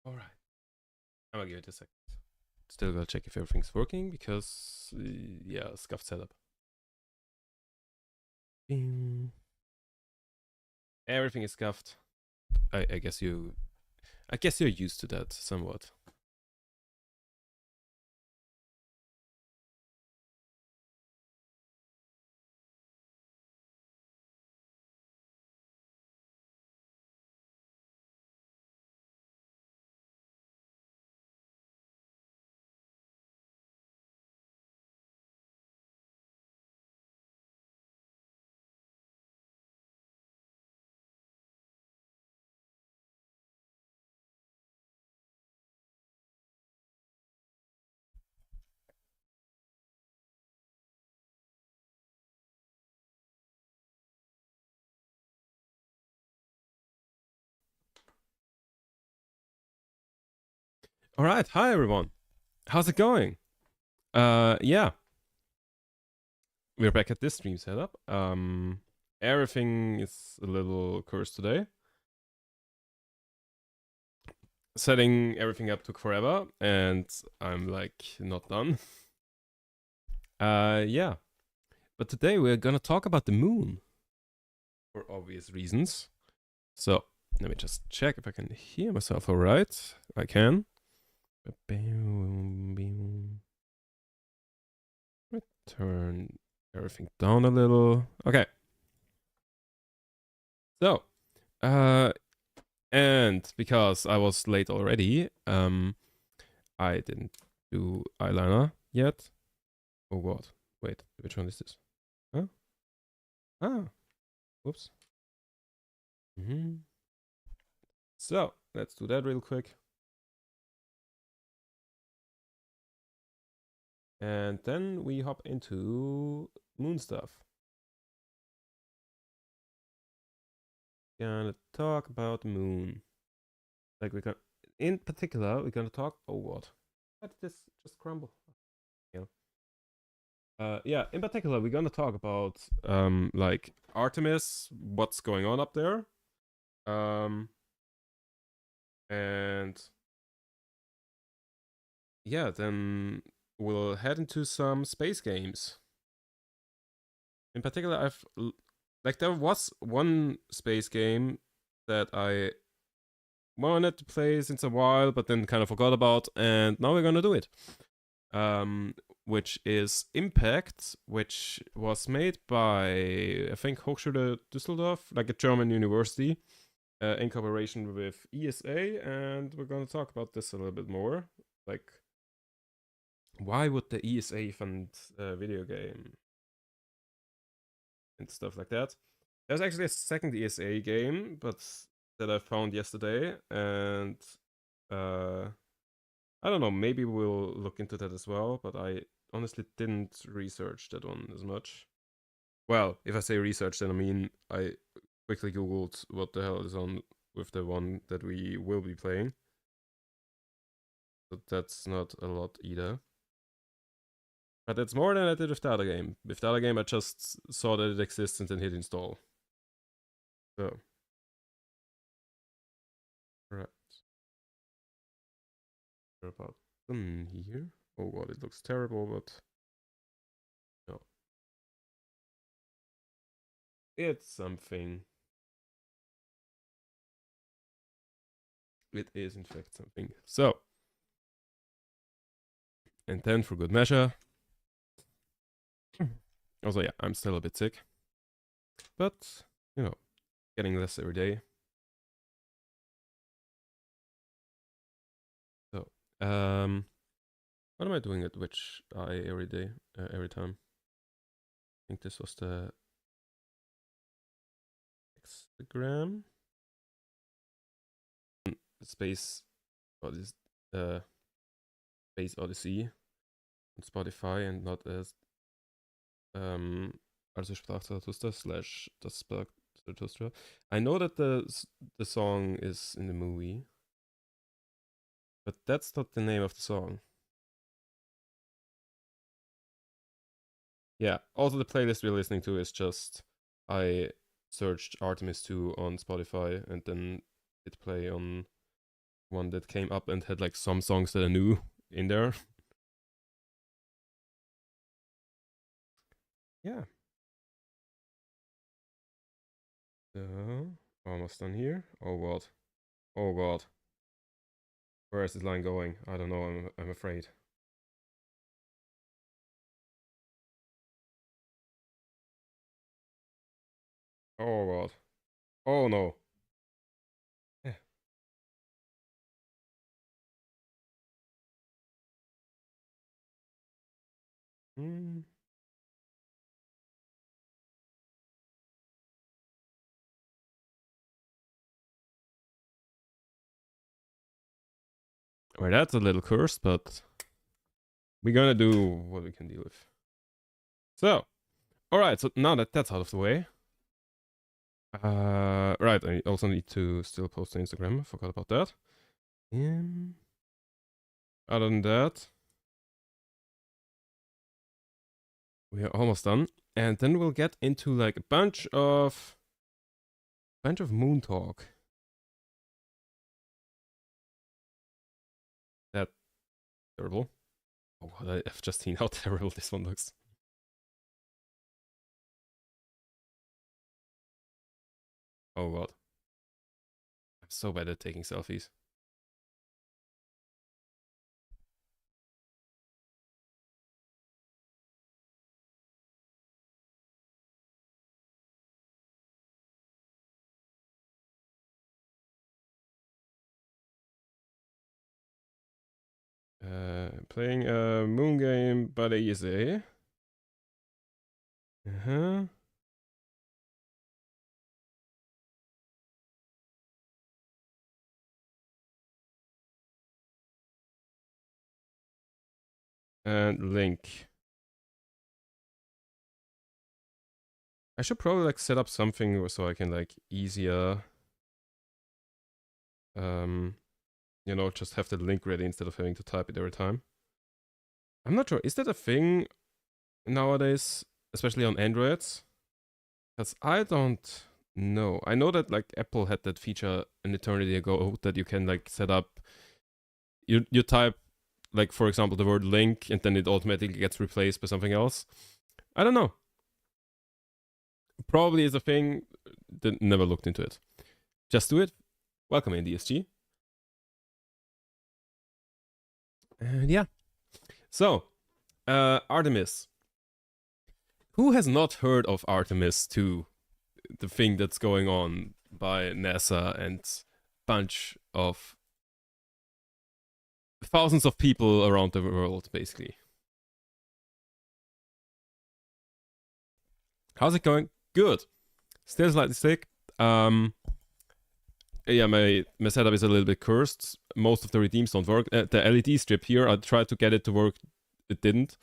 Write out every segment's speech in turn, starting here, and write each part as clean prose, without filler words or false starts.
Alright. I'm gonna give it a second. Still gotta check if everything's working because, yeah, scuffed setup. Bing. Everything is scuffed. I guess you're used to that somewhat. Alright, hi everyone. How's it going? Yeah, we're back at this stream setup. Everything is a little cursed today. Setting everything up took forever, and I'm like not done. Yeah. But today we're gonna talk about the moon. For obvious reasons. So, let me just check if I can hear myself alright. I can. Turn everything down a little. Okay. So, and because I was late already, I didn't do eyeliner yet. Oh god. Wait, which one is this? Huh? Ah. Whoops. So, let's do that real quick. And then we hop into moon stuff. Gonna talk about the moon. Like we're gonna, in particular, we're gonna talk. Oh what? How did this just crumble? Yeah. Yeah. In particular, we're gonna talk about like Artemis, what's going on up there, and yeah, then we'll head into some space games. In particular, like there was one space game that I wanted to play since a while, but then kind of forgot about, and now we're gonna do it. Which is Impact, which was made by I think Hochschule Düsseldorf, like a German university, in cooperation with ESA, and we're gonna talk about this a little bit more. Like, why would the ESA fund a video game and stuff like that? There's actually a second ESA game, but that I found yesterday, and I don't know, maybe we'll look into that as well, but I honestly didn't research that one as much. Well, if I say research, then I mean I quickly googled what the hell is on with the one that we will be playing. But that's not a lot either. But it's more than I did with the other game. With the other game, I just saw that it exists and then hit install. So. Right. What about here? Oh god, it looks terrible, but no. It's something. It is in fact something. So. And then for good measure. Also, yeah, I'm still a bit sick. But, you know, getting less every day. So, what am I doing at which eye every day, every time? I think this was the Instagram. Space, or this, Space Odyssey on Spotify and not as, also sprach Zarathustra slash das sprach Zarathustra. I know that the song is in the movie, but that's not the name of the song. Yeah, also the playlist we're listening to is just, I searched Artemis 2 on Spotify and then hit play on one that came up and had like some songs that I knew in there. Yeah. So, almost done here. Oh god. Oh god. Where is this line going? I don't know, I'm afraid. Oh god. Oh no. Yeah. Mm. Well, that's a little cursed, but we're gonna do what we can deal with. So, alright, so now that that's out of the way. Right, I also need to still post on Instagram. I forgot about that. Other than that, we are almost done. And then we'll get into like a bunch of moon talk. That terrible. Oh god, I've just seen how terrible this one looks. Oh god. I'm so bad at taking selfies. Playing a moon game by the ESA. Uh-huh. And link. I should probably like set up something so I can like easier you know, just have the link ready instead of having to type it every time. I'm not sure, is that a thing nowadays, especially on Androids? Because I don't know. I know that like Apple had that feature an eternity ago that you can like set up, you type like for example the word link and then it automatically gets replaced by something else. I don't know. Probably is a thing, that never looked into it. Just do it. Welcome in DSG. And yeah. So, Artemis. Who has not heard of Artemis 2? The thing that's going on by NASA and bunch of thousands of people around the world, basically. How's it going? Good. Still slightly sick. Yeah, my setup is a little bit cursed. Most of the redeems don't work. The LED strip here, I tried to get it to work. It didn't.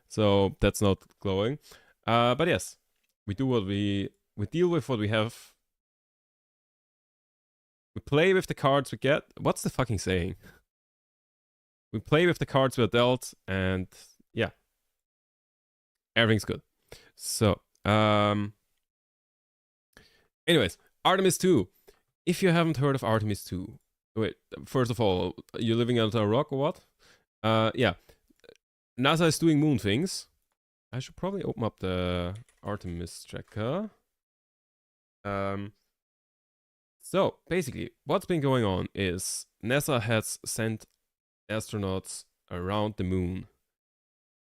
So that's not glowing. But yes, we do what we deal with what we have. We play with the cards we get. What's the fucking saying? We play with the cards we're dealt, and yeah, everything's good. So, anyways, Artemis 2. If you haven't heard of Artemis 2, wait, first of all, you're living under a rock or what? Yeah. NASA is doing moon things. I should probably open up the Artemis tracker. So, basically, what's been going on is NASA has sent astronauts around the moon.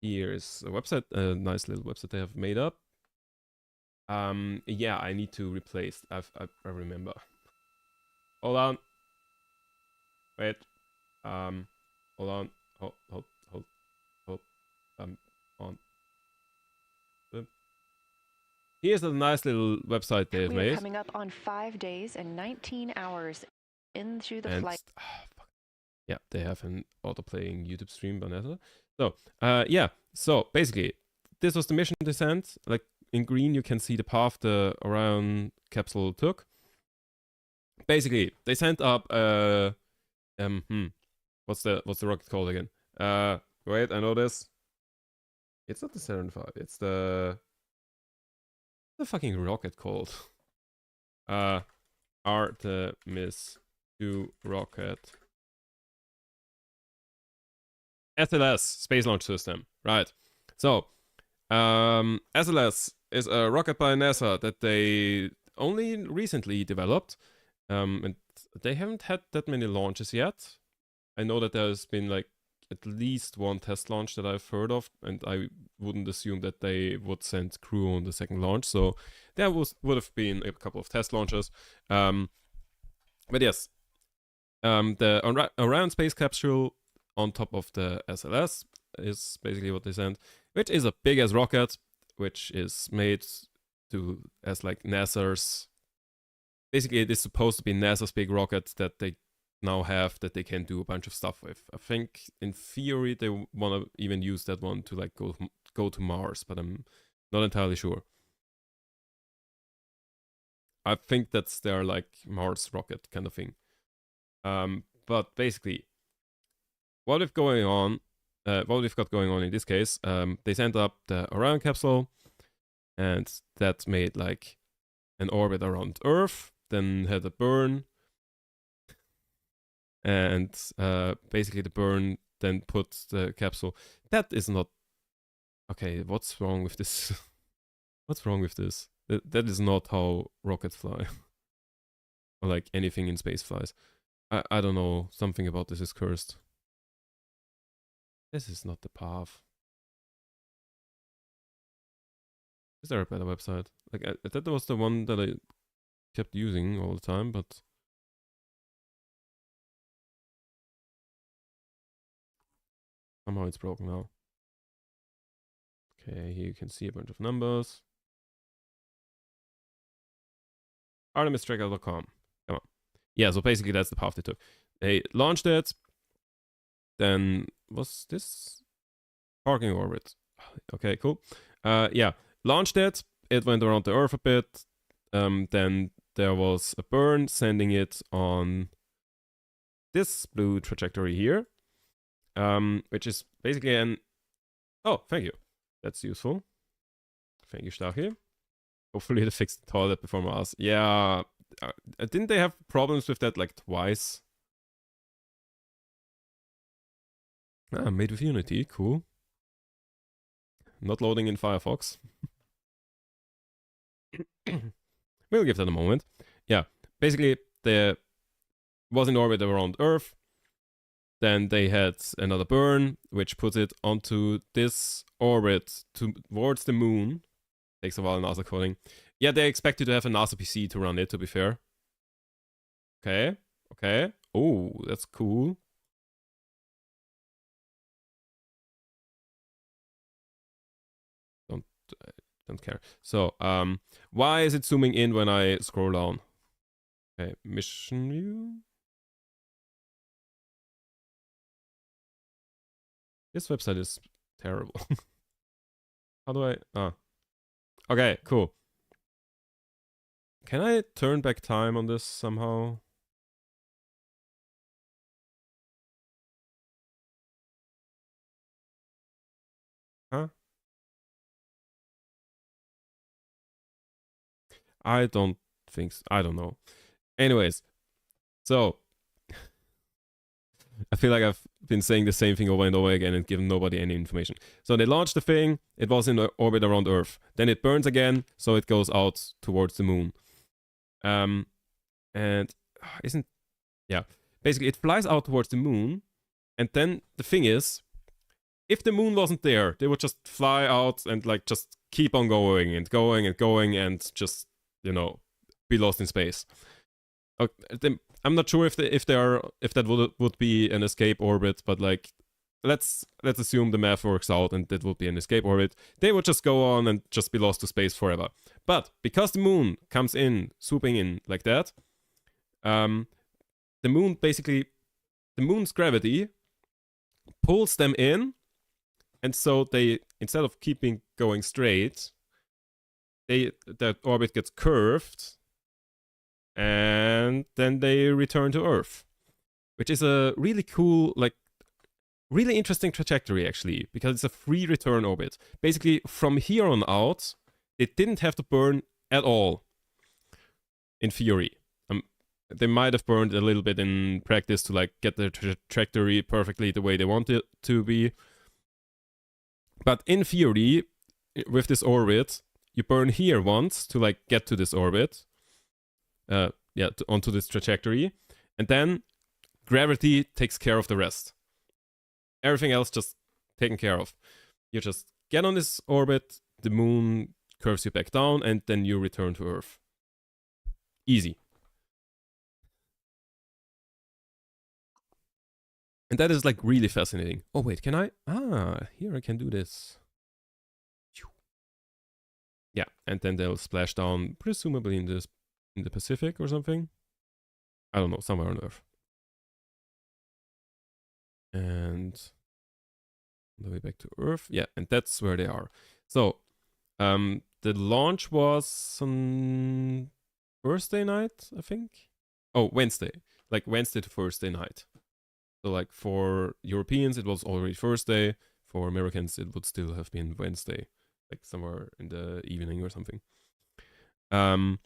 Here's a website, a nice little website they have made up. Yeah, I need to replace. I remember. Hold on. Wait. Hold on. Hold. On. Here's a nice little website they've made. Coming up on 5 days and 19 hours into the flight. Yeah, they have an auto-playing YouTube stream by NASA. So, yeah. So, basically, this was the mission they sent. Like, in green, you can see the path the Orion capsule took. Basically, they sent up, what's the rocket called again? Wait, I know this. It's not the Saturn V, it's the fucking rocket called? Artemis 2 rocket. SLS, Space Launch System. Right. So, SLS is a rocket by NASA that they only recently developed. And they haven't had that many launches yet. I know that there's been like at least one test launch that I've heard of, and I wouldn't assume that they would send crew on the second launch. So there would have been a couple of test launches. But yes, the Orion space capsule on top of the SLS is basically what they sent, which is a big ass rocket, which is made to as like NASA's. Basically, it is supposed to be NASA's big rocket that they now have that they can do a bunch of stuff with. I think in theory they want to even use that one to like go to Mars, but I'm not entirely sure. I think that's their like Mars rocket kind of thing. But basically, what we've got going on in this case, they sent up the Orion capsule, and that made like an orbit around Earth, then had a burn, and basically the burn then put the capsule. That is not okay. What's wrong with this? What's wrong with this? That is not how rockets fly, or like anything in space flies. I don't know. Something about this is cursed. This is not the path. Is there a better website? Like that was the one that I kept using all the time, but somehow it's broken now. Okay, here you can see a bunch of numbers. ArtemisTracker.com. Come on. Yeah, so basically that's the path they took. They launched it. Then was this parking orbit? Okay, cool. Yeah, launched it. It went around the Earth a bit. Then there was a burn, sending it on this blue trajectory here, which is basically an. Oh, thank you. That's useful. Thank you, Stachy. Hopefully they fixed the toilet before Mars. Yeah, didn't they have problems with that like twice? Made with Unity, cool. Not loading in Firefox. We'll give that a moment. Yeah, basically they was in orbit around Earth. Then they had another burn, which puts it onto this orbit towards the moon. Takes a while in NASA coding. Yeah, they expected to have a NASA PC to run it, to be fair. Okay, okay. Oh, that's cool. Don't care. So, why is it zooming in when I scroll down? Okay, mission view. This website is terrible. How do I? Okay, cool. Can I turn back time on this somehow? Huh? I don't think so. I don't know. Anyways, so I feel like I've been saying the same thing over and over again and given nobody any information. So they launched the thing, it was in orbit around Earth. Then it burns again, so it goes out towards the moon. And basically it flies out towards the moon, and then the thing is, if the moon wasn't there, they would just fly out and like just keep on going and going and going and just, you know, be lost in space. I'm not sure if that would be an escape orbit, but like let's assume the math works out and that would be an escape orbit. They would just go on and just be lost to space forever. But because the moon comes in, swooping in like that, the moon's gravity pulls them in, and so they, instead of keeping going straight, that orbit gets curved, and then they return to Earth, which is a really cool, like, really interesting trajectory, actually, because it's a free return orbit. Basically, from here on out, it didn't have to burn at all, in theory. they might have burned a little bit in practice to like get the trajectory perfectly the way they want it to be. But in theory, with this orbit, you burn here once to like get to this orbit, onto this trajectory, and then gravity takes care of the rest. Everything else just taken care of. You just get on this orbit, the moon curves you back down, and then you return to Earth. Easy. And that is like really fascinating. Oh wait, can I? Here I can do this. Yeah, and then they'll splash down, presumably in the Pacific or something. I don't know, somewhere on Earth. And on the way back to Earth, yeah, and that's where they are. So, the launch was on Thursday night, I think. Oh, Wednesday, like Wednesday to Thursday night. So, like for Europeans, it was already Thursday. For Americans, it would still have been Wednesday, like somewhere in the evening or something. And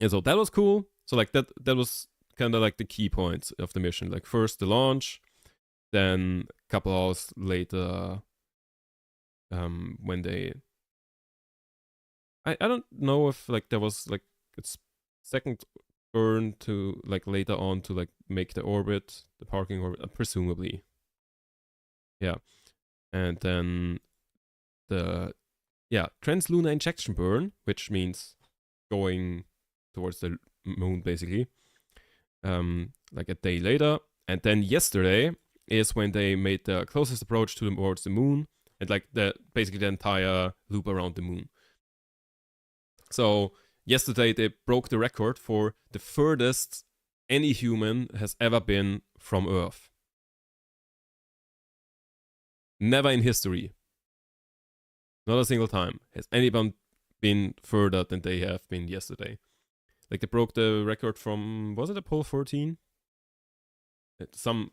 so that was cool. So like that was kind of like the key points of the mission. Like first the launch, then a couple hours later, when they, I don't know if like there was like its second burn to like later on to like make the orbit, the parking orbit, presumably. Yeah, and then the translunar injection burn, which means going towards the moon basically, like a day later. And then yesterday is when they made the closest approach towards the moon, and like basically the entire loop around the moon. So yesterday they broke the record for the furthest any human has ever been from Earth. Never in history, not a single time, has anyone been further than they have been yesterday. Like they broke the record from, was it Apollo 14?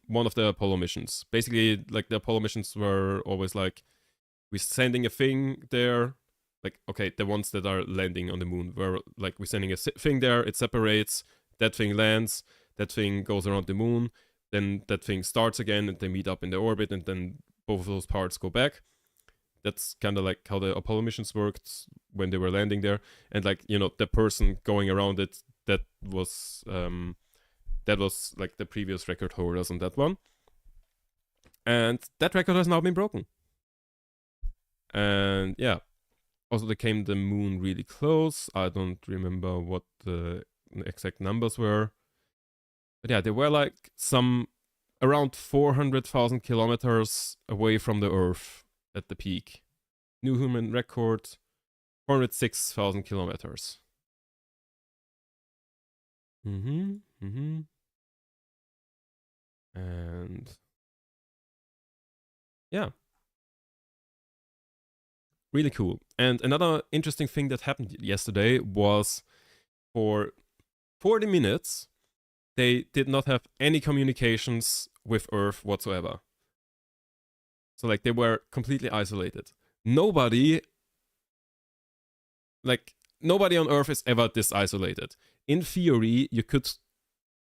One of the Apollo missions. Basically, like the Apollo missions were always like, we're sending a thing there. Like, okay, the ones that are landing on the moon were like, we're sending a thing there, it separates, that thing lands, that thing goes around the moon, then that thing starts again, and they meet up in the orbit, and then both of those parts go back. That's kind of like how the Apollo missions worked when they were landing there. And like, you know, the person going around it, that was like the previous record holders on that one. And that record has now been broken. And yeah, also they came the moon really close. I don't remember what the exact numbers were, but yeah, they were like some around 400,000 kilometers away from the Earth at the peak. New human record, 406,000 kilometers. And yeah, really cool. And another interesting thing that happened yesterday was for 40 minutes, they did not have any communications with Earth whatsoever. So like they were completely isolated. Nobody on Earth is ever this isolated. In theory, you could,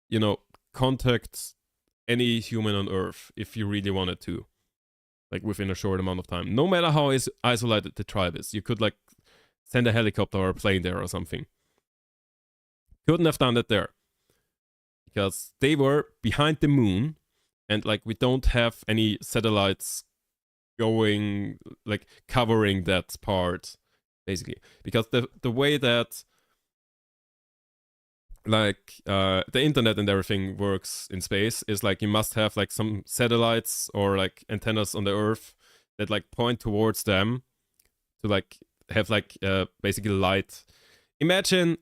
you know, contact any human on Earth if you really wanted to, like within a short amount of time. No matter how isolated the tribe is, you could like send a helicopter or a plane there or something. Couldn't have done that there because they were behind the moon, and like we don't have any satellites going like covering that part basically, because the way that like the internet and everything works in space is like you must have like some satellites or like antennas on the Earth that like point towards them to like have like basically light. Imagine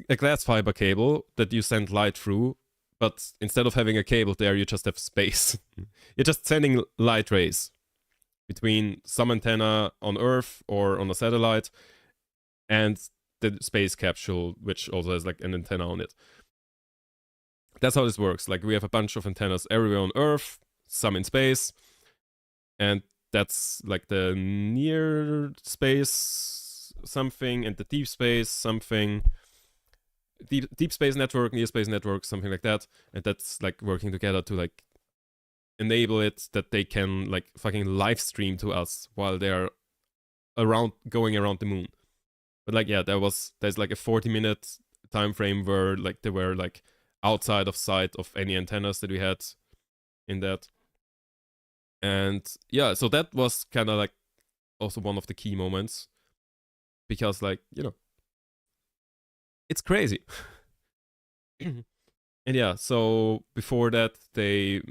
a glass fiber cable that you send light through, but instead of having a cable there, you just have space. You're just sending light rays between some antenna on Earth or on a satellite and the space capsule, which also has like an antenna on it. That's how this works. Like we have a bunch of antennas everywhere on Earth, some in space, and that's like the near space something and the deep space something. deep space network, near space network, something like that, and that's like working together to like enable it that they can like fucking live stream to us while they're going around the moon. But like yeah, there's like a 40-minute time frame where like they were like outside of sight of any antennas that we had in that. And yeah, so that was kind of like also one of the key moments, because like, you know, it's crazy. And yeah, so before that during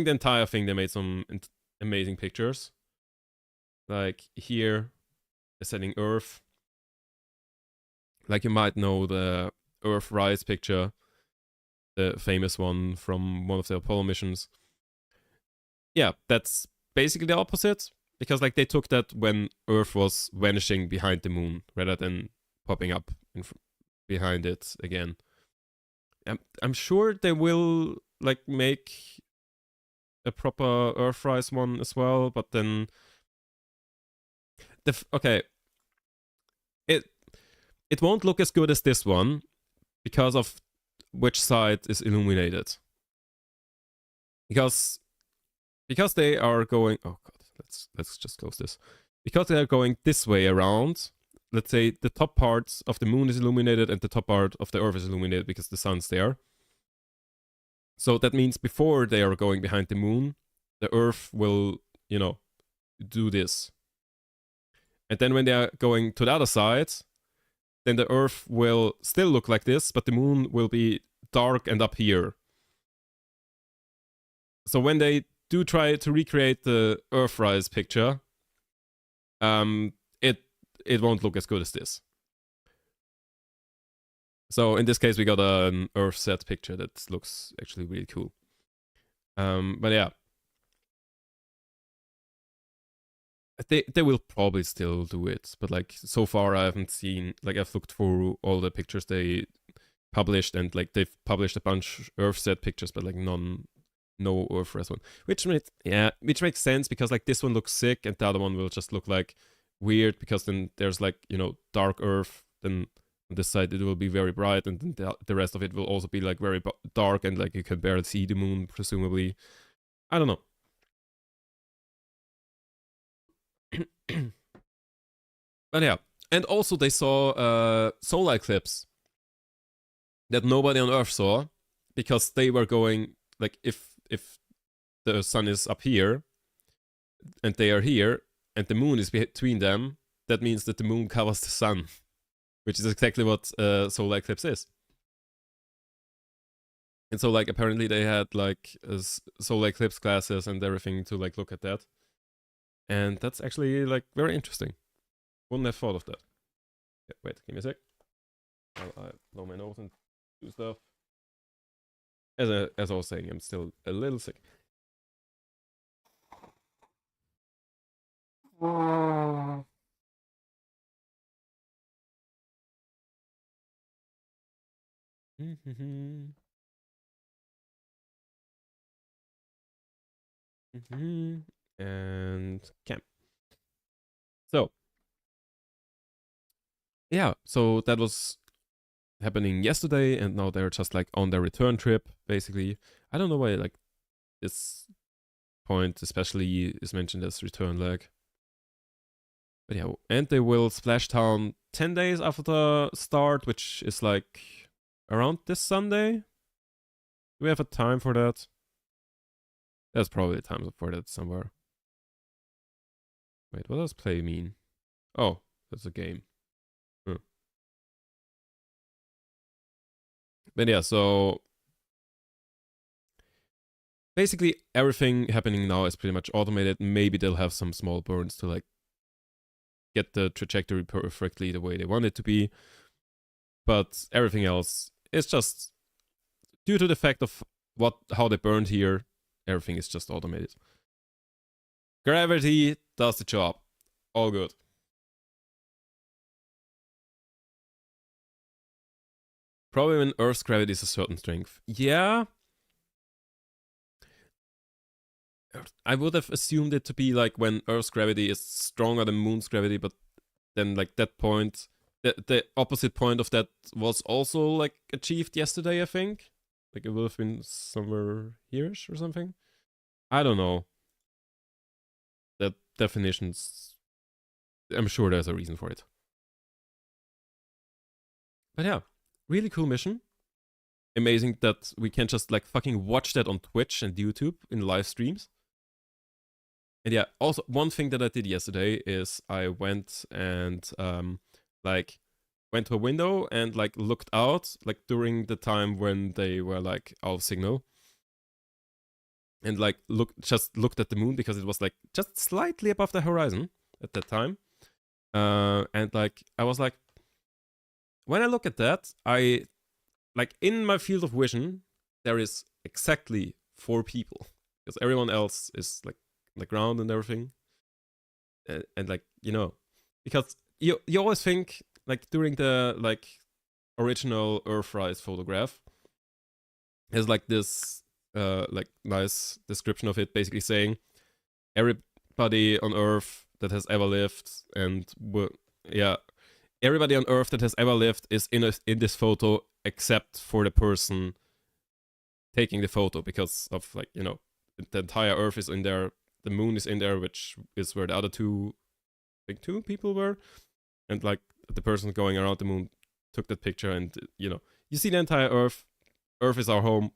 the entire thing they made some amazing pictures. Like here, setting Earth. Like you might know the Earthrise picture, the famous one from one of the Apollo missions. Yeah, that's basically the opposite, because like they took that when Earth was vanishing behind the moon rather than popping up behind it again. I'm sure they will like make a proper Earthrise one as well, but then okay, it won't look as good as this one because of which side is illuminated. Because they are going, oh god, let's just close this. Because they are going this way around, let's say the top part of the moon is illuminated and the top part of the Earth is illuminated because the sun's there. So that means before they are going behind the moon, the Earth will, you know, do this. And then when they are going to the other side, then the Earth will still look like this, but the moon will be dark and up here. So when they do try to recreate the Earthrise picture, it won't look as good as this. So in this case, we got an Earthset picture that looks actually really cool. But yeah, they will probably still do it, but like so far I haven't seen, like I've looked through all the pictures they published, and like they've published a bunch Earthset pictures, but like no Earthrise one, which makes sense, because like this one looks sick and the other one will just look like weird, because then there's like, you know, dark Earth, then on this side it will be very bright, and then the rest of it will also be like very dark, and like you can barely see the moon presumably. I don't know. But yeah, and also they saw solar eclipse that nobody on Earth saw, because they were going like, if the sun is up here and they are here and the moon is between them, that means that the moon covers the sun, which is exactly what solar eclipse is. And so like apparently they had like solar eclipse classes and everything to like look at that, and that's actually like very interesting. Wouldn't have thought of that. Yeah, wait, give me a sec. I blow my nose and do stuff. As I was saying, I'm still a little sick. And camp. So yeah, so that was happening yesterday, and now they're just like on their return trip, basically. I don't know why like this point especially is mentioned as return leg. But yeah, and they will splash town 10 days after the start, which is like around this Sunday. Do we have a time for that? There's probably a time for that somewhere. Wait, what does play mean? Oh, that's a game. But yeah, so basically everything happening now is pretty much automated. Maybe they'll have some small burns to like get the trajectory perfectly the way they want it to be. But everything else is just due to the fact of how they burned here, everything is just automated. Gravity does the job. All good. Probably when Earth's gravity is a certain strength. Yeah. I would have assumed it to be like when Earth's gravity is stronger than Moon's gravity, but then like that point, the opposite point of that was also like achieved yesterday, I think. Like it would have been somewhere here-ish or something. I don't know. That definitions, I'm sure there's a reason for it. But yeah, really cool mission. Amazing that we can just like fucking watch that on Twitch and YouTube in live streams. And yeah, also one thing that I did yesterday is I went and like went to a window and like looked out like during the time when they were like out of signal. And like just looked at the moon because it was like just slightly above the horizon at that time. And like I was like, when I look at that, I like in my field of vision, there is exactly 4 people because everyone else is like on the ground and everything. And like, you know, because you always think like during the like original Earthrise photograph, there's like this like nice description of it, basically saying everybody on Earth that has ever lived and everybody on Earth that has ever lived is in this photo except for the person taking the photo, because of like, you know, the entire Earth is in there, the moon is in there, which is where the other 2 people were, and like the person going around the moon took that picture, and you know, you see the entire Earth. Earth is our home.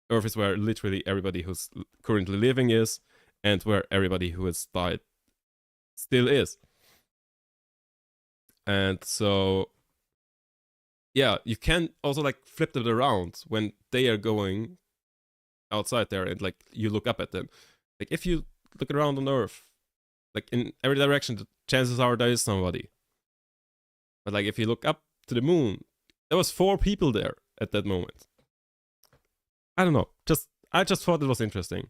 Earth is where literally everybody who's currently living is, and where everybody who has died still is. And so, yeah, you can also like flip it around when they are going outside there, and like you look up at them. Like if you look around on Earth, like in every direction, the chances are there is somebody. But like if you look up to the moon, there was 4 people there at that moment. I don't know. I just thought it was interesting.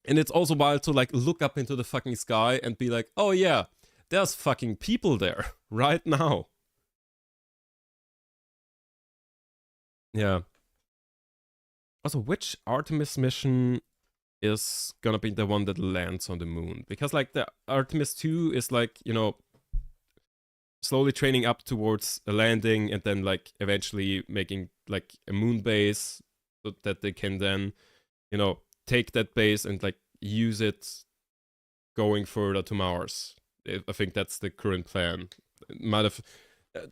And it's also wild to like look up into the fucking sky and be like, oh yeah, there's fucking people there right now. Yeah. Also, which Artemis mission is gonna be the one that lands on the moon? Because like the Artemis 2 is like, you know, slowly training up towards a landing and then like eventually making like a moon base so that they can then, you know, take that base and like use it going further to Mars. I think that's the current plan. Might have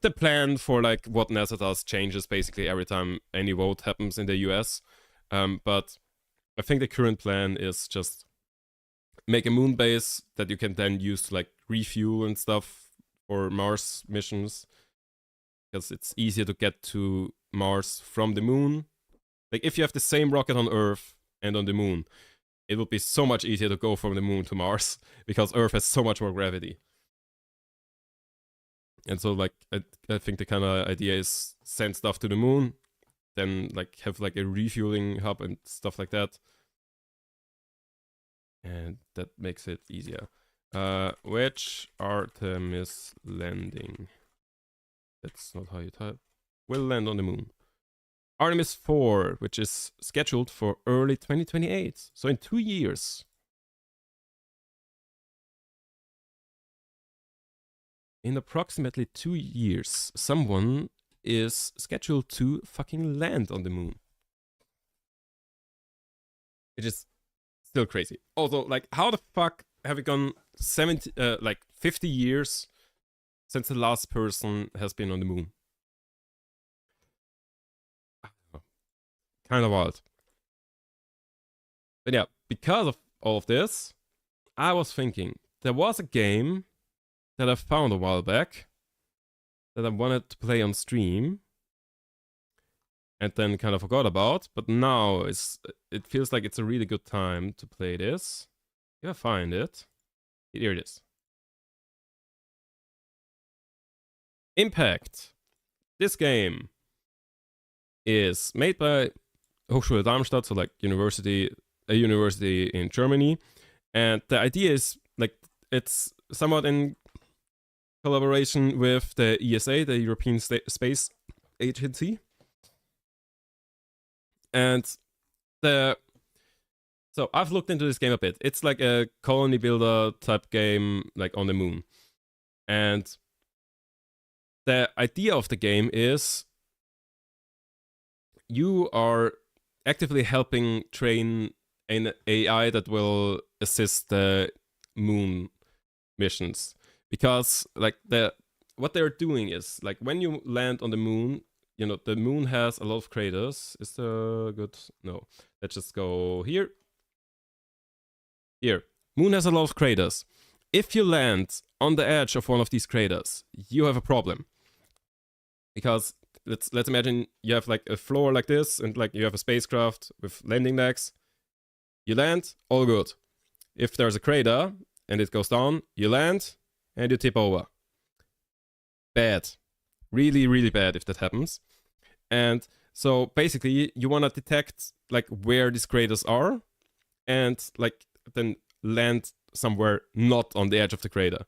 the plan for like what NASA does changes basically every time any vote happens in the US. But I think the current plan is just make a moon base that you can then use to like refuel and stuff for Mars missions, because it's easier to get to Mars from the moon. Like if you have the same rocket on Earth and on the moon, it would be so much easier to go from the moon to Mars because Earth has so much more gravity. And so like I think the kind of idea is send stuff to the moon, then like have like a refueling hub and stuff like that. And that makes it easier. Which Artemis landing? That's not how you type. Will land on the moon. Artemis 4, which is scheduled for early 2028. So in 2 years. In approximately 2 years, someone is scheduled to fucking land on the moon. It is still crazy. Also, like, how the fuck have we gone 50 years since the last person has been on the moon? Kind of wild. But yeah, because of all of this, I was thinking there was a game that I found a while back that I wanted to play on stream and then kind of forgot about, but now it feels like it's a really good time to play this. If I find it, here it is. Impact. This game is made by Hochschule Darmstadt, so like a university in Germany, and the idea is like it's somewhat in collaboration with the ESA, the European Space Agency, and so I've looked into this game a bit. It's like a colony builder type game, like on the moon, and the idea of the game is you are actively helping train an AI that will assist the moon missions, because like what they're doing is like when you land on the moon, you know, the moon has a lot of craters. Is the good? No, let's just go here. Here, moon has a lot of craters. If you land on the edge of one of these craters, you have a problem, because let's imagine you have like a floor like this, and like you have a spacecraft with landing legs. You land, all good. If there's a crater and it goes down, you land and you tip over. Bad. Really, really bad if that happens. And so basically you want to detect like where these craters are, and like then land somewhere not on the edge of the crater.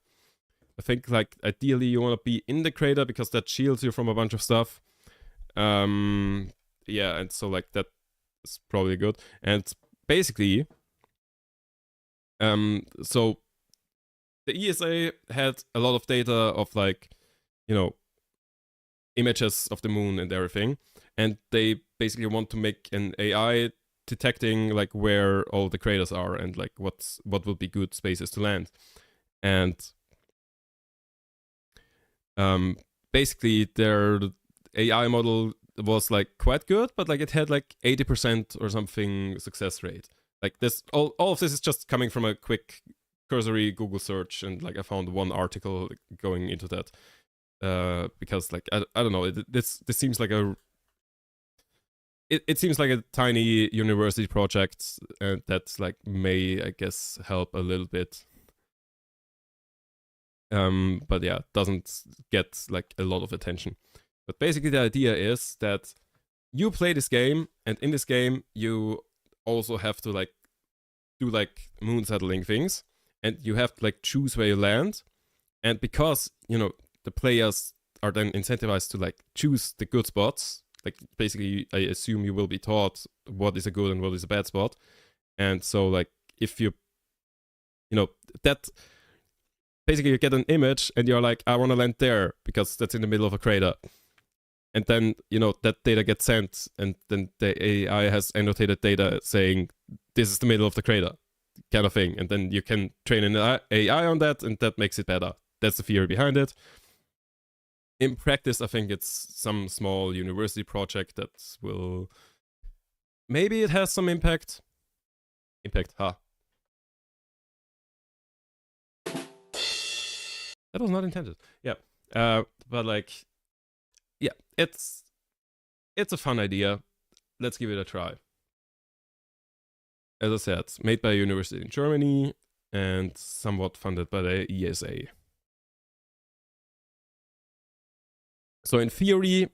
I think like ideally you want to be in the crater because that shields you from a bunch of stuff. Yeah, and so like that is probably good. And basically, so the ESA had a lot of data of like, you know, images of the moon and everything, and they basically want to make an AI detecting like where all the craters are and like what will be good spaces to land. And basically their AI model was like quite good, but like it had like 80% or something success rate. Like this, all of this is just coming from a quick cursory Google search, and like I found one article going into that. Because like I don't know, this seems like it seems like a tiny university project that like may, I guess, help a little bit. But yeah, doesn't get like a lot of attention. But basically the idea is that you play this game, and in this game you also have to like do like moon settling things, and you have to like choose where you land. And because, you know, the players are then incentivized to like choose the good spots, like basically I assume you will be taught what is a good and what is a bad spot. And so like if you know, that basically you get an image and you're like, I want to land there because that's in the middle of a crater. And then, you know, that data gets sent, and then the AI has annotated data saying this is the middle of the crater, kind of thing. And then you can train an AI on that, and that makes it better. That's the theory behind it. In practice, I think it's some small university project that will... Maybe it has some impact. Impact, ha. That was not intended. Yeah. But like... Yeah, it's a fun idea. Let's give it a try. As I said, made by a university in Germany and somewhat funded by the ESA. So in theory,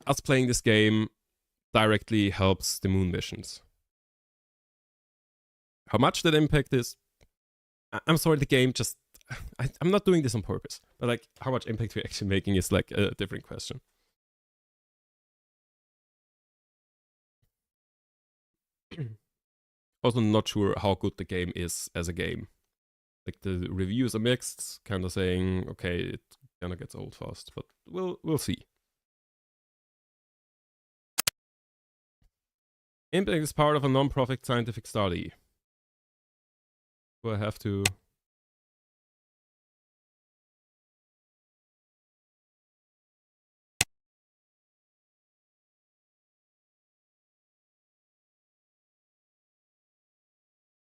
us playing this game directly helps the moon missions. How much that impact is, I'm sorry, the game just... I'm not doing this on purpose, but like how much impact we're actually making is like a different question. Also not sure how good the game is as a game. Like the reviews are mixed, kind of saying, okay, it kind of gets old fast, but we'll see. Impact is part of a non-profit scientific study. Do I have to...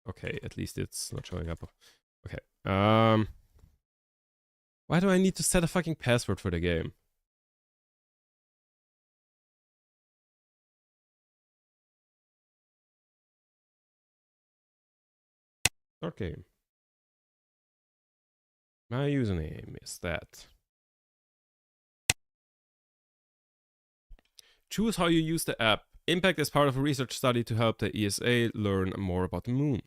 Okay, at least it's not showing up. Okay. Why do I need to set a fucking password for the game? Start game. My username is that. Choose how you use the app. Impact is part of a research study to help the ESA learn more about the moon.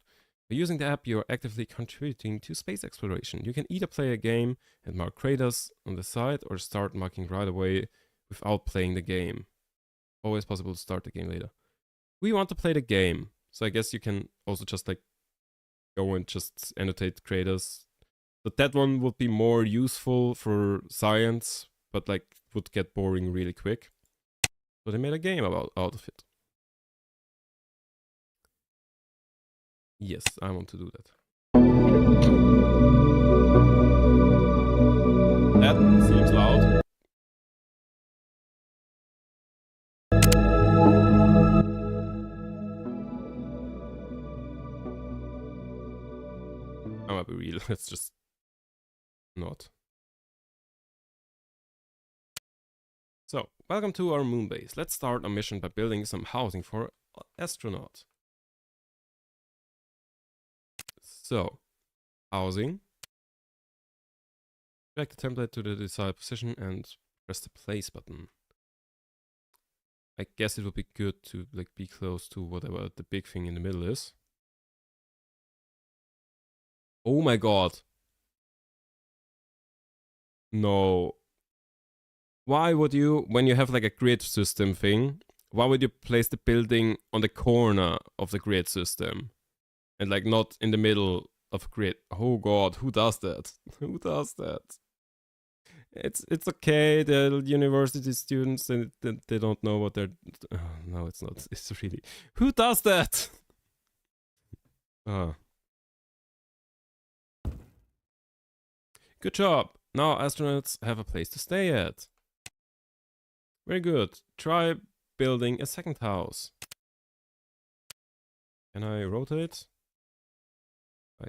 By using the app, you are actively contributing to space exploration. You can either play a game and mark craters on the side, or start marking right away without playing the game. Always possible to start the game later. We want to play the game, so I guess you can also just like go and just annotate craters But that one would be more useful for science, but like would get boring really quick. So they made a game out of it. Yes, I want to do that. That seems loud. I'm gonna be real, let's just not. So, welcome to our moon base. Let's start a mission by building some housing for astronauts. So, housing. Drag the template to the desired position and press the place button. I guess it would be good to like be close to whatever the big thing in the middle is. Oh my god. No. Why would you, when you have like a grid system thing, why would you place the building on the corner of the grid system? And like not in the middle of grid. Oh god, who does that? Who does that? It's okay, the university students, they don't know what they're... Oh, no, it's not. It's really... Who does that? Good job. Now astronauts have a place to stay at. Very good. Try building a second house. Can I rotate?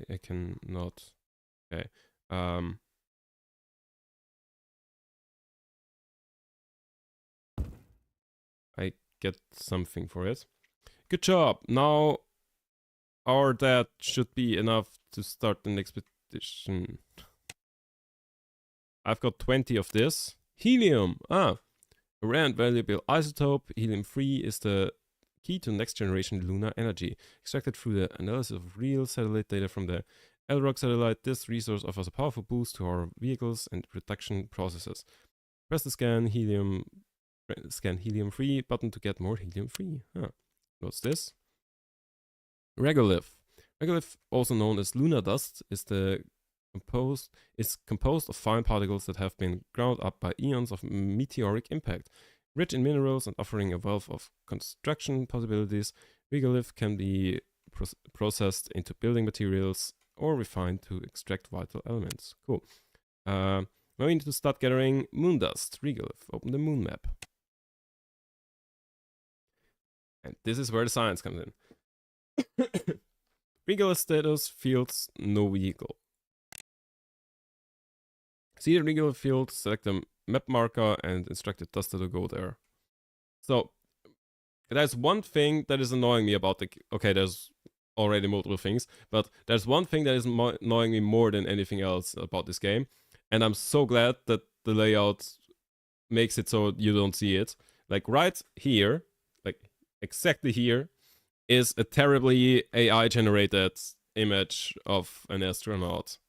I can not. Okay. I get something for it. Good job. Now that should be enough to start an expedition. I've got 20 of this. Helium. A rare and valuable isotope. Helium-3 is the key to next generation lunar energy. Extracted through the analysis of real satellite data from the LROC satellite, this resource offers a powerful boost to our vehicles and production processes. Press the scan helium-3 button to get more helium-3. What's this? Regolith. Regolith, also known as lunar dust, is composed of fine particles that have been ground up by eons of meteoric impact. Rich in minerals and offering a wealth of construction possibilities, regolith can be processed into building materials or refined to extract vital elements. Cool. Now we need to start gathering moon dust. Regolith. Open the moon map. And this is where the science comes in. Regolith status fields, no vehicle. See the regolith field, select the map marker and instruct the duster to go there. So, there's one thing that is annoying me about the... Okay, there's already multiple things, but there's one thing that is annoying me more than anything else about this game. And I'm so glad that the layout makes it so you don't see it. Like right here, like exactly here, is a terribly AI-generated image of an astronaut.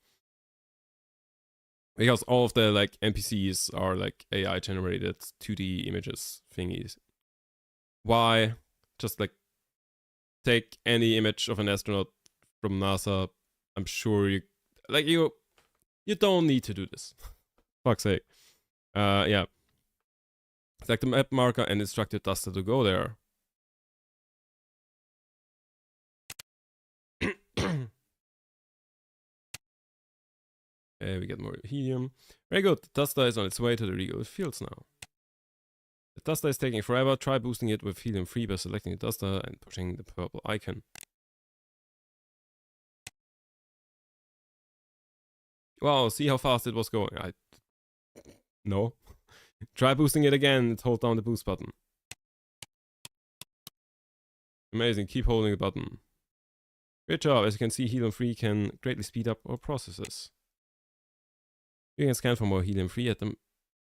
Because all of the like NPCs are like AI generated 2D images thingies. Why? Just like take any image of an astronaut from NASA. I'm sure you don't need to do this. Fuck's sake. Yeah. Select the map marker and instruct the duster to go there. We get more helium. Very good. The duster is on its way to the regolith fields now. The duster is taking forever. Try boosting it with helium-3 by selecting the duster and pushing the purple icon. Wow, see how fast it was going. No. Try boosting it again and hold down the boost button. Amazing. Keep holding the button. Great job. As you can see, helium-3 can greatly speed up our processes. You can scan for more helium-3 at the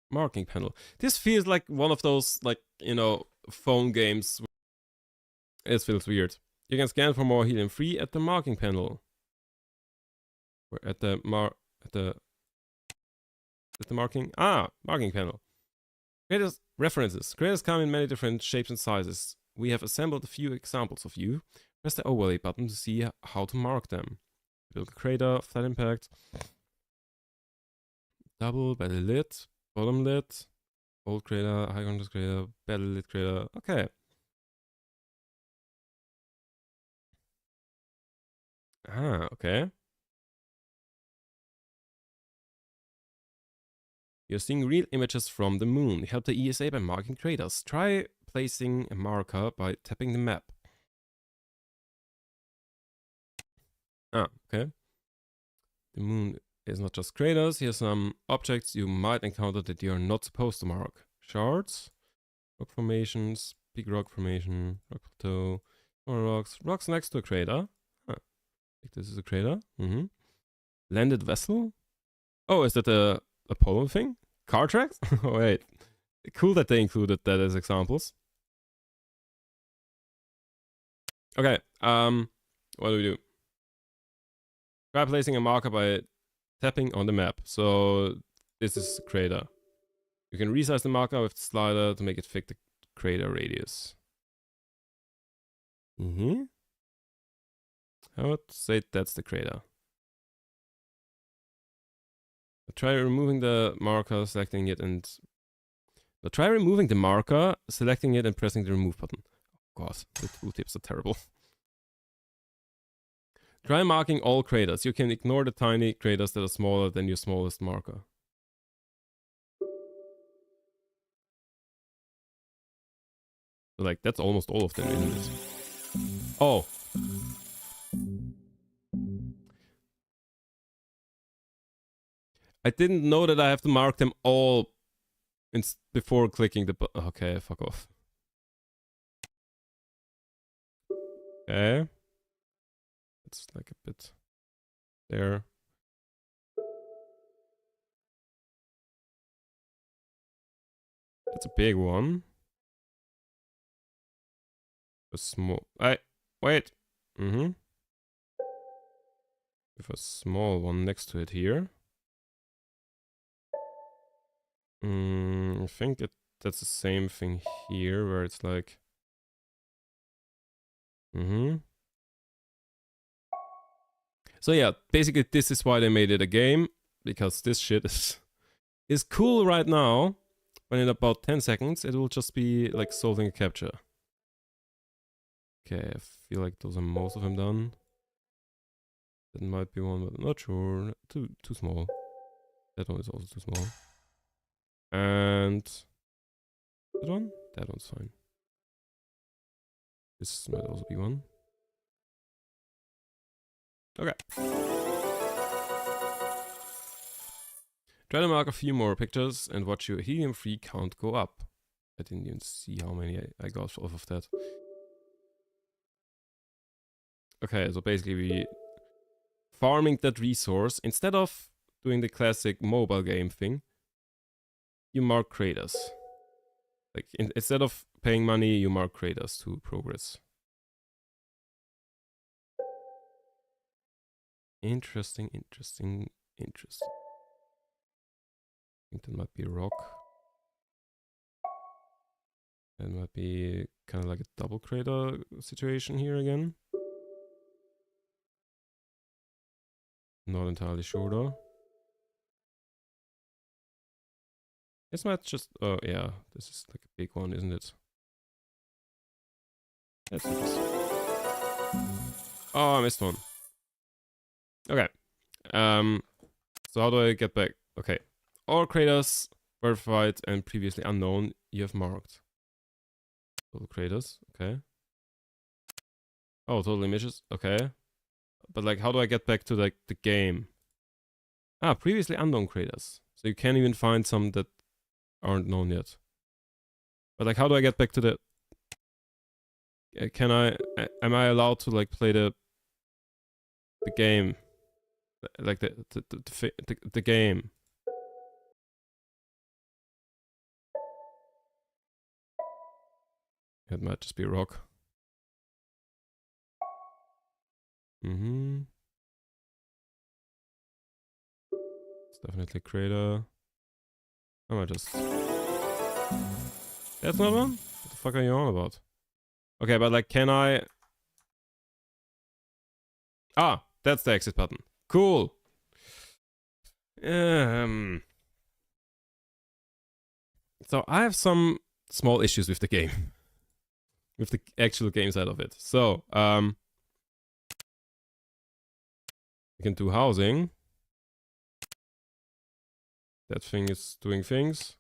marking panel. This feels like one of those, like, you know, phone games. It feels weird. You can scan for more helium-3 at the marking panel. Or at the marking panel. Creators references. Creators come in many different shapes and sizes. We have assembled a few examples of you. Press the overlay button to see how to mark them. Build a crater, flat impact. Double, battle lit, bottom lit, old crater, high contrast crater, battle lit crater. Okay. Ah, okay. You're seeing real images from the moon. Help the ESA by marking craters. Try placing a marker by tapping the map. Ah, okay. The moon is not just craters. Here's some objects you might encounter that you're not supposed to mark. Shards, rock formations, big rock formation, rock plateau, more rocks, rocks next to a crater. Huh. I think this is a crater. Landed vessel? Oh, is that a Apollo thing? Car tracks? Oh, wait. Cool that they included that as examples. Okay, what do we do? Try placing a marker by tapping on the map. So this is a crater. You can resize the marker with the slider to make it fit the crater radius. I would say that's the crater. Try removing the marker, selecting it, and try removing the marker, selecting it, and pressing the remove button. Oh god, the tooltips are terrible. Try marking all craters. You can ignore the tiny craters that are smaller than your smallest marker. So like that's almost all of them, isn't it? Oh. I didn't know that I have to mark them all before clicking the button. Okay, fuck off. Okay. It's like a bit there. That's a big one. A small... wait. With a small one next to it here. I think that's the same thing here, where it's like... So yeah, basically this is why they made it a game, because this shit is cool right now, but in about 10 seconds it will just be like solving a captcha. Okay, I feel like those are most of them done. That might be one, but I'm not sure. Too small. That one is also too small. And that one? That one's fine. This might also be one. Okay. Try to mark a few more pictures and watch your helium-3 count go up. I didn't even see how many I got off of that. Okay, so basically we farming that resource. Instead of doing the classic mobile game thing, you mark craters. Like instead of paying money, you mark craters to progress. Interesting. I think that might be a rock. That might be kind of like a double crater situation here again. Not entirely sure though. This might just... oh yeah, this is like a big one, isn't it? That's interesting. Oh, I missed one. Okay. So how do I get back? Okay. All craters verified and previously unknown you have marked. Total craters, okay. Oh, total images, okay. But like, how do I get back to like the game? Ah, previously unknown craters. So you can't even find some that aren't known yet. But like, how do I get back to the... am I allowed to like play the game? Like the game? It might just be a rock. It's definitely a crater. I might just... That's not one? What the fuck are you on about? Okay, but like, can I... Ah, that's the exit button. Cool. So I have some small issues with the game. With the actual game side of it. So, we can do housing. That thing is doing things.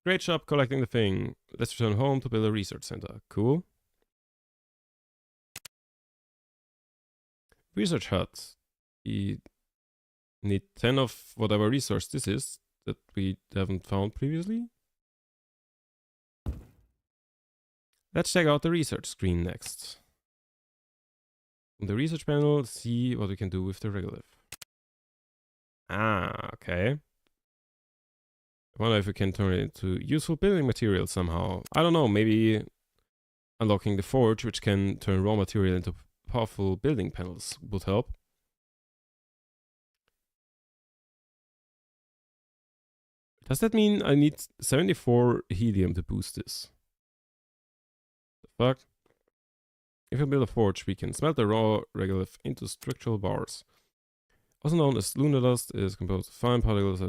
Great job collecting the thing. Let's return home to build a research center. Cool. Research hut. We need 10 of whatever resource this is that we haven't found previously. Let's check out the research screen next. On the research panel, see what we can do with the regolith. Ah, okay. I wonder if we can turn it into useful building material somehow. I don't know, maybe unlocking the forge, which can turn raw material into powerful building panels, would help. Does that mean I need 74 helium to boost this? The fuck? If we build a forge, we can smelt the raw regolith into structural bars. Also known as lunar dust, is composed of fine particles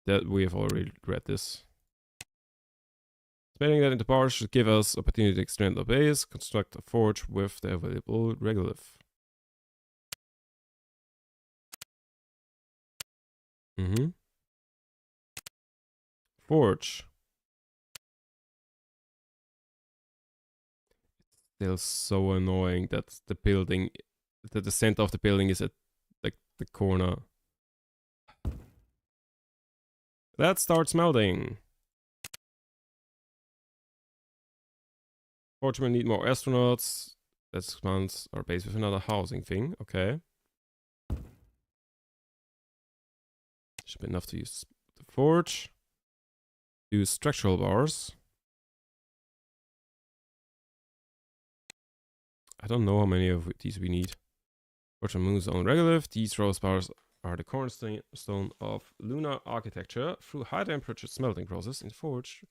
that we have already read this. Smelting that into bars should give us opportunity to extend our base, construct a forge with the available regolith. Forge. It's still so annoying that the center of the building is at like the corner. Let's start smelting. Forge will need more astronauts. Let's expand our base with another housing thing. Okay. Should be enough to use the forge. Use structural bars. I don't know how many of these we need. Forge moves on regolith. These rose bars are the cornerstone of lunar architecture. Through high temperature smelting process, in forge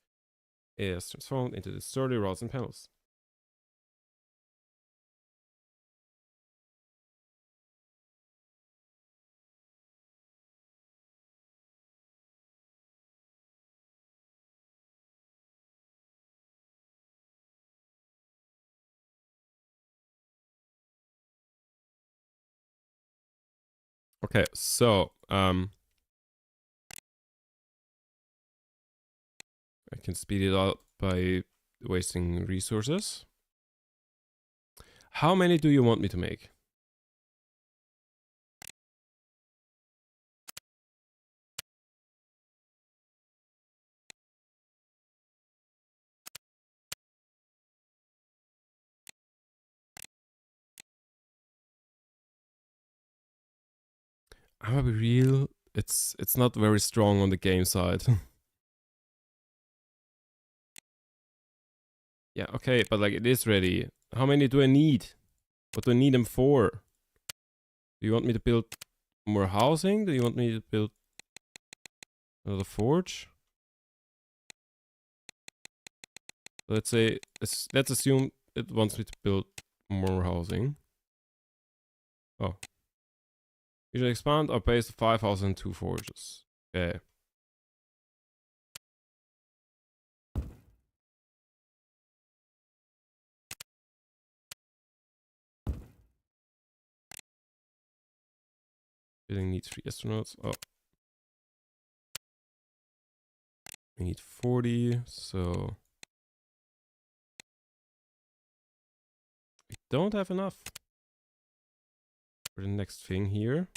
is transformed into the sturdy rods and panels. Okay, so I can speed it up by wasting resources. How many do you want me to make? I'm gonna be real. It's not very strong on the game side. Yeah, okay, but like it is ready. How many do I need? What do I need them for? Do you want me to build more housing? Do you want me to build another forge? Let's say, let's assume it wants me to build more housing. Oh. We should expand our base to 5,002 forges. Okay. Building needs 3 astronauts. Oh. We need 40, so we don't have enough for the next thing here.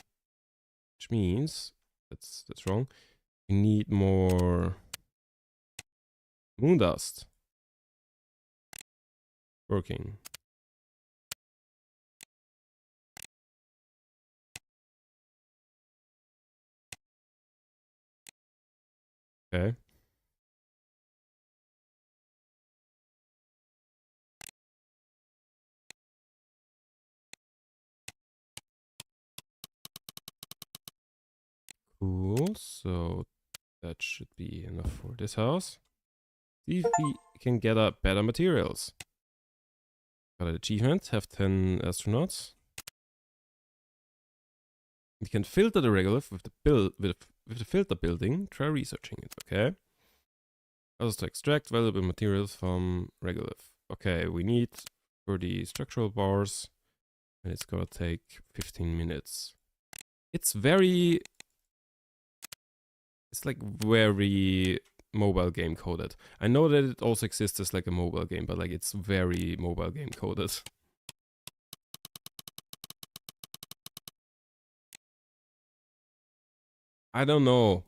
Which means that's wrong. We need more moon dust. Working. Okay. Cool. So that should be enough for this house. See if we can get better materials. Got an achievement. Have 10 astronauts. You can filter the regolith with the filter building. Try researching it. Okay. Also to extract valuable materials from regolith. Okay, we need 30 structural bars, and it's gonna take 15 minutes. It's very... It's like very mobile game coded. I know that it also exists as like a mobile game, but like it's very mobile game coded. I don't know.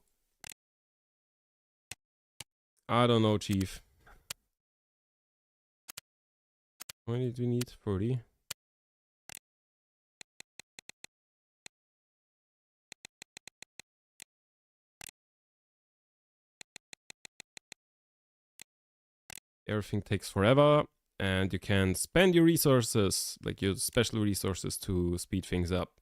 I don't know, Chief. How many do we need? 40. Everything takes forever, and you can spend your resources, like your special resources, to speed things up.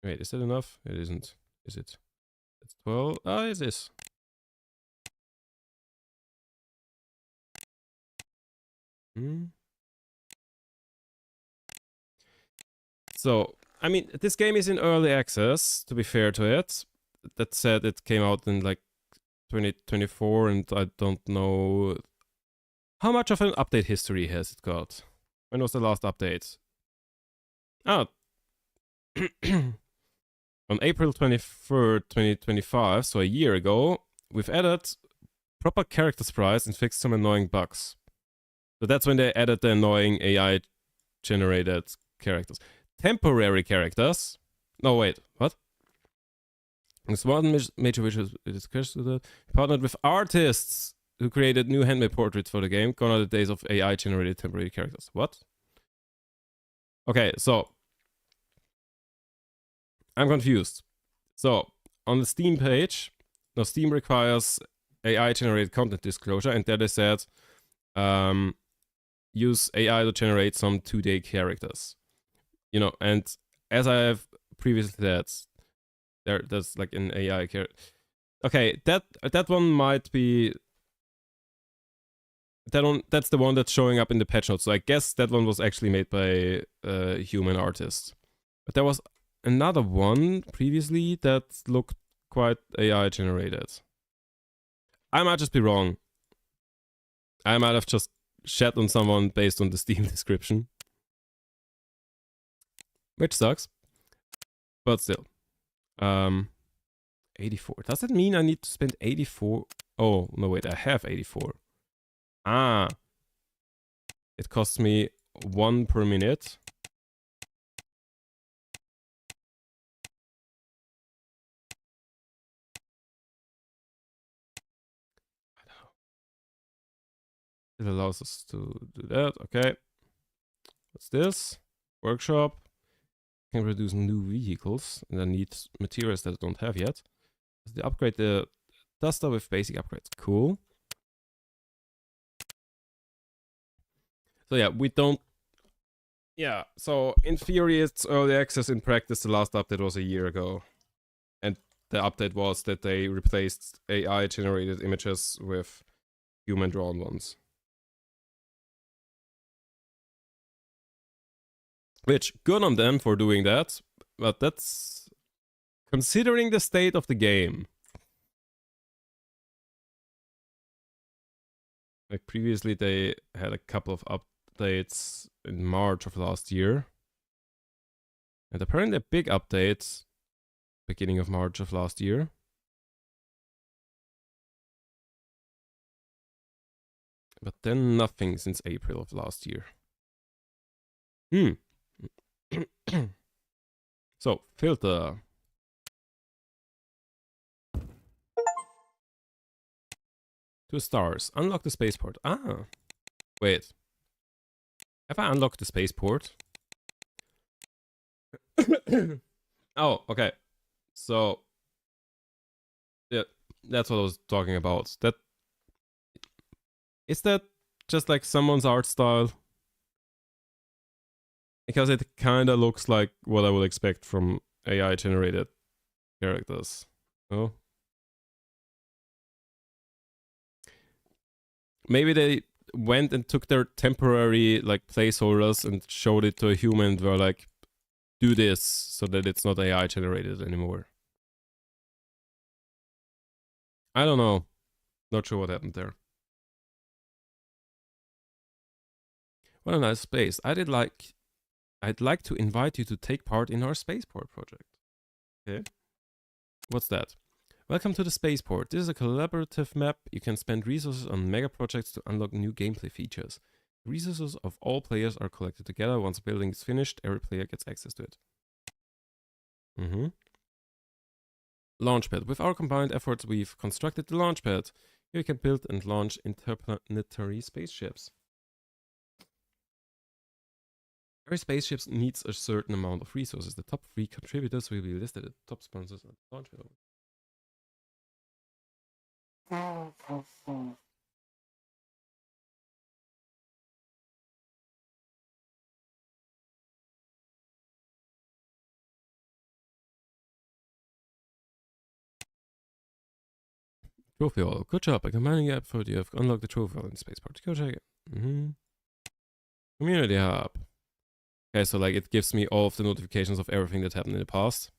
Wait, is that enough? It isn't. Is it? It's 12. Ah, it is. So, I mean, this game is in early access, to be fair to it. That said, it came out in like 2024, and I don't know how much of an update history has it got. When was the last update? Ah, on April 23rd, 2025, so a year ago, we've added proper character sprites and fixed some annoying bugs. So that's when they added the annoying AI generated characters. Temporary characters. No, wait, what? This one major which is partnered with artists who created new handmade portraits for the game. Gone are the days of AI generated temporary characters. What? Okay, so I'm confused. So on the Steam page, now Steam requires AI generated content disclosure, and there they said use AI to generate some 2D characters. You know, and as I have previously said, there's like an AI character. Okay, that one might be that's the one that's showing up in the patch notes. So I guess that one was actually made by a human artist. But there was another one previously that looked quite AI generated. I might just be wrong. I might have just shat on someone based on the Steam description. Which sucks. But still. 84. Does that mean I need to spend 84? Oh, no, wait, I have 84. Ah. It costs me 1 per minute. It allows us to do that. Okay. What's this? Workshop. Can produce new vehicles, and I need materials that I don't have yet. They upgrade the Duster with basic upgrades. Cool. So yeah, we don't... Yeah, so in theory it's early access. In practice, the last update was a year ago. And the update was that they replaced AI-generated images with human-drawn ones. Which, good on them for doing that, but that's... considering the state of the game. Like previously they had a couple of updates in March of last year. And apparently a big update beginning of March of last year. But then nothing since April of last year. So, filter. Two stars. Unlock the spaceport. Ah. Wait. Have I unlocked the spaceport? Oh, okay. So, yeah, that's what I was talking about. Is that just like someone's art style? Because it kind of looks like what I would expect from AI generated characters. Oh. maybe they went and took their temporary like placeholders and showed it to a human and were like, do this so that it's not AI generated anymore. I don't know. Not sure what happened there. What a nice space. I'd like to invite you to take part in our spaceport project. Okay. What's that? Welcome to the spaceport. This is a collaborative map. You can spend resources on mega projects to unlock new gameplay features. The resources of all players are collected together. Once a building is finished, every player gets access to it. Launchpad. With our combined efforts, we've constructed the launchpad. Here you can build and launch interplanetary spaceships. Every spaceship needs a certain amount of resources. The top 3 contributors will be listed as top sponsors at the launchpad. Trophy hall. Good job. By combining your effort, you have unlocked the trophy hall in the spaceport. Go check it. Community hub. Okay, so like it gives me all of the notifications of everything that happened in the past.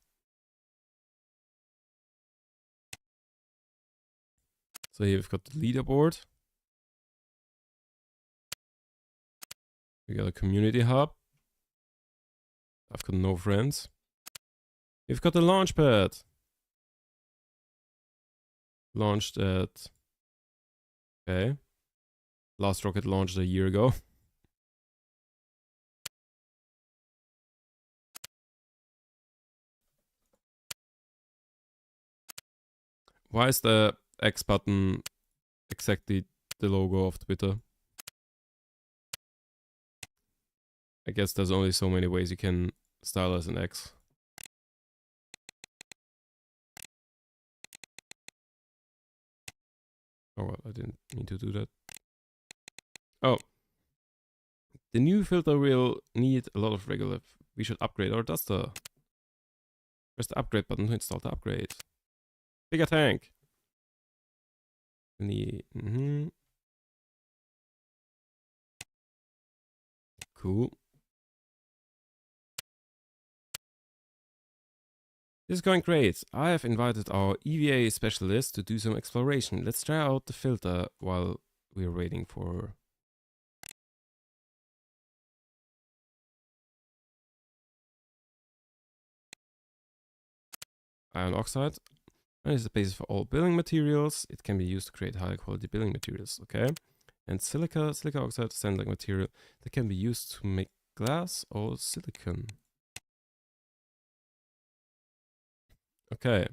So here we've got the leaderboard. We got a community hub. I've got no friends. We've got the launch pad. Launched at... Okay. Last rocket launched a year ago. Why is the X button exactly the logo of Twitter? I guess there's only so many ways you can stylize an X. Oh well, I didn't mean to do that. Oh. The new filter will need a lot of regular... We should upgrade our duster. Press the upgrade button to install the upgrade. Bigger tank. Cool. This is going great. I have invited our EVA specialist to do some exploration. Let's try out the filter while we're waiting for... Iron oxide. And it's the basis for all building materials. It can be used to create high quality building materials. Okay. And silica oxide, sand-like material that can be used to make glass or silicon. Okay.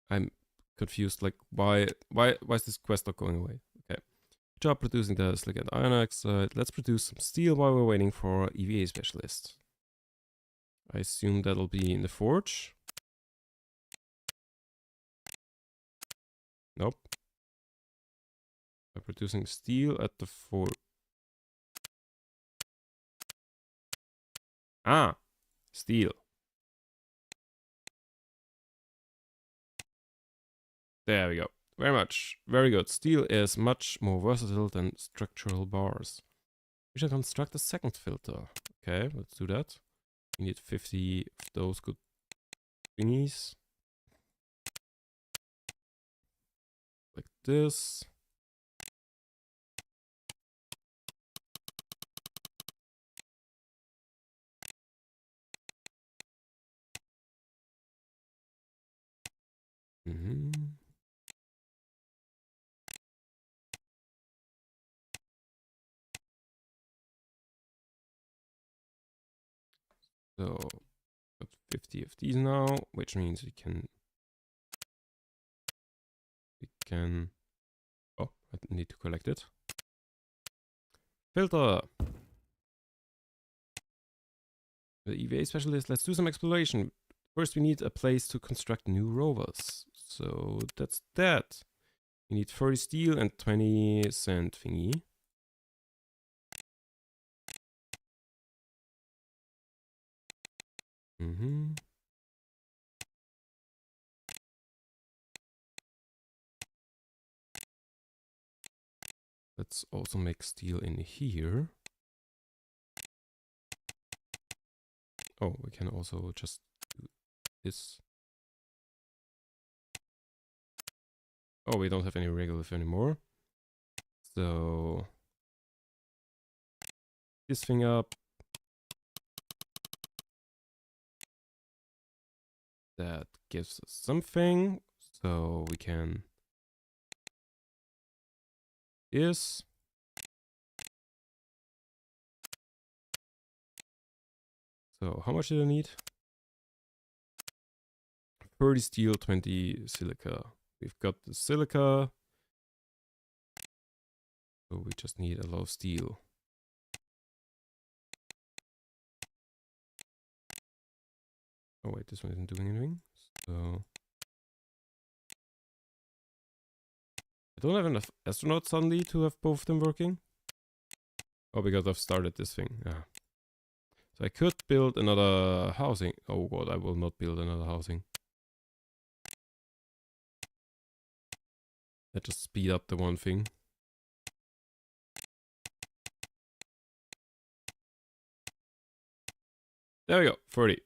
I'm confused. Like, why is this quest not going away? Okay. Good job producing the silica and iron oxide. Let's produce some steel while we're waiting for our EVA specialist. I assume that'll be in the forge. Nope. By producing steel at the forge. Ah, steel. There we go. Very good. Steel is much more versatile than structural bars. We should construct a second filter. Okay, let's do that. We need 50 of those good thingies. Like this. So, got 50 of these now, which means we can... Oh, I need to collect it. Filter! The EVA specialist, let's do some exploration. First, we need a place to construct new rovers. So, that's that. We need 30 steel and 20 sand thingy. Let's also make steel in here. Oh, we can also just do this. Oh, we don't have any regolith anymore. So this thing up. That gives us something. So we can this. So how much did I need? 30 steel, 20 silica. We've got the silica. So we just need a lot of steel. Oh wait, this one isn't doing anything. So I don't have enough astronauts suddenly to have both of them working. Oh, because I've started this thing. Yeah. So I could build another housing. Oh god, I will not build another housing. That just speed up the one thing. There we go, 30.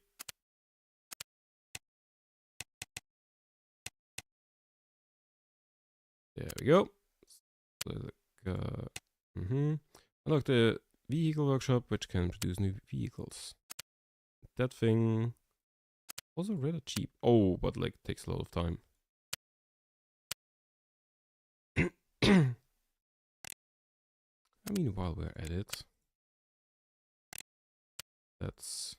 There we go. Unlock the vehicle workshop, which can produce new vehicles. That thing also rather cheap. Oh, but like takes a lot of time. I mean, while we're at it, let's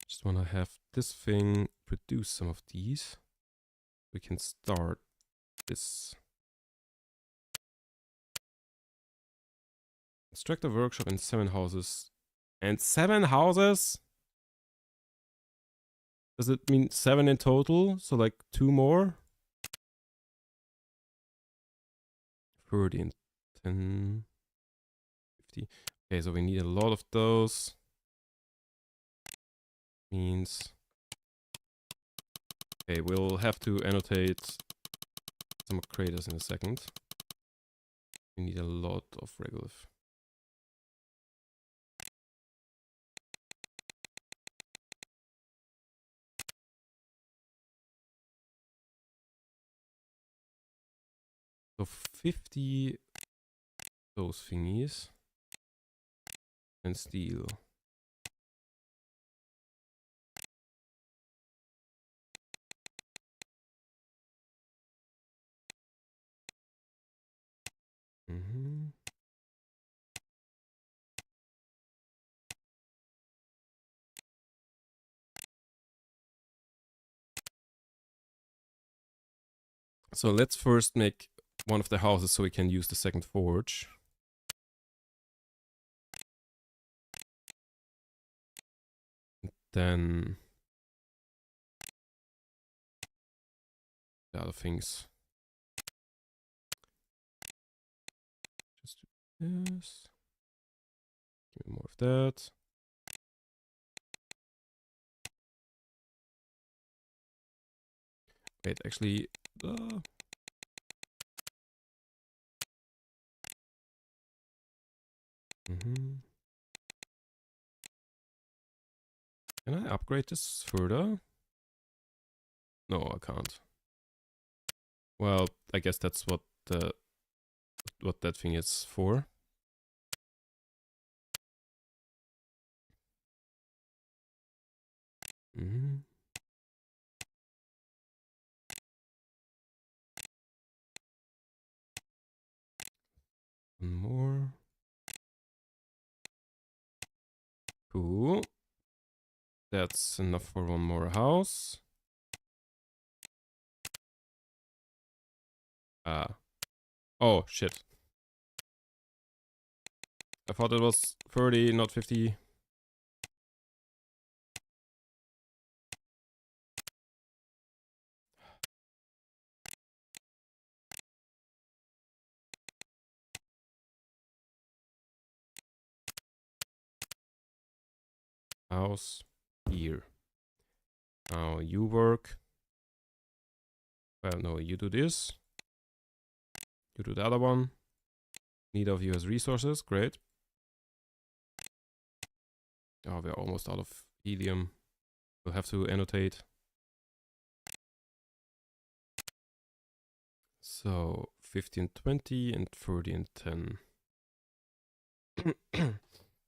just want to have this thing produce some of these. We can start this. Construct a workshop in 7 houses. And 7 houses? Does it mean 7 in total? So like 2 more? 30 and 10. 50. Okay, so we need a lot of those. Means... Okay, we'll have to annotate some craters in a second. We need a lot of regolith. So 50 those thingies. And steel. So let's first make one of the houses so we can use the second forge. Then the other things. Just do this. Give me more of that. Wait, actually... Can I upgrade this further? No, I can't. Well, I guess that's what that thing is for. One more. Cool. That's enough for one more house. Oh, shit. I thought it was 30, not 50. house here. Now you work. Well, no, you do this. You do the other one. Neither of you has resources. Great. Oh, we're almost out of helium. We'll have to annotate. So 15, 20, and 30 and 10.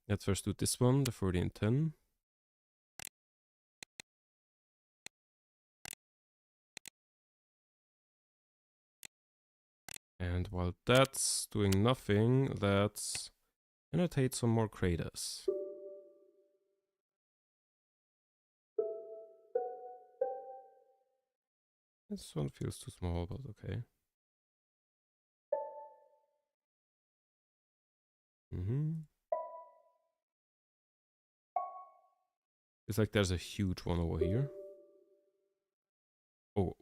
Let's first do this one, the 30 and 10. And while that's doing nothing, let's annotate some more craters. This one feels too small, but okay. It's like there's a huge one over here. Oh,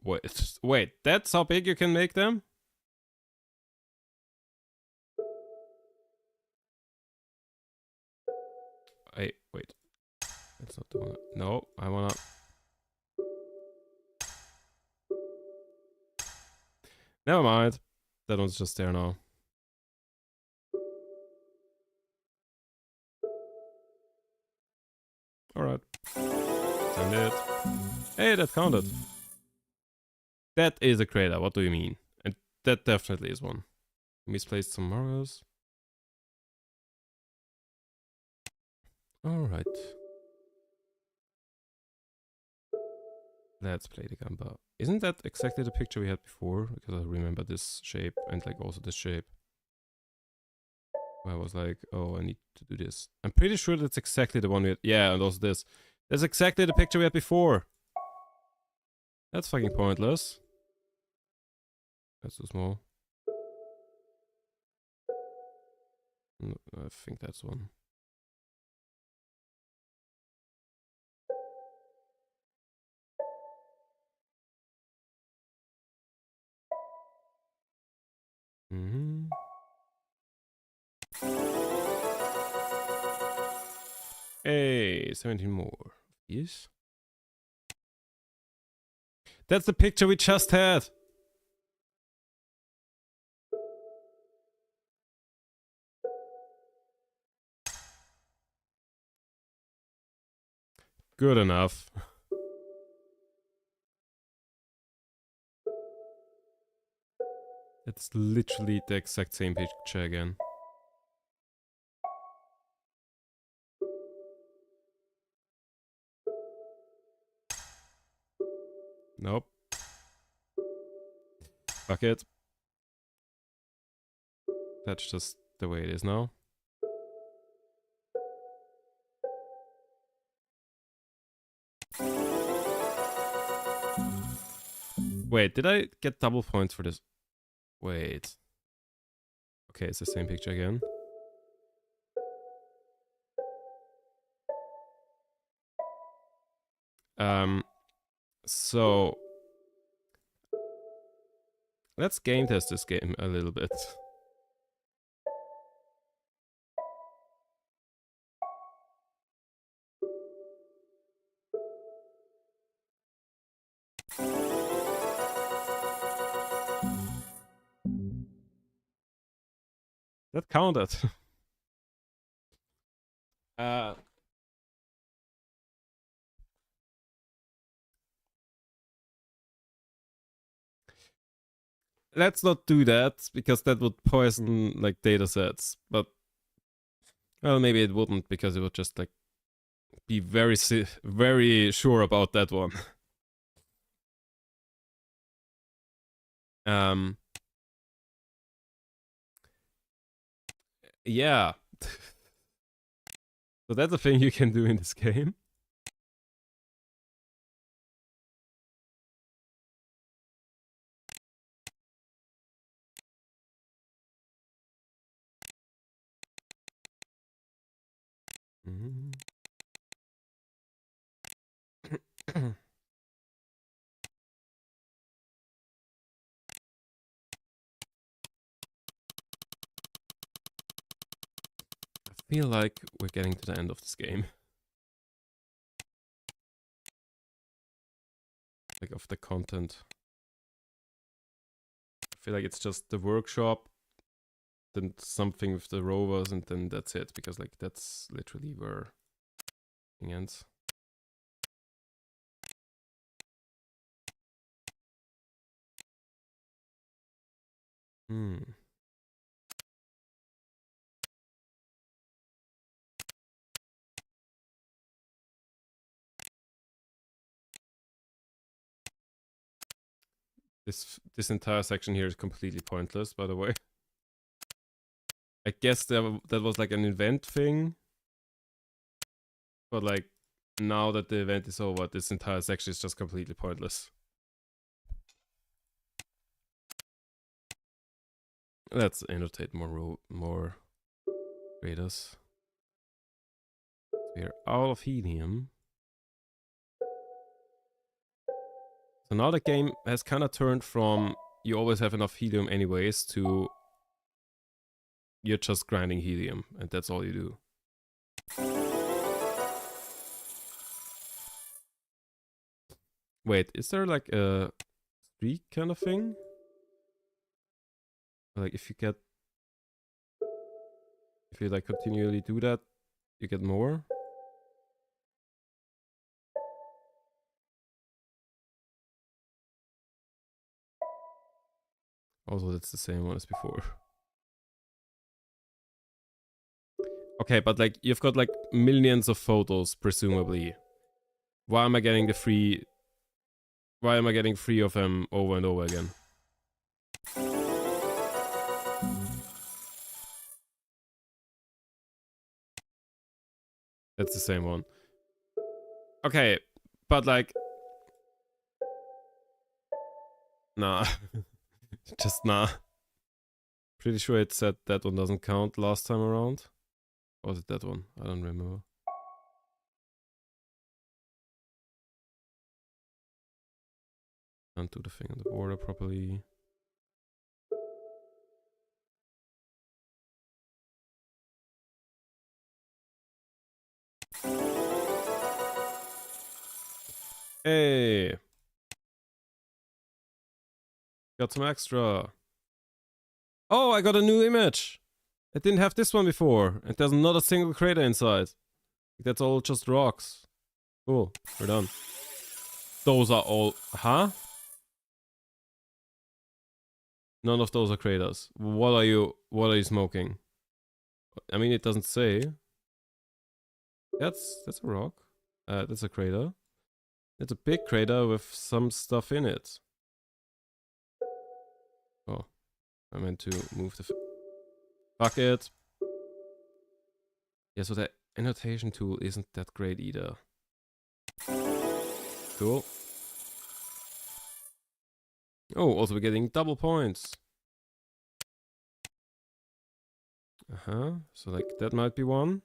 wait, that's how big you can make them? Hey, wait. That's not the one. No, I wanna... Never mind. That one's just there now. Alright. Send it. Hey, that counted. That is a crater, what do you mean? And that definitely is one. Misplaced some markers. Alright. Let's play the gamba. Isn't that exactly the picture we had before? Because I remember this shape and like also this shape. I was like, oh, I need to do this. I'm pretty sure that's exactly the one we had. Yeah, and also this. That's exactly the picture we had before. That's fucking pointless. That's too small. No, I think that's one. Hey, 17 more. Yes. That's the picture we just had. Good enough. It's literally the exact same picture again. Nope. Fuck it. That's just the way it is now. Wait, did I get double points for this? Wait. Okay, it's the same picture again. So let's game test this game a little bit. That counted. Let's not do that, because that would poison, like, data sets. But, well, maybe it wouldn't, because it would just, like, be very sure about that one. Yeah. So that's a thing you can do in this game. I feel like we're getting to the end of this game. like of the content. I feel like it's just the workshop, then something with the rovers, and then that's it, because like that's literally where it ends. This entire section here is completely pointless, by the way. I guess that was like an event thing, but like now that the event is over, this entire section is just completely pointless. Let's annotate more radars. We're out of helium. So now the game has kind of turned from you always have enough helium anyways to you're just grinding helium and that's all you do. Wait, is there like a streak kind of thing? Like if you like continually do that, you get more? Also, that's the same one as before. Okay, but like you've got like millions of photos, presumably. Why am I getting three of them over and over again? That's the same one. Okay, but like... Nah. Just nah. Pretty sure it said that one doesn't count last time around. Or was it that one? I don't remember. Can't do the thing on the border properly. Hey! Got some extra. Oh, I got a new image! I didn't have this one before, and there's not a single crater inside. That's all just rocks. Cool, we're done. Those are all... Huh? None of those are craters. What are you smoking? I mean, it doesn't say. That's a rock. That's a crater. It's a big crater with some stuff in it. Oh, I meant to move the... Fuck it. Yeah, so the annotation tool isn't that great either. Cool. Oh, also we're getting double points. Uh-huh. So like that might be one.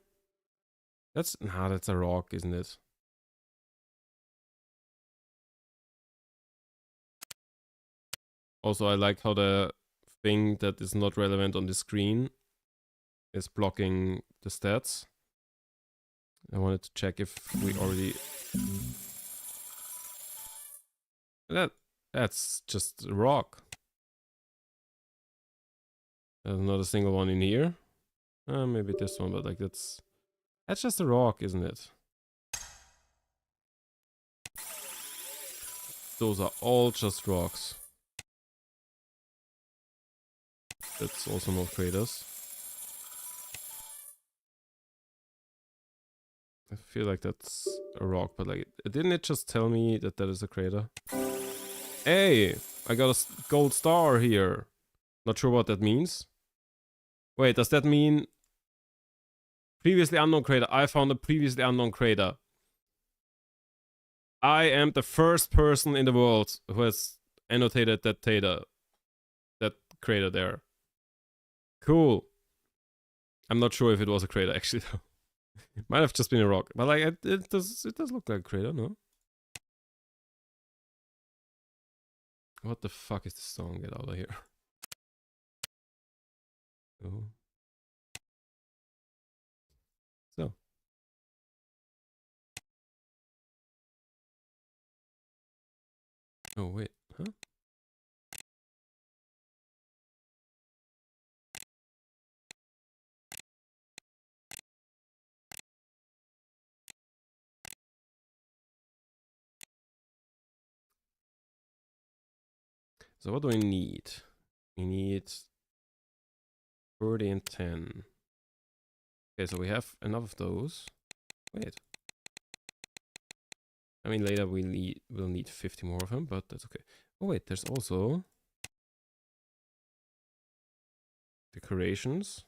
That's a rock, isn't it? Also, I like how the thing that is not relevant on the screen is blocking the stats. I wanted to check if we already... That's just a rock. There's not a single one in here. Maybe this one, but like that's just a rock, isn't it? Those are all just rocks. That's also not craters. I feel like that's a rock, but like, didn't it just tell me that that is a crater? Hey, I got a gold star here. Not sure what that means. Wait, does that mean previously unknown crater? I found a previously unknown crater. I am the first person in the world who has annotated that crater there. Cool. I'm not sure if it was a crater actually though. It might have just been a rock, but like it does look like a crater, no? What the fuck is this song? Get out of here. Oh. So. Oh, wait, huh? So what do we need? We need 30 and 10. Okay, so we have enough of those. Wait. I mean, later we'll need 50 more of them, but that's okay. Oh wait, there's also decorations.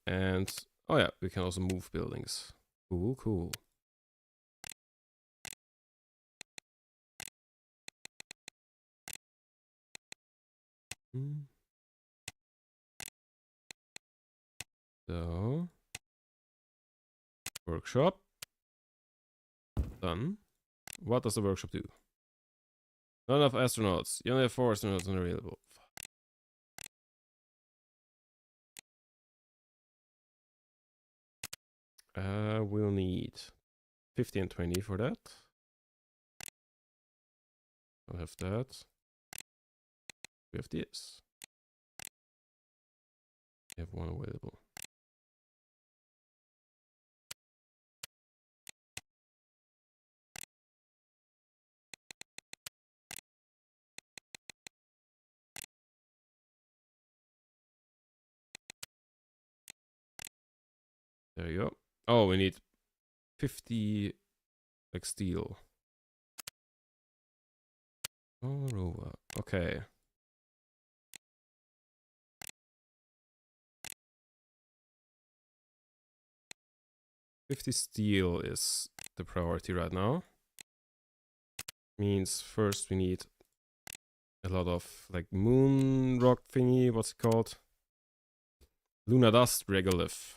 And, oh yeah, we can also move buildings. Cool, cool. So, workshop. Done. What does the workshop do? Not enough astronauts. You only have 4 astronauts unavailable. We'll need 50 and 20 for that. I'll have that. We have this. We have 1 available. There you go. Oh, we need 50 like steel. Oh, okay. $50 steel is the priority right now. Means first we need a lot of like moon rock thingy. What's it called? Lunar dust regolith.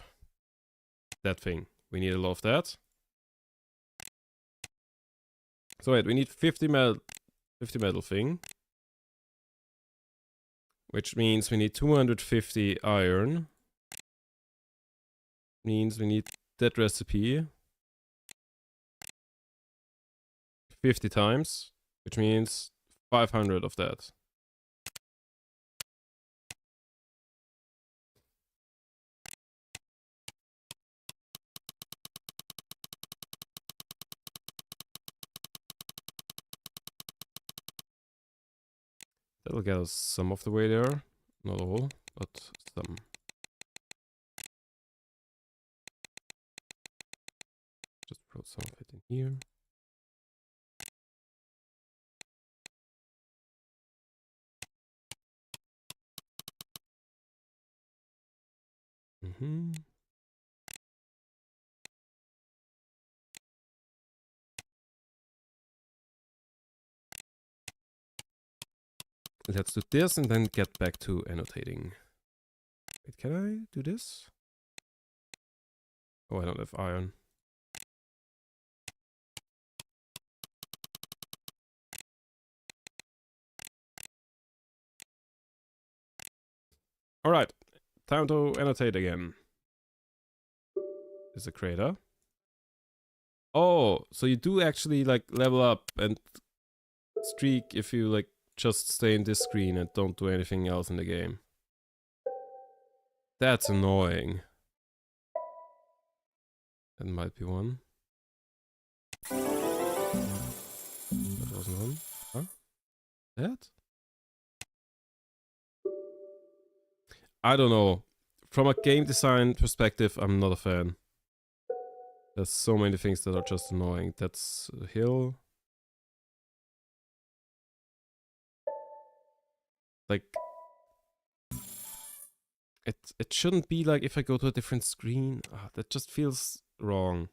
That thing. We need a lot of that. So wait, we need 50 metal thing. Which means we need 250 iron. Means we need that recipe 50 times, which means 500 of that. That'll get us some of the way there. Not all, but some. Just put some of it in here. Let's do this and then get back to annotating. Wait, can I do this? Oh, I don't have iron. Alright, time to annotate again. Is a crater. Oh, so you do actually like level up and streak if you like just stay in this screen and don't do anything else in the game. That's annoying. That might be one. That wasn't one. Huh? That? I don't know. From a game design perspective, I'm not a fan. There's so many things that are just annoying. That's a hill. Like, it shouldn't be like if I go to a different screen. That just feels wrong.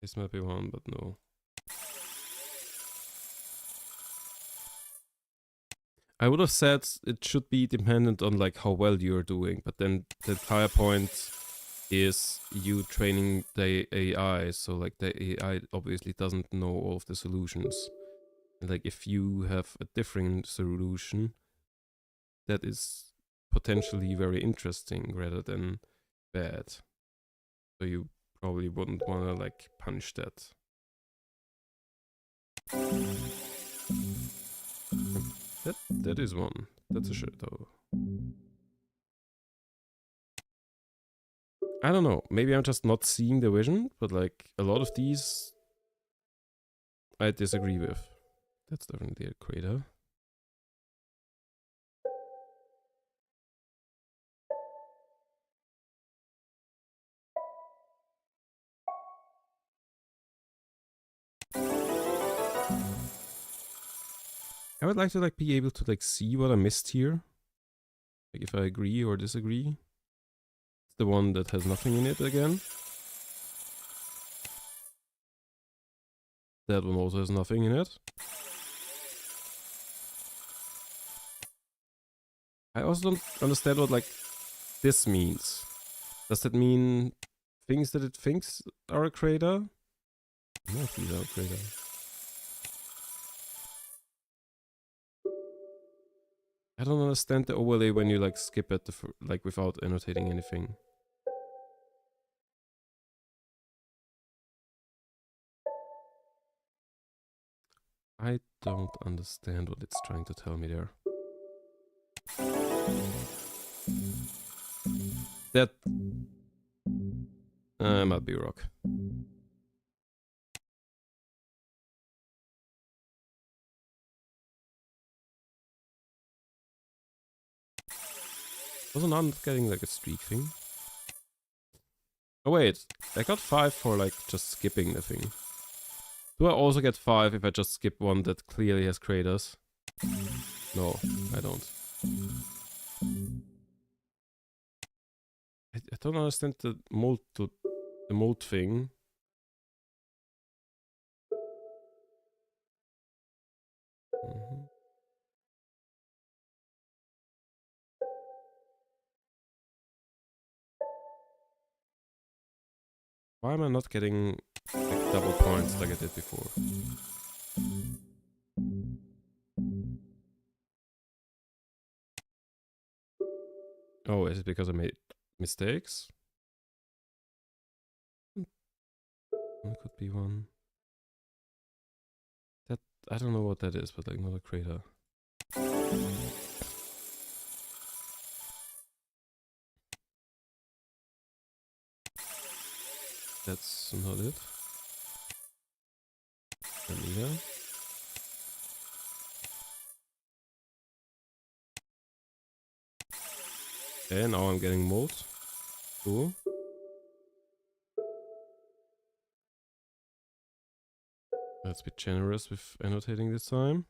This might be one, but no. I would have said it should be dependent on like how well you're doing, but then the entire point is you training the AI, so like the AI obviously doesn't know all of the solutions. And like if you have a different solution, that is potentially very interesting rather than bad. So you probably wouldn't want to like punish that. That is one. That's a shit though. I don't know. Maybe I'm just not seeing the vision, but like a lot of these I disagree with. That's definitely a crater. I would like to like be able to like see what I missed here. Like if I agree or disagree. It's the one that has nothing in it again. That one also has nothing in it. I also don't understand what like this means. Does that mean things that it thinks are a crater? None of these are a crater. I don't understand the overlay when you like skip it like without annotating anything. I don't understand what it's trying to tell me there. That might be rock. Also not getting like a streak thing. Oh wait, I got 5 for like just skipping the thing. Do I also get 5 if I just skip one that clearly has craters? No, I don't. I don't understand the mold thing. Why am I not getting like double points like I did before? Oh, is it because I made mistakes? That could be one. That I don't know what that is, but like not a crater. That's not it. Neither. Okay, now I'm getting mold. Cool. Let's be generous with annotating this time.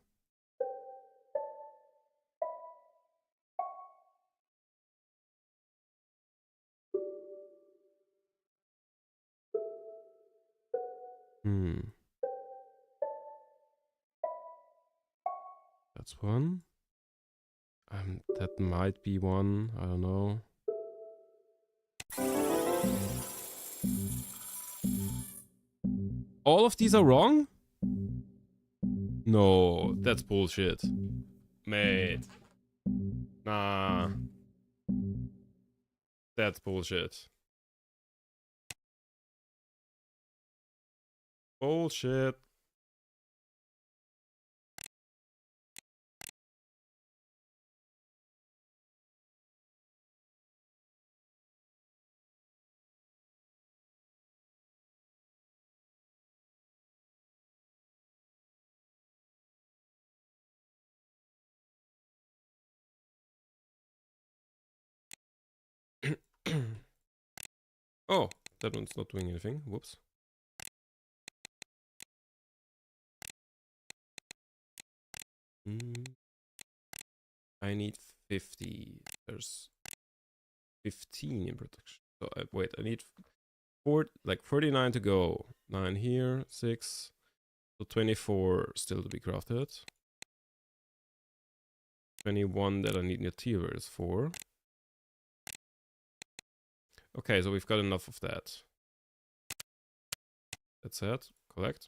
That's one. That might be one. I don't know. All of these are wrong? No, that's bullshit. Mate. Nah. That's bullshit. Bullshit. Oh, that one's not doing anything. Whoops. I need 50. There's 15 in production. So wait, I need 39 to go. 9 here, 6. So 24 still to be crafted. 21 that I need materials for. Okay, so we've got enough of that. That's it. Collect.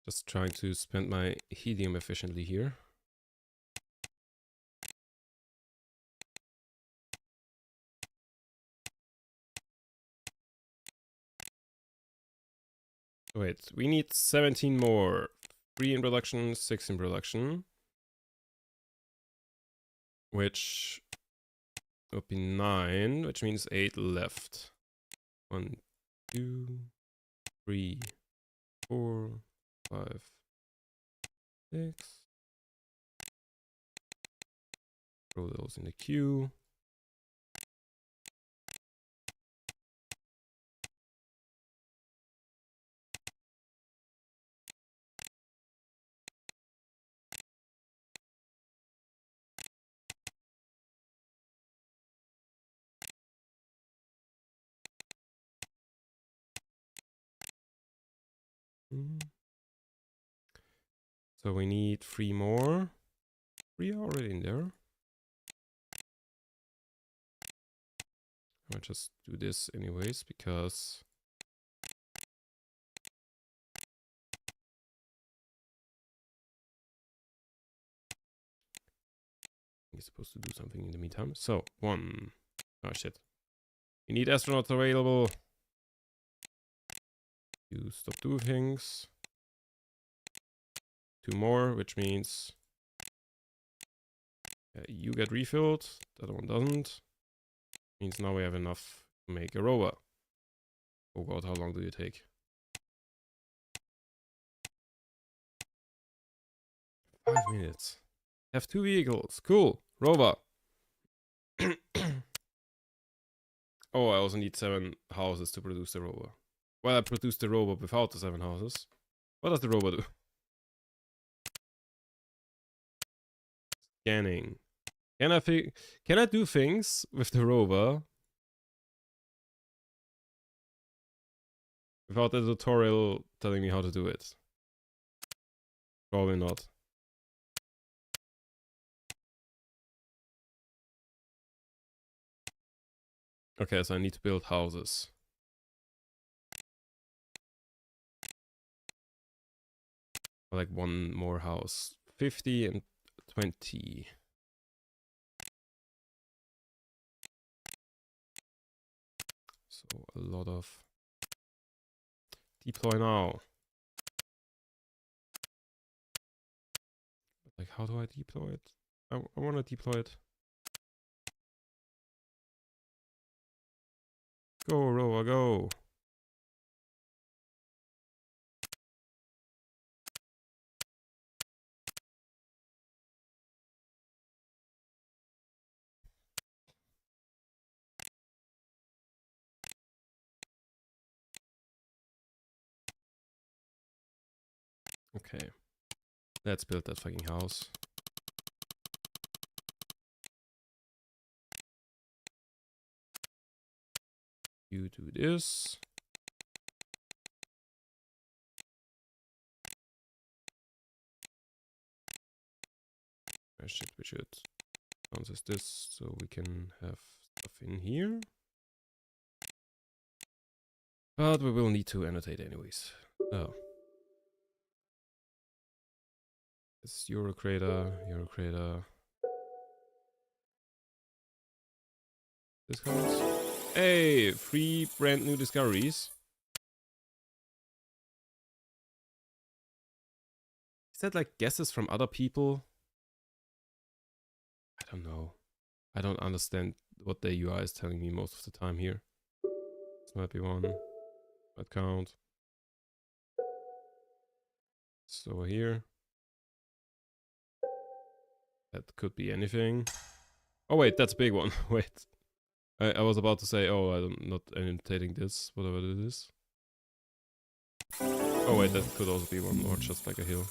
Just trying to spend my helium efficiently here. Wait, we need 17 more. 3 in production, 6 in production. Which would be 9, which means 8 left. 1, 2, 3, 4, 5, 6. Throw those in the queue. So we need 3 more. 3 are already in there. I'll just do this anyways because he's supposed to do something in the meantime. So 1. Oh shit. We need astronauts available. You stop doing things. 2 more, which means you get refilled. The other one doesn't. Means now we have enough to make a rover. Oh god, how long do you take? 5 minutes. Have 2 vehicles. Cool. Rover. Oh, I also need 7 houses to produce the rover. Well, I produced the rover without the 7 houses. What does the rover do? Scanning. Can I do things with the rover without the tutorial telling me how to do it? Probably not. Okay, so I need to build houses. Like 1 more house. 50 and 20. So a lot of deploy now. Like, how do I deploy it? I want to deploy it. Go, rover, go. Okay. Let's build that fucking house. You do this. Shit, we should answer this so we can have stuff in here. But we will need to annotate anyways. Oh. It's Eurocrater. This comes. Hey, 3 brand new discoveries. Is that like guesses from other people? I don't know. I don't understand what the UI is telling me most of the time here. This might be one. Might count. So here. That could be anything. Oh wait, that's a big one. Wait. I was about to say, oh, I'm not annotating this, whatever it is. Oh wait, that could also be one, or just like a hill.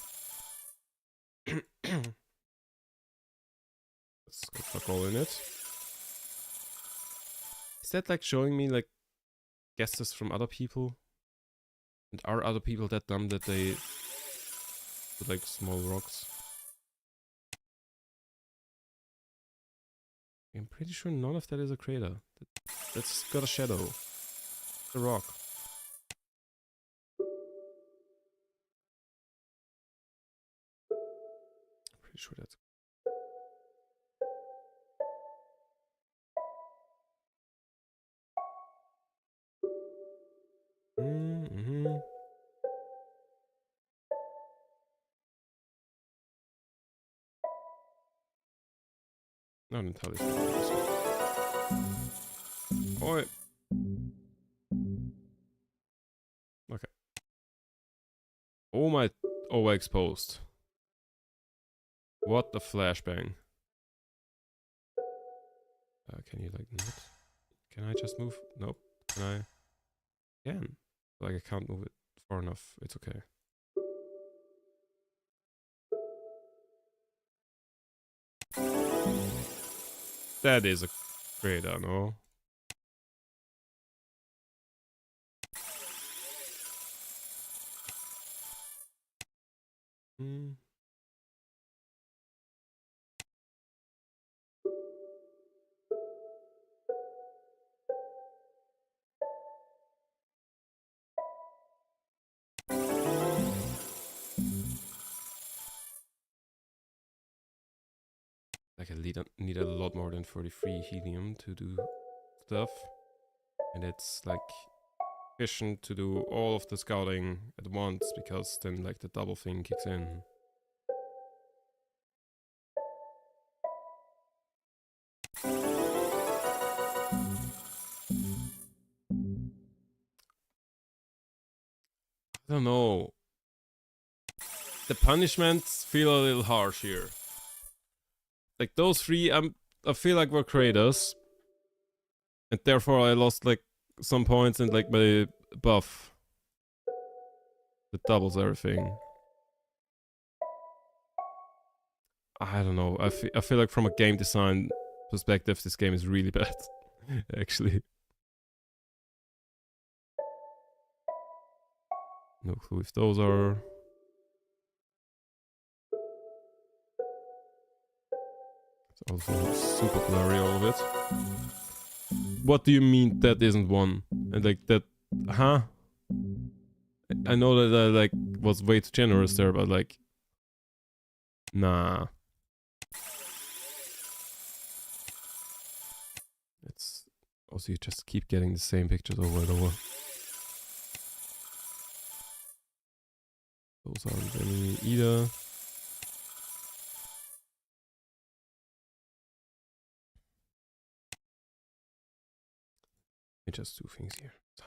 Let's go fuck all in it. Is that like showing me like guesses from other people? And are other people that dumb that they put like small rocks? I'm pretty sure none of that is a crater. That's got a shadow. A rock. Pretty sure that's... Mm-hmm. Not entirely sure. Oi. Okay. Oh my... Overexposed. What the flashbang. Can you like not? Can I just move? Nope. Can I? Can. Like I can't move it far enough. It's okay. That is a crater, no? Hmm. Like I need a lot more than 43 helium to do stuff. And it's like efficient to do all of the scouting at once because then like the double thing kicks in. I don't know. The punishments feel a little harsh here. Like those three, I feel like were craters. And therefore I lost like some points and like my buff. That doubles everything. I don't know. I feel like from a game design perspective, this game is really bad. Actually. No clue if those are... It's also super blurry, all of it. What do you mean that isn't one? And like that... Huh? I know that I like was way too generous there, but like... Nah. It's... Also, you just keep getting the same pictures over and over. Those aren't any either. Let me just do things here. So.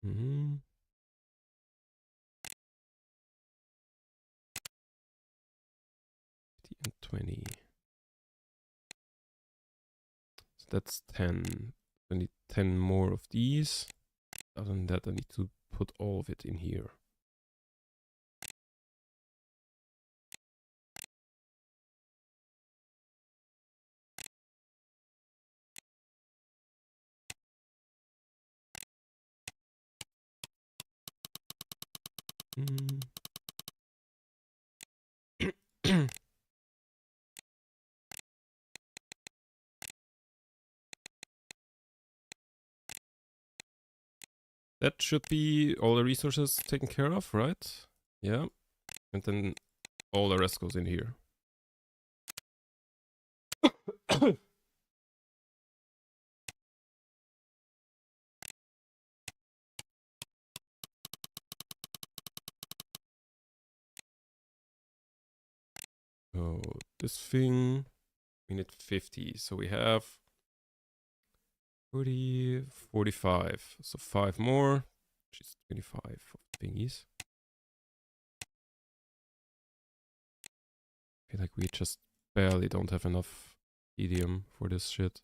Mm-hmm. And 20. So that's 10. I need 10 more of these. Other than that, I need to put all of it in here. Mm. That should be all the resources taken care of, right? Yeah. And then all the rest goes in here. Oh, this thing, we need 50. So we have 40, 45. So 5 more, which is 25 of thingies. I feel like we just barely don't have enough helium for this shit.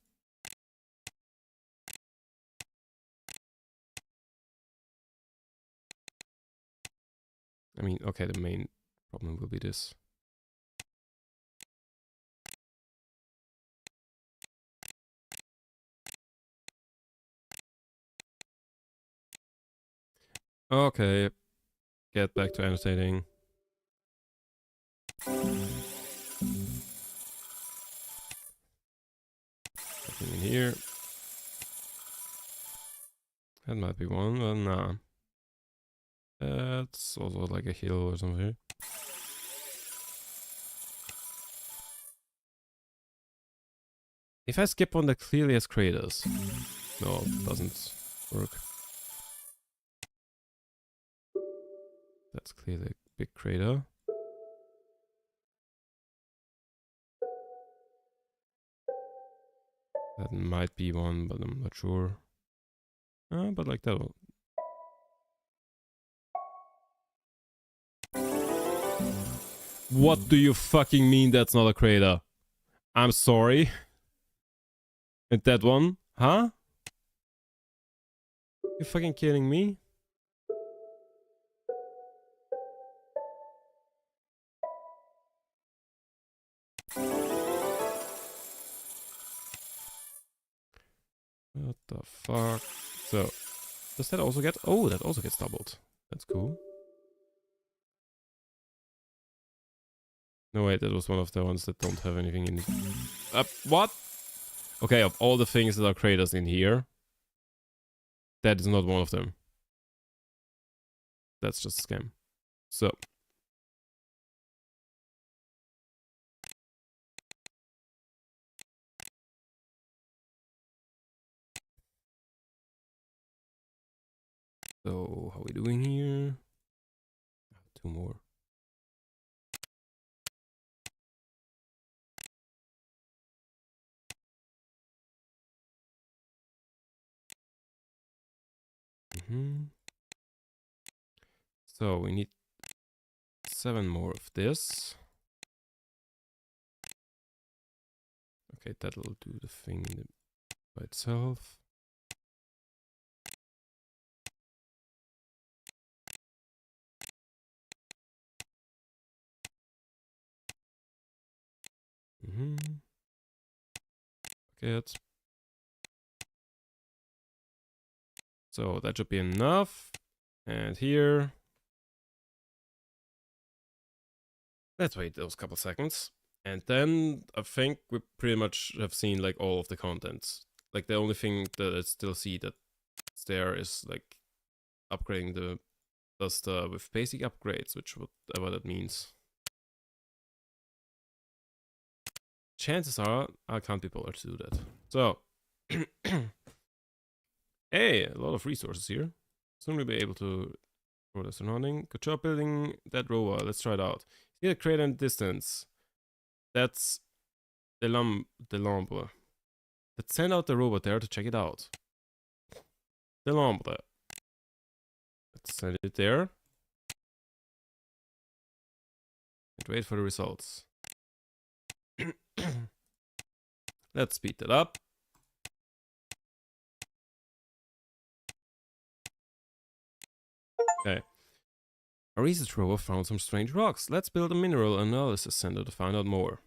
I mean, okay, the main problem will be this. Okay, get back to annotating. Nothing in here. That might be one, but nah. That's also like a hill or something. If I skip one that clearly has craters. No, it doesn't work. That's clearly a big crater. That might be one, but I'm not sure. But like that one. What do you fucking mean that's not a crater? I'm sorry. And that one? Huh? You fucking kidding me? What the fuck? So, does that also get... Oh, that also gets doubled. That's cool. No, wait, that was one of the ones that don't have anything in it. What? Okay, of all the things that are craters in here, that is not one of them. That's just a scam. So. So, how are we doing here? 2 more. So, we need 7 more of this. Okay, that'll do the thing by itself. Good. So that should be enough. And here. Let's wait those couple seconds. And then I think we pretty much have seen like all of the contents. Like the only thing that I still see that's there is like upgrading the dust with basic upgrades, which whatever that means. Chances are I can't be bothered to do that. So, hey, a lot of resources here. Soon we'll be able to throw this running. Good job building that rover. Let's try it out. See a crater in the distance. That's the lambre. Let's send out the robot there to check it out. The lambre. Let's send it there. And wait for the results. Let's speed that up. Okay. Our research rover found some strange rocks. Let's build a mineral analysis center to find out more.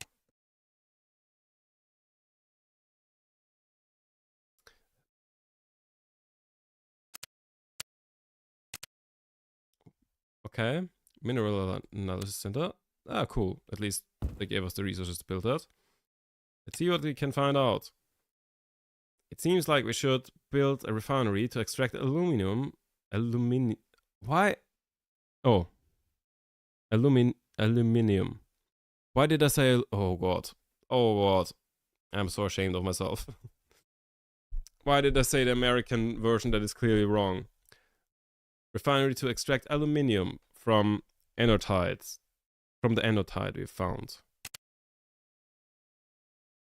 Okay. Mineral analysis center. Ah, cool. At least they gave us the resources to build that. Let's see what we can find out. It seems like we should build a refinery to extract aluminum. Why? Oh. Aluminium. Why did I say... Oh, God. Oh, God. I'm so ashamed of myself. Why did I say the American version that is clearly wrong? Refinery to extract aluminium from anotides. From the anotide we found.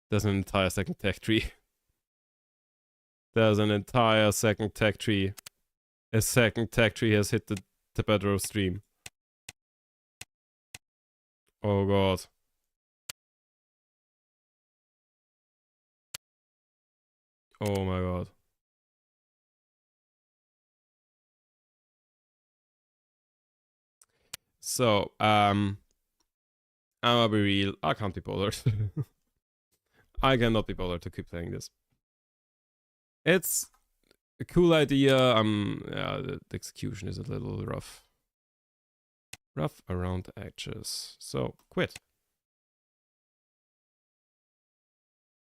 There's an entire second tech tree. There's an entire second tech tree. A second tech tree has hit the bedrock stream. Oh god. Oh my god. So, I'm gonna be real. I can't be bothered. I cannot be bothered to keep playing this. It's a cool idea. Yeah, the execution is a little rough. Rough around the edges. So, quit.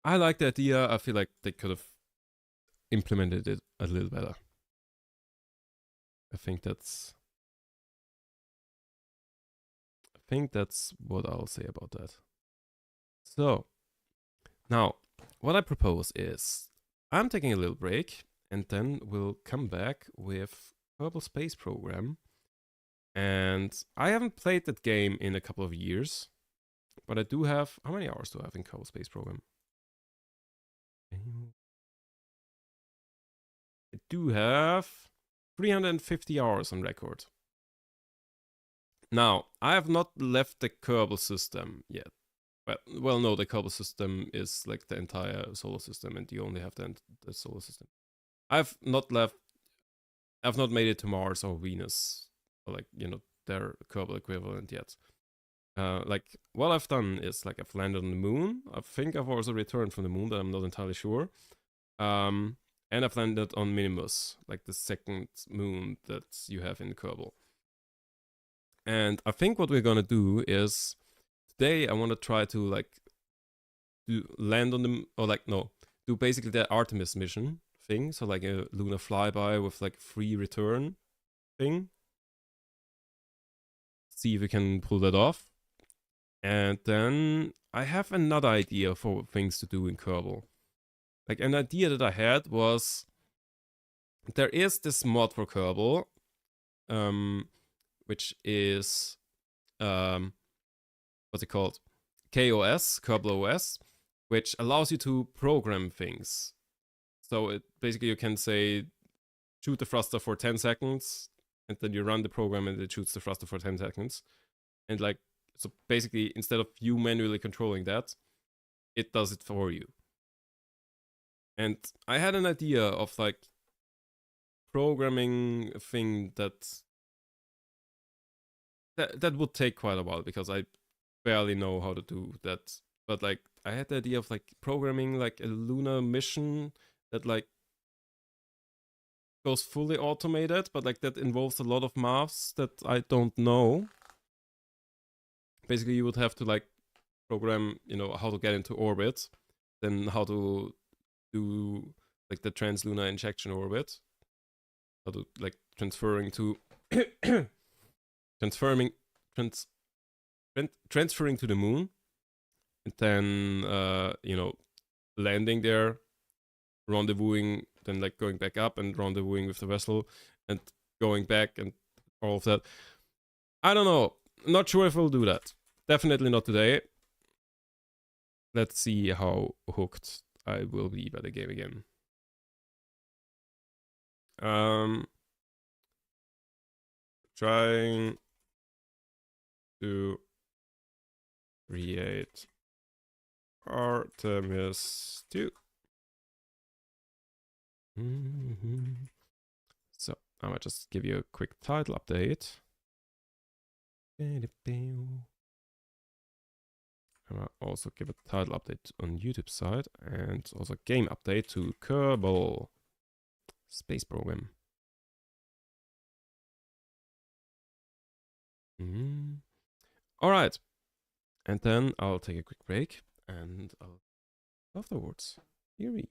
I like the idea. I feel like they could have implemented it a little better. I think that's what I'll say about that. So, now, what I propose is I'm taking a little break and then we'll come back with Kerbal Space Program. And I haven't played that game in a couple of years, but I do have, how many hours do I have in Kerbal Space Program? I do have 350 hours on record. Now, I have not left the Kerbal system yet. Well, no, the Kerbal system is like the entire solar system, and you only have the solar system. I've not made it to Mars or Venus, or like, their Kerbal equivalent yet. Like, what I've done is, like, I've landed on the moon. I think I've also returned from the moon, but I'm not entirely sure. And I've landed on Minimus, like the second moon that you have in Kerbal. And I think what we're gonna do is today I want to try to like land on the, or like, no, do basically the Artemis mission thing. So like a lunar flyby with like free return thing. See if we can pull that off. And then I have another idea for things to do in Kerbal. Like, an idea that I had was there is this mod for Kerbal, which is what's it called? KOS, Kerbal OS, which allows you to program things. So it basically, you can say shoot the thruster for 10 seconds, and then you run the program and it shoots the thruster for 10 seconds. And like, so basically, instead of you manually controlling that, it does it for you. And I had an idea of like programming a thing that would take quite a while, because I barely know how to do that. But like, I had the idea of like programming like a lunar mission that like goes fully automated, but like that involves a lot of maths that I don't know. Basically, you would have to like program, how to get into orbit, then how to do like the translunar injection orbit, how to like transferring to transferring to the moon, and then landing there, rendezvousing, then like going back up and rendezvousing with the vessel and going back and all of that. I don't know. Not sure if we'll do that. Definitely not today. Let's see how hooked I will be by the game again. Trying to create Artemis 2. So I might just give you a quick title update. I might also give a title update on YouTube side, and also game update to Kerbal Space Program. All right, and then I'll take a quick break, and I'll afterwards. Here we.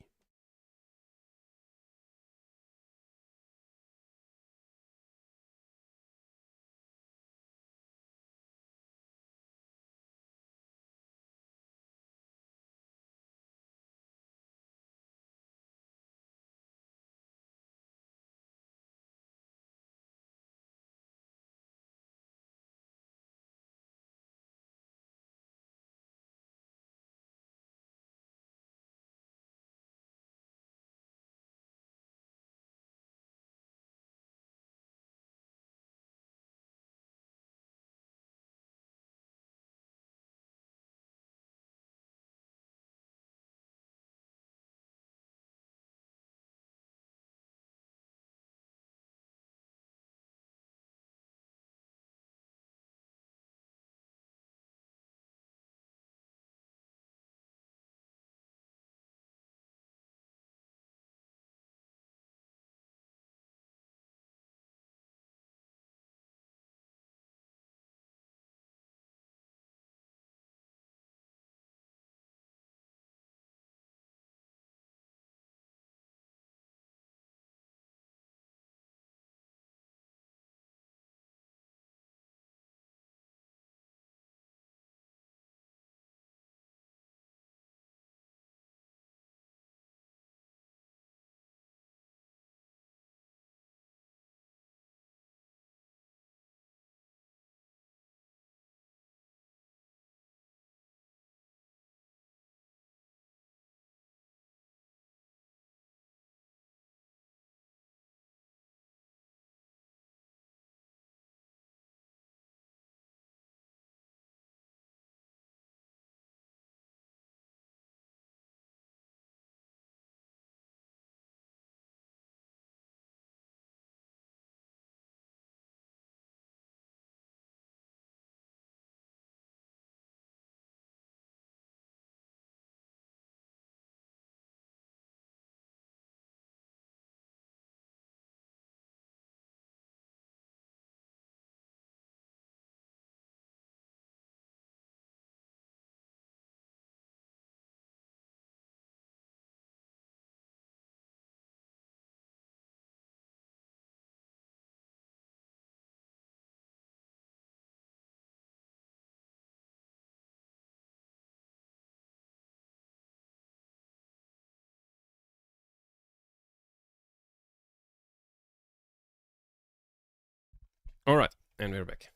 Alright, and we're back.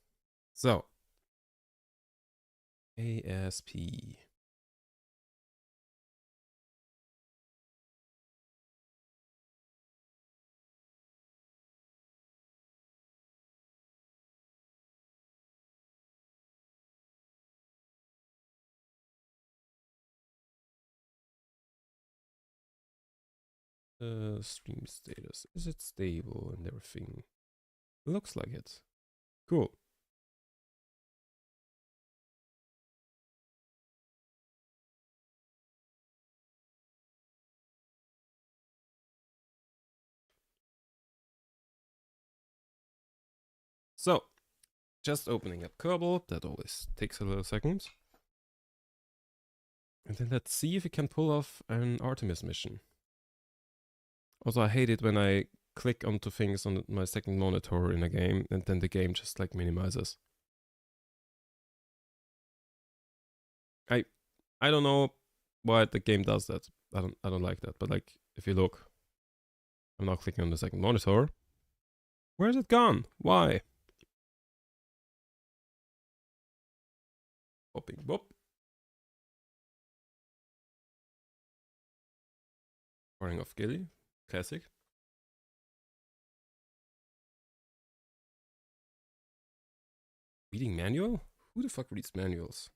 So, ASP. Stream status. Is it stable and everything? Looks like it. Cool. So, just opening up Kerbal. That always takes a little second. And then let's see if we can pull off an Artemis mission. Also, I hate it when I click onto things on my second monitor in a game and then the game just like minimizes. I don't know why the game does that. I don't like that. But like if you look, I'm now clicking on the second monitor. Where's it gone? Why? Bopping bop. Firing off Gilly. Classic. Reading manual? Who the fuck reads manuals?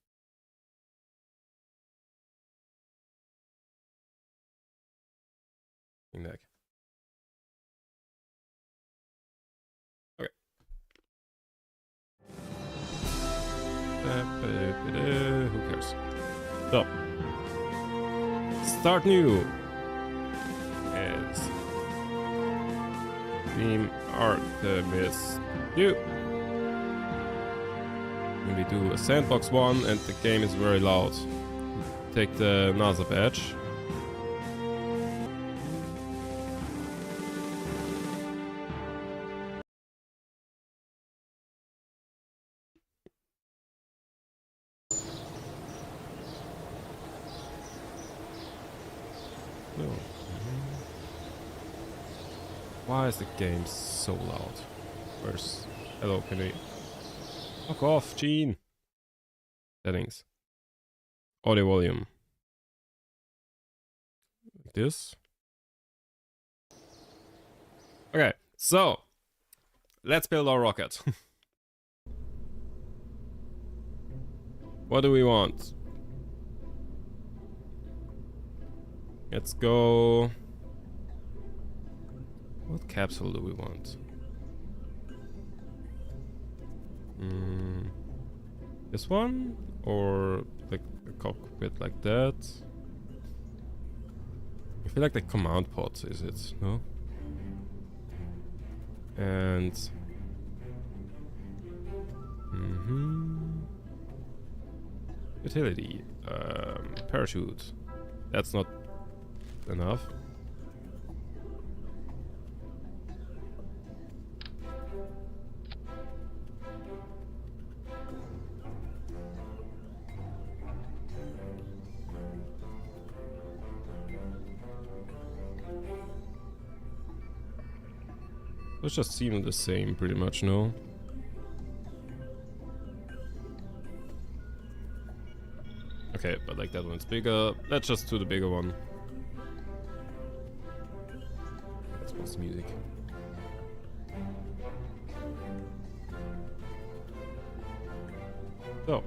Back. Okay. Who cares? So. Start new. As Team Artemis 2. And we do a sandbox one and the game is very loud. Take the NASA badge. Why is the game so loud? Where's... Hello, can we... Fuck off, Gene! Settings. Audio volume. Like this. Okay, so... Let's build our rocket. What do we want? Let's go... What capsule do we want? This one? Or like a cockpit like that? I feel like the command pod is it, no? And... Utility. Parachute. That's not enough. Those just seem the same, pretty much, no? Okay, but like that one's bigger. Let's just do the bigger one. That's what's music. So,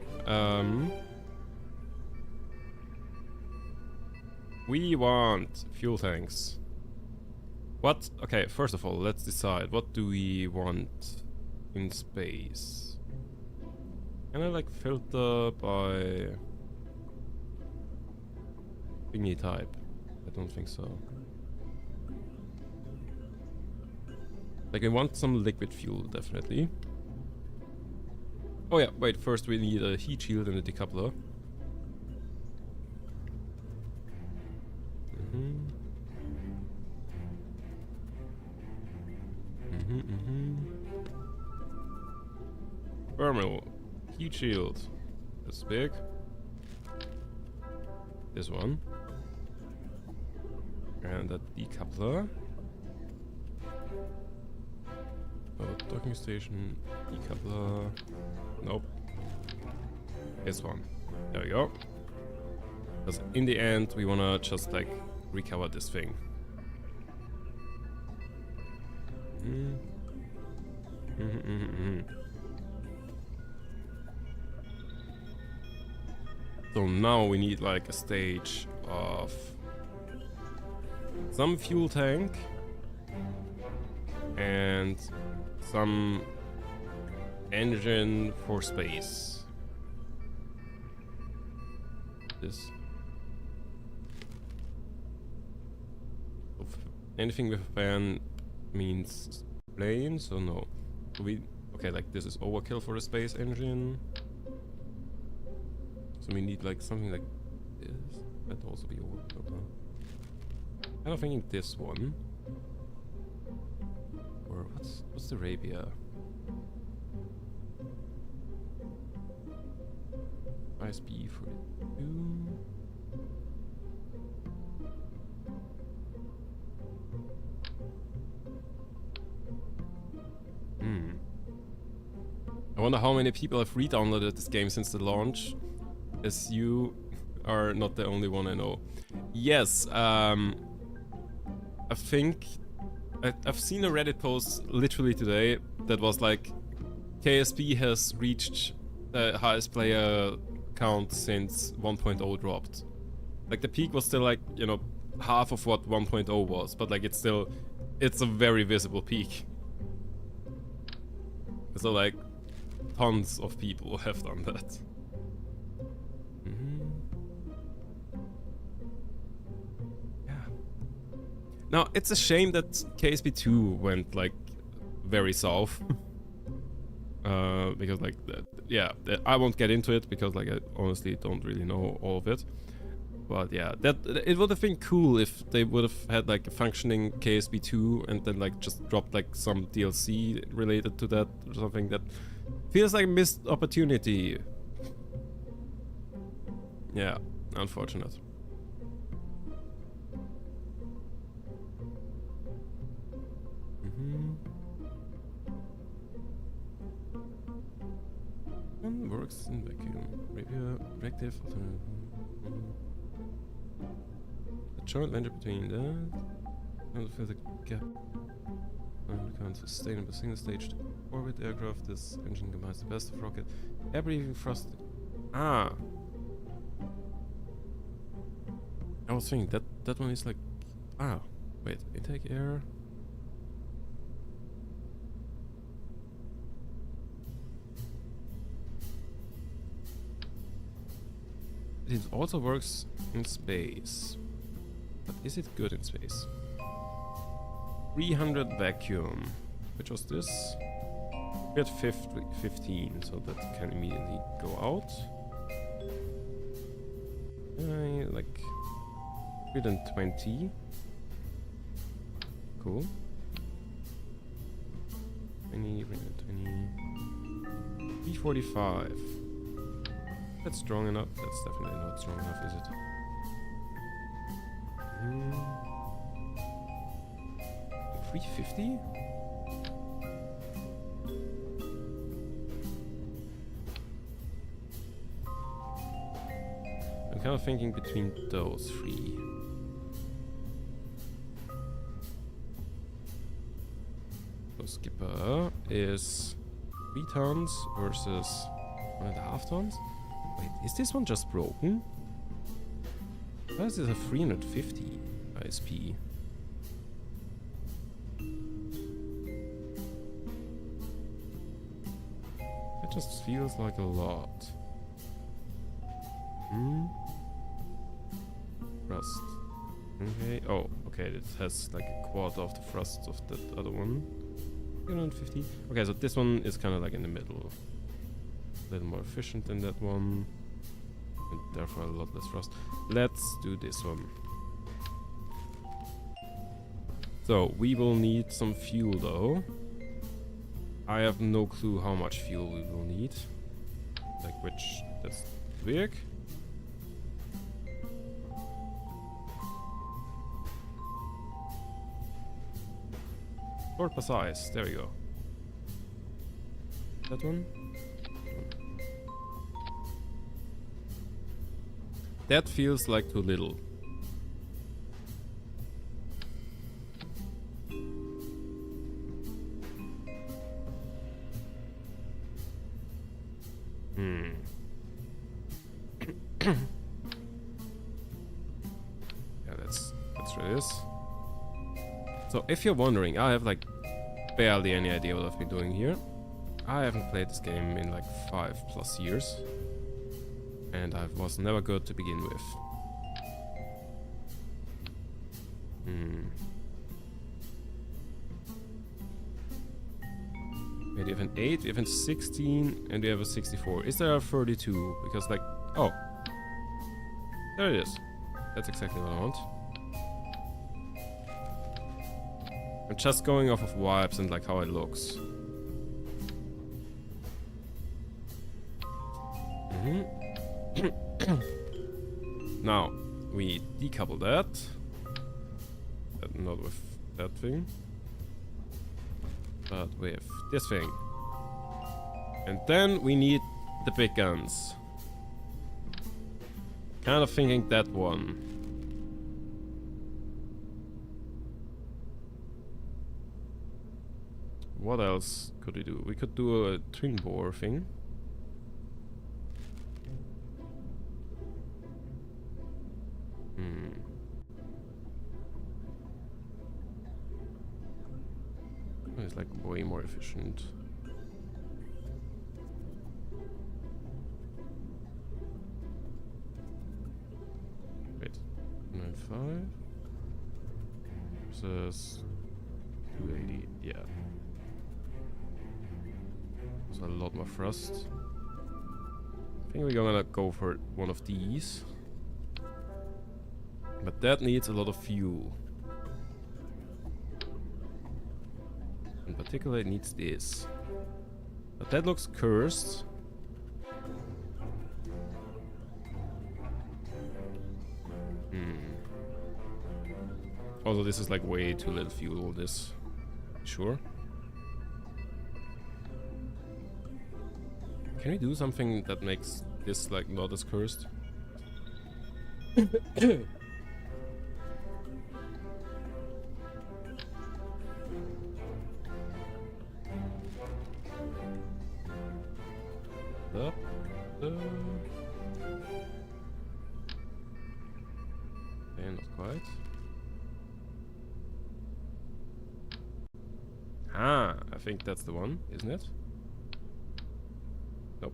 we want fuel tanks. What? Okay, first of all, let's decide. What do we want in space? Can I like filter by thingy type? I don't think so. Like I want some liquid fuel, definitely. Oh yeah, wait, first we need a heat shield and a decoupler. Thermal. Heat shield. That's big. This one. And a decoupler. Docking station, decoupler. Nope. This one. There we go. Because in the end, we wanna just like recover this thing. So now we need like a stage of some fuel tank and some engine for space. This. Anything with a fan means plane, so no. Okay, like this is overkill for the space engine. So we need like something like this. That'd also be overkill. Huh? Kind of thinking this one. Or what's the Arabia? ISB 42. I wonder how many people have re-downloaded this game since the launch, as you are not the only one I know. Yes, I think I've seen a Reddit post literally today that was like, KSP has reached the highest player count since 1.0 dropped. Like the peak was still like, you know, half of what 1.0 was, but like it's a very visible peak. So like, tons of people have done that. Yeah. Now, it's a shame that KSP2 went like very south. Because like, I won't get into it because like I honestly don't really know all of it. But yeah, it would have been cool if they would have had like a functioning KSP2 and then like just dropped like some DLC related to that or something. That feels like a missed opportunity. Yeah, unfortunate. One works in vacuum. Repair, reactive, the joint venture between that and for the gap. Can't sustain a single stage orbit aircraft. This engine combines the best of rocket, air-breathing thrust. Ah, I was thinking that one is like, wait, intake air. It also works in space, but is it good in space? 300 vacuum. Which was this? We had 15, so that can immediately go out. Like 120. Cool. 20, 345. That's strong enough. That's definitely not strong enough, is it? 350? I'm kind of thinking between those three. So Skipper is 3 tons versus 1.5 tons. Wait, is this one just broken? Why is this a 350 ISP? That just feels like a lot. Thrust. Okay. Oh, okay. It has like a quarter of the thrust of that other one. 350. Okay, so this one is kind of like in the middle. A little more efficient than that one, and therefore a lot less thrust. Let's do this one. So we will need some fuel though. I have no clue how much fuel we will need. Like that's big. Sort per size, there we go. That one? That feels like too little. Yeah, let's try this. So if you're wondering, I have like barely any idea what I've been doing here. I haven't played this game in like 5+ years. And I was never good to begin with. Wait, we have an 8, we have a 16, and we have a 64. Is there a 32? Because like, oh. There it is. That's exactly what I want. I'm just going off of vibes and like how it looks. Now, we decouple that. Not with that thing. But with this thing. And then we need the big guns. Kind of thinking that one. What else could we do? We could do a twin bore thing. It's like way more efficient. Wait, 95 versus 280. Yeah, so a lot more thrust. I think we're gonna go for one of these, but that needs a lot of fuel. In particular, it needs this. But that looks cursed. Although this is like way too little fuel, this. Sure. Can we do something that makes this like not as cursed? Up. And not quite. Ah, I think that's the one, isn't it? Nope.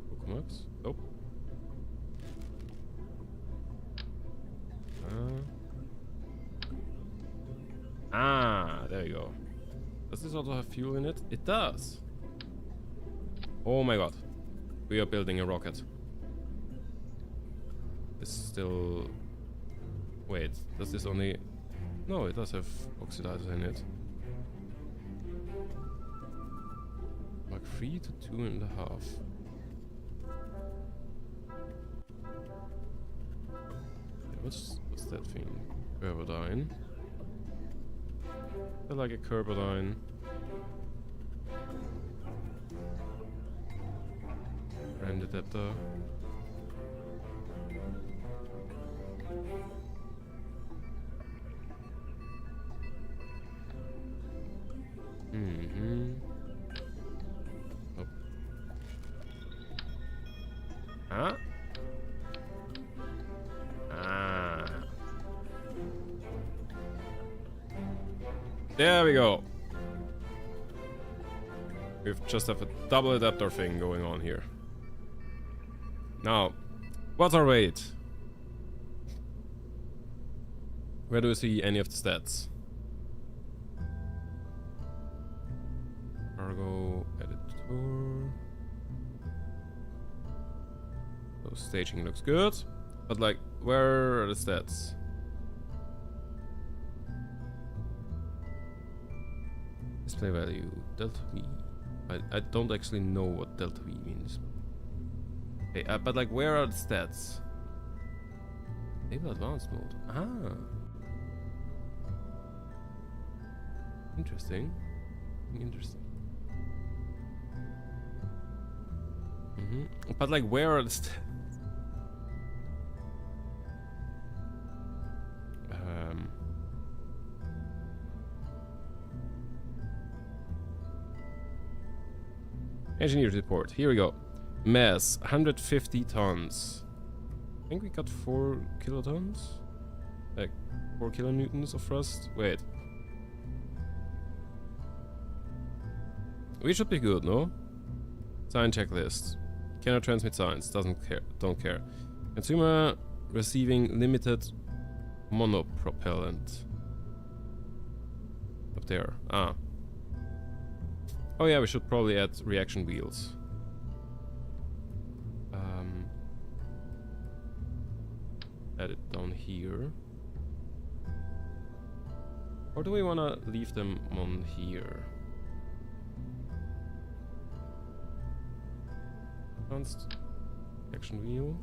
Bookmarks? Nope. There you go. Does this also have fuel in it? It does. Oh my god. We are building a rocket. This is still... Wait, does this only... No, it does have oxidizer in it. Like 3 to 2.5. Yeah, what's that thing? Curbodyne. I like a curbodyne. Brand adapter. Nope. Huh? There we go. We just have a double adapter thing going on here. Now, what's our weight? Where do we see any of the stats? Cargo, editor. So staging looks good. But like, where are the stats? Display value, delta V. I don't actually know what delta V means. Okay, but like, where are the stats? Enable advanced mode. Ah. Interesting. Interesting. But like, where are the engineer report. Here we go. Mass 150 tons. I think we got 4 kilotons. Like 4 kilonewtons of thrust. Wait. We should be good, no? Sign checklist. Cannot transmit signs. Doesn't care. Don't care. Consumer receiving limited monopropellant. Up there. Ah. Oh yeah, we should probably add reaction wheels. Add it down here. Or do we want to leave them on here? Advanced reaction wheel.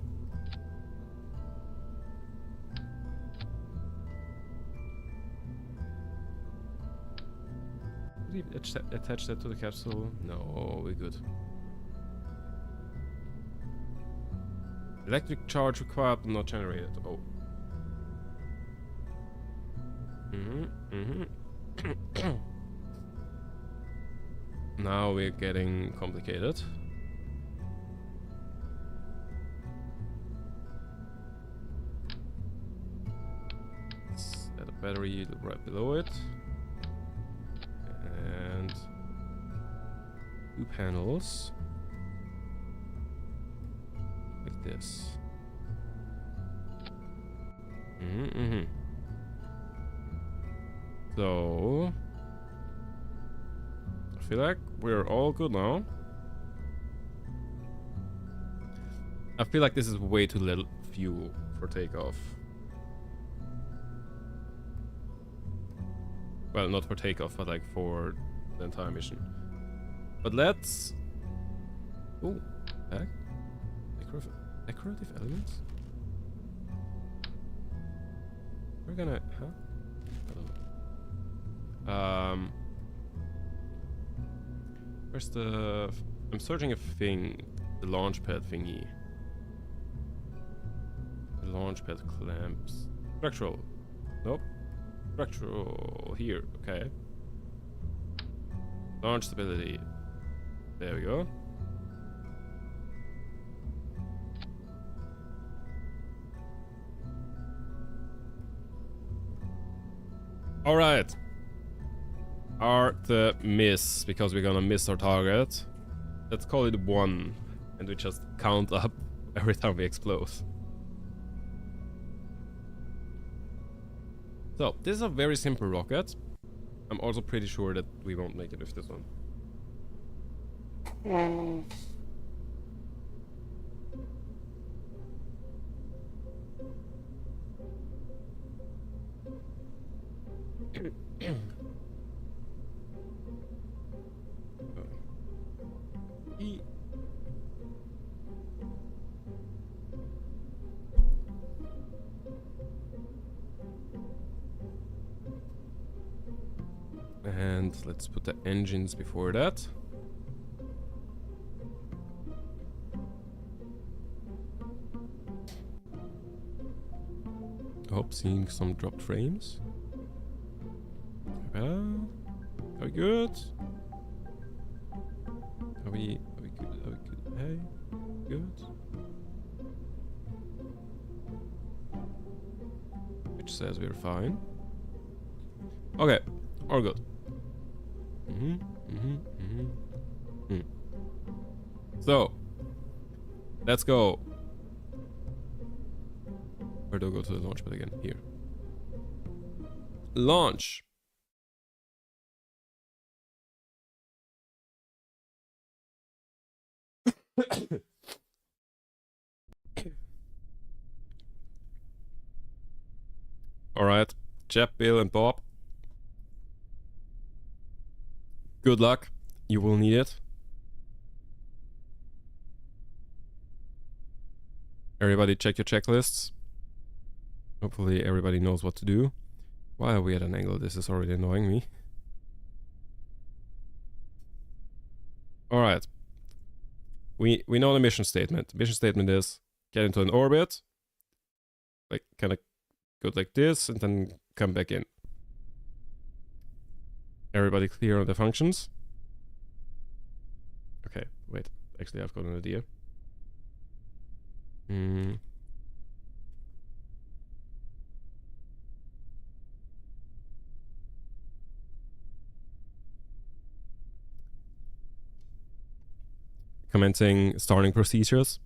Attach that to the capsule? No, we're good. Electric charge required, but not generated. Oh. Now we're getting complicated. Let's add a battery right below it. And 2 panels like this. So I feel like we're all good now. I feel like this is way too little fuel for takeoff. Well, not for takeoff, but like for the entire mission. But let's... Oh, back. Decorative elements? We're gonna... Huh? Hello. Where's the... I'm searching a thing. The launch pad thingy. The launch pad clamps. Structural. Nope. Structural. Here. Okay. Launch stability. There we go. Alright. Artemis, because we're gonna miss our target. Let's call it 1. And we just count up every time we explode. So, this is a very simple rocket. I'm also pretty sure that we won't make it with this one. And let's put the engines before that. Oh, seeing some dropped frames. Are we good? Are we good? Are we good? Hey, good. Which says we're fine. Okay, all good. So, let's go. Where do I go to the launch pad again? Here. Launch. Alright, Jeb, Bill, and Bob. Good luck. You will need it. Everybody check your checklists. Hopefully everybody knows what to do. Why are we at an angle? This is already annoying me. Alright. we know the mission statement. The mission statement is get into an orbit, like kind of go like this, and then come back in. Everybody clear on the functions? Okay, wait. Actually, I've got an idea. Commencing starting procedures.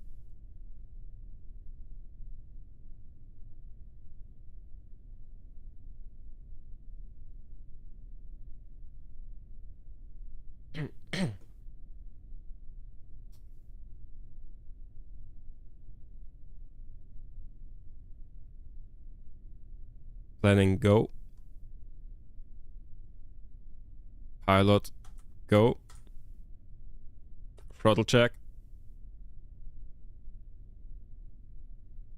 Planning, go. Pilot, go. Throttle check.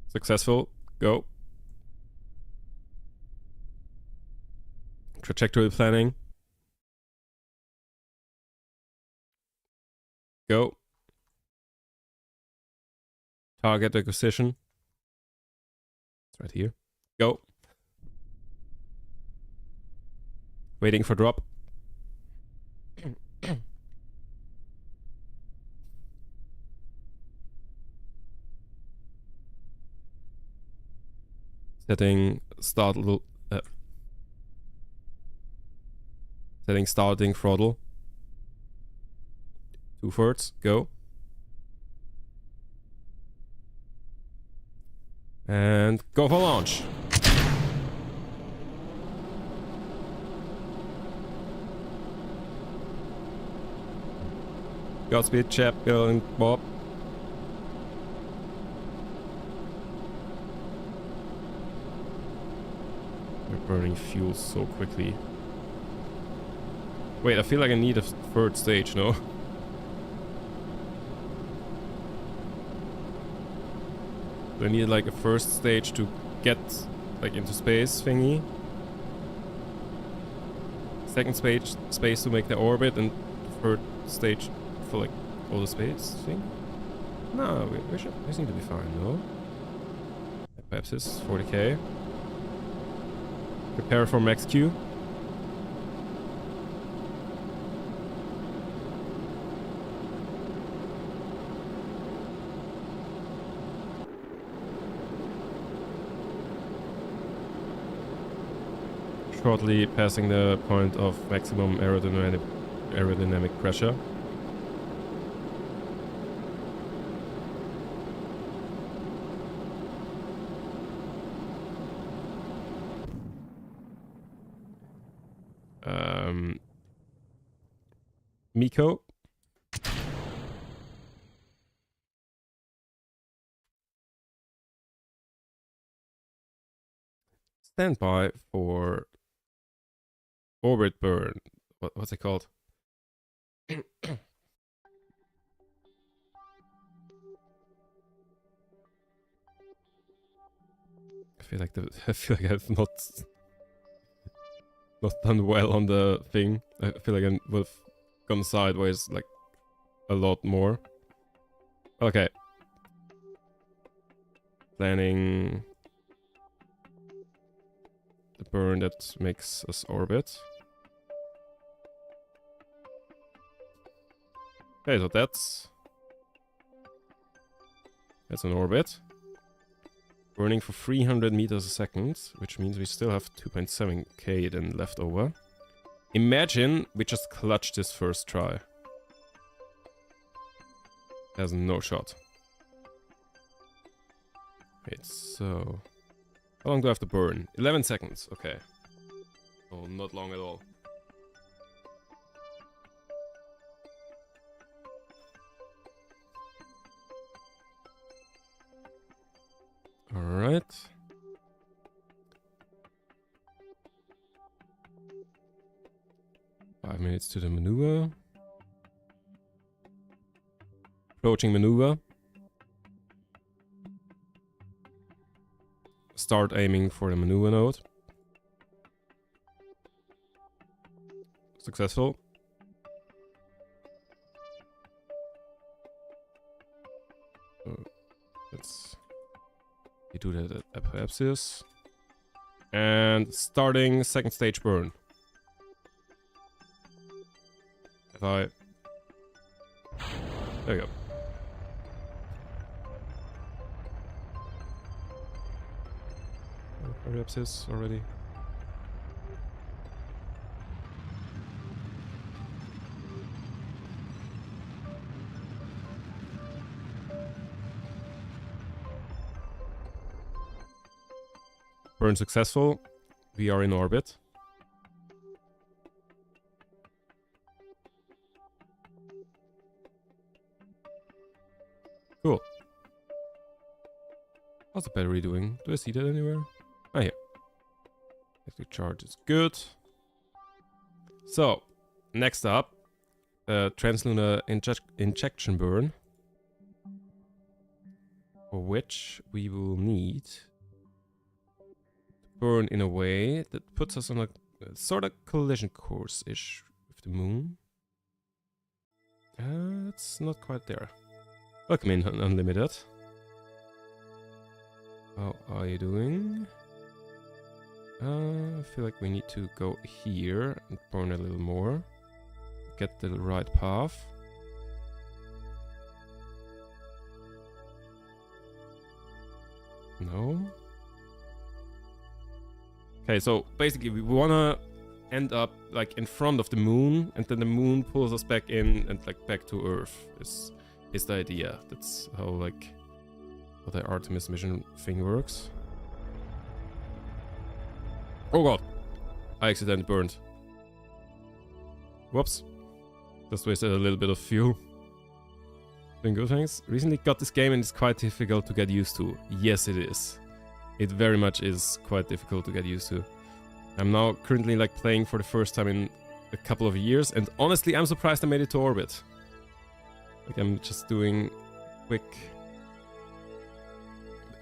Successful, go. Trajectory planning. Go. Target acquisition. It's right here. Go. Waiting for drop. Setting starting throttle. 2/3, go. And go for launch. Godspeed, chap, Bill, and Bob. We're burning fuel so quickly. Wait, I feel like I need a third stage, no? Do I need like a first stage to get like into space thingy? Second space to make the orbit, and third stage for like all the space thing? No, we seem to be fine, no? Perhaps it's 40k. Prepare for max Q. Shortly passing the point of maximum aerodynamic pressure. Miko. Stand by for orbit burn. What's it called? I feel like I've not done well on the thing. I feel like I would have gone sideways like a lot more. Okay. Planning the burn that makes us orbit. Okay, so that's an orbit. Burning for 300 meters a second, which means we still have 2.7k then left over. Imagine we just clutch this first try. There's no shot. Wait, so... how long do I have to burn? 11 seconds, okay. Oh, not long at all. Alright. Five minutes to the maneuver. Approaching maneuver. Start aiming for the maneuver node. Successful. We do that at Apoapsis. And starting second stage burn. If I... There we go. Apoapsis already. Burn successful. We are in orbit. Cool. How's the battery doing? Do I see that anywhere? Ah, here. Electric charge is good. So, next up, translunar injection burn. For which we will need to burn in a way that puts us on a sort of collision course-ish with the moon. It's not quite there. Welcome in, Unlimited. How are you doing? I feel like we need to go here and burn a little more. Get the right path. No. Okay, so basically we wanna end up like in front of the moon, and then the moon pulls us back in and like back to Earth is the idea. That's how like how the Artemis mission thing works. Oh god, I accidentally burned. Whoops. Just wasted a little bit of fuel. Doing good, thanks. Recently got this game and it's quite difficult to get used to. Yes, it is. It very much is quite difficult to get used to. I'm now currently like playing for the first time in a couple of years, and honestly I'm surprised I made it to orbit. Like I'm just doing quick...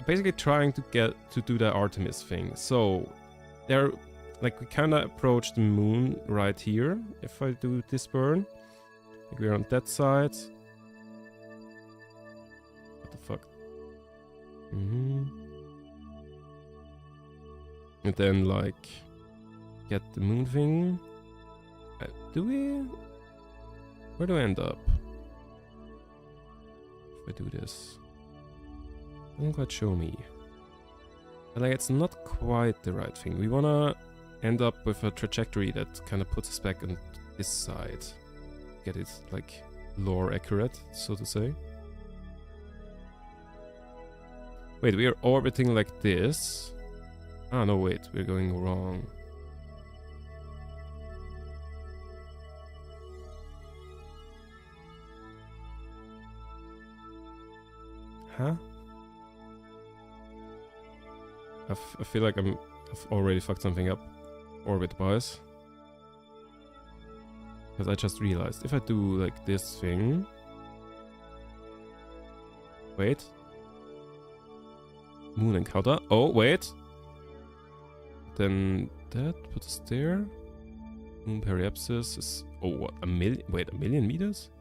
Basically trying to do the Artemis thing. So, there, like we kinda approach the moon right here, if I do this burn. Like we're on that side. What the fuck? And then like get the moon thing. Do we? Where do I end up? If I do this. Doesn't quite show me. But like it's not quite the right thing. We wanna end up with a trajectory that kind of puts us back on this side. Get it like lore accurate, so to say. Wait, we are orbiting like this. Ah, no, wait, we're going wrong. Huh? I feel like I've already fucked something up orbit-wise. Because I just realized, if I do like this thing... Wait. Moon encounter. Oh, wait. Then that puts us there. Moon periapsis is... Oh, what? A million... Wait, a million meters?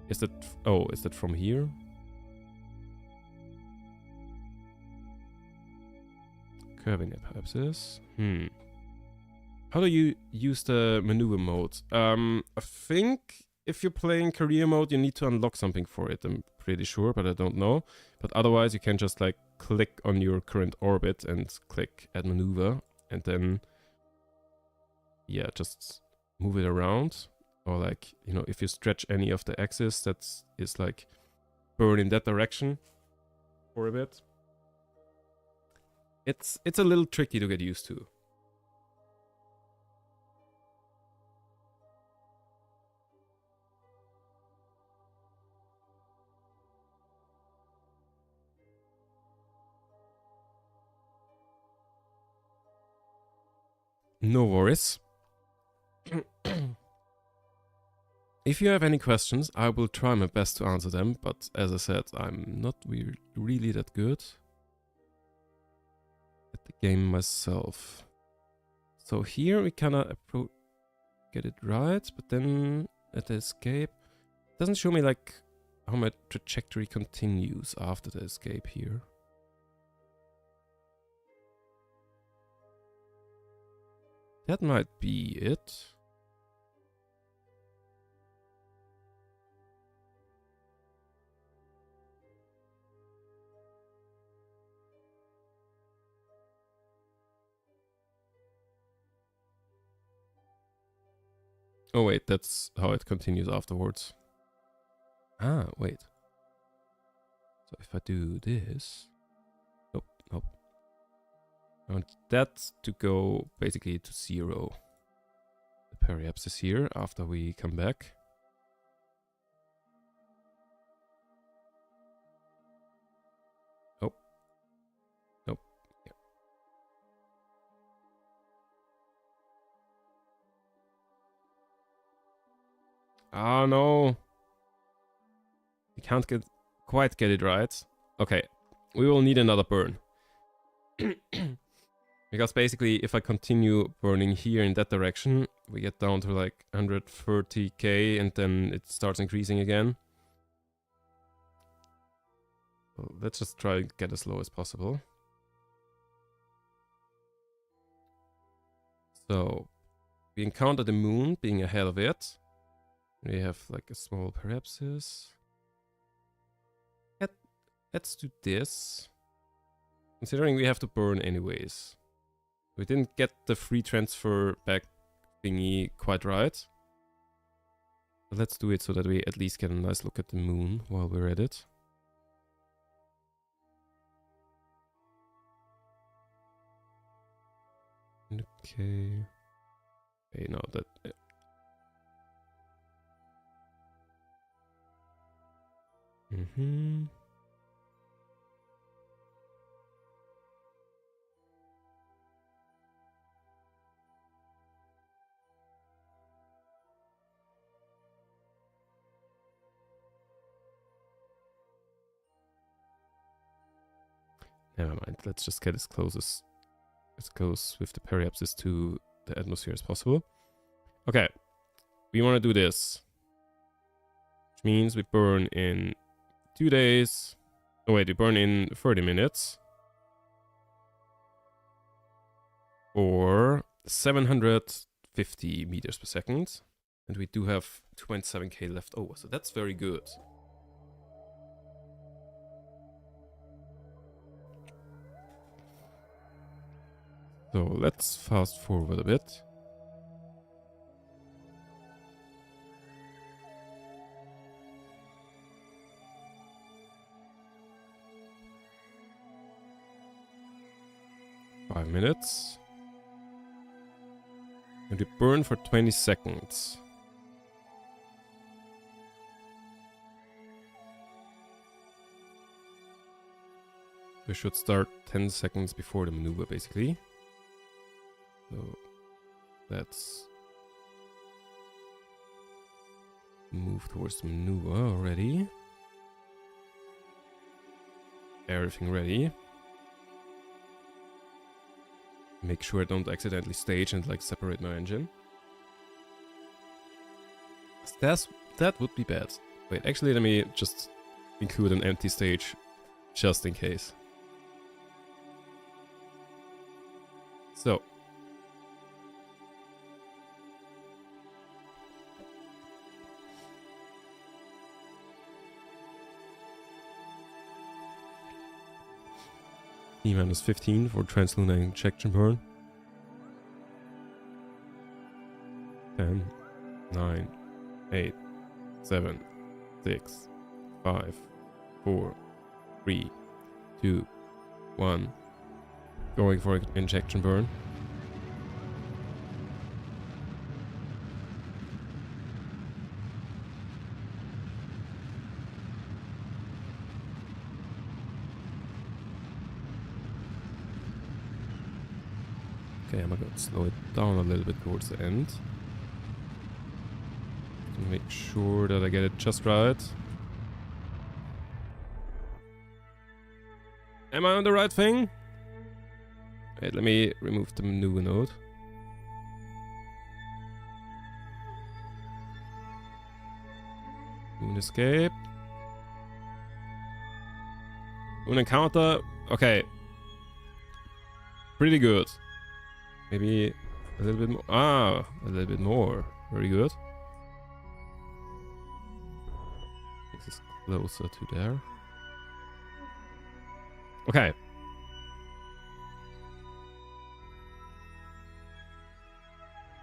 Is that... Oh, is that from here? Curving periapsis. How do you use the maneuver mode? I think if you're playing career mode, you need to unlock something for it. I'm pretty sure, but I don't know. But otherwise, you can just like click on your current orbit and click add maneuver, and then yeah, just move it around. Or like, you know, if you stretch any of the axis, that is like burn in that direction for a bit. It's a little tricky to get used to. No worries. If you have any questions, I will try my best to answer them, but as I said, I'm not really that good at the game myself. So here we kinda get it right, but then at the escape, it doesn't show me like how my trajectory continues after the escape here. That might be it. Oh wait, that's how it continues afterwards. Ah, wait. So if I do this... Nope, nope. I want that to go basically to 0. The periapsis here after we come back. Oh. Nope. Yeah. Oh no. We can't quite get it right. Okay. We will need another burn. Because basically, if I continue burning here in that direction, we get down to like 130k and then it starts increasing again. So let's just try and get as low as possible. So we encounter the moon being ahead of it. We have like a small periapsis. Let's do this. Considering we have to burn anyways. We didn't get the free transfer back thingy quite right. But let's do it so that we at least get a nice look at the moon while we're at it. Okay. Okay, no, that... Mm-hmm. Never mind, let's just get as close with the periapsis to the atmosphere as possible. Okay, we want to do this. Which means we burn in 2 days. Oh wait, we burn in 30 minutes. Or 750 meters per second. And we do have 27k left over, so that's very good. So let's fast forward a bit. Five minutes. And we burn for 20 seconds. We should start 10 seconds before the maneuver, basically. So let's move towards the maneuver already. Everything ready. Make sure I don't accidentally stage and like separate my engine. That would be bad. Wait, actually let me just include an empty stage just in case. So. E-15 for translunar injection burn. 10, 9, 8, 7, 6, 5, 4, 3, 2, 1. Going for injection burn. Okay, I'm gonna slow it down a little bit towards the end. To make sure that I get it just right. Am I on the right thing? Wait, let me remove the maneuver node. Moon escape. Moon encounter. Okay. Pretty good. Maybe A little bit more. Ah, a little bit more. Very good. This is closer to there. Okay.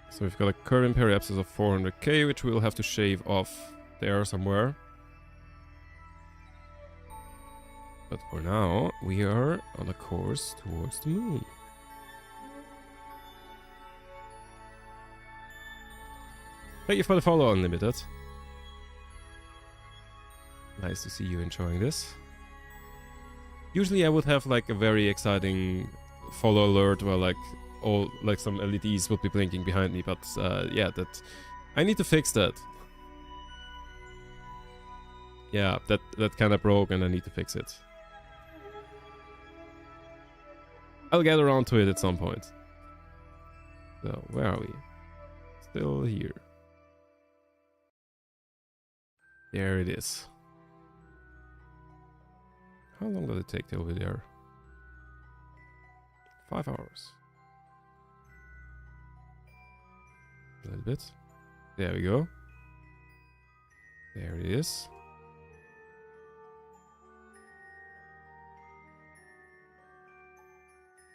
So we've got a current periapsis of 400k, which we'll have to shave off there somewhere. But for now, we are on a course towards the moon. Thank you for the follow, Unlimited. Nice to see you enjoying this. Usually I would have like a very exciting follow alert where like all like some LEDs would be blinking behind me, but yeah, that I need to fix that. Yeah, that kind of broke and I need to fix it. I'll get around to it at some point. So, where are we? Still here. There it is. How long does it take to over there? 5 hours. A little bit. There we go. There it is.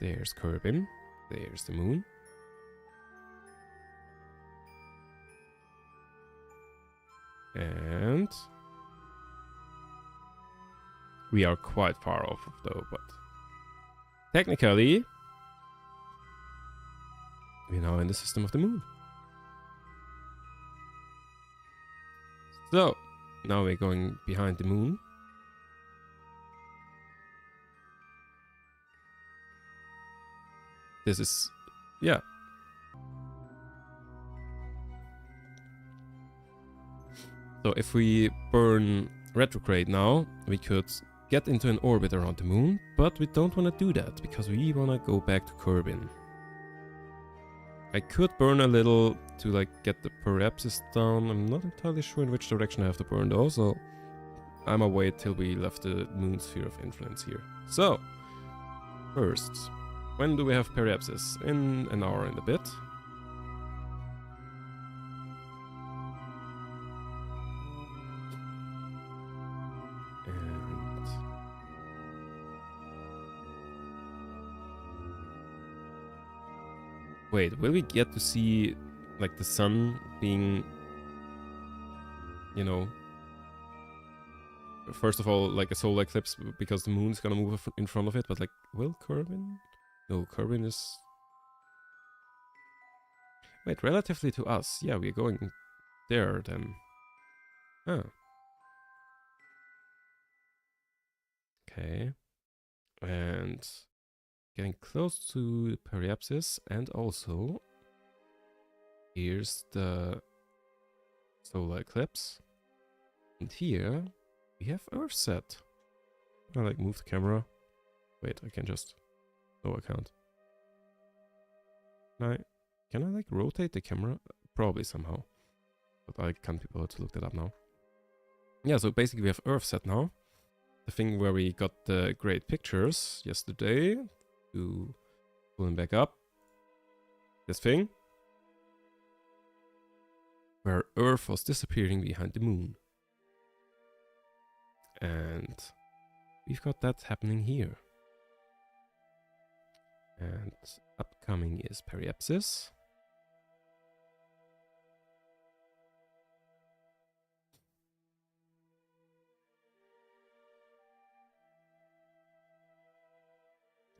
There's Kerbin. There's the moon. And we are quite far off though, but technically we're now in the system of the moon. So now we're going behind the moon. This is, yeah. So if we burn retrograde now, we could get into an orbit around the moon, but we don't want to do that because we want to go back to Kerbin. I could burn a little to like get the periapsis down. I'm not entirely sure in which direction I have to burn though, so I'm gonna wait till we left the moon sphere of influence here. So, first, when do we have periapsis? In an hour and a bit. Wait, will we get to see like the sun being, you know, first of all, like a solar eclipse because the moon's gonna move in front of it, but like, will Kerbin? No, Kerbin is... Wait, relatively to us. Yeah, we're going there then. Ah. Okay. And getting close to the periapsis, and also here's the solar eclipse. And here we have Earth set. I like move the camera. Wait, I can just... No, I can't. Can I like rotate the camera? Probably somehow. But I can't be bothered to look that up now. Yeah, so basically we have Earth set now. The thing where we got the great pictures yesterday. To pull them back up. This thing. Where Earth was disappearing behind the moon. And we've got that happening here. And upcoming is periapsis.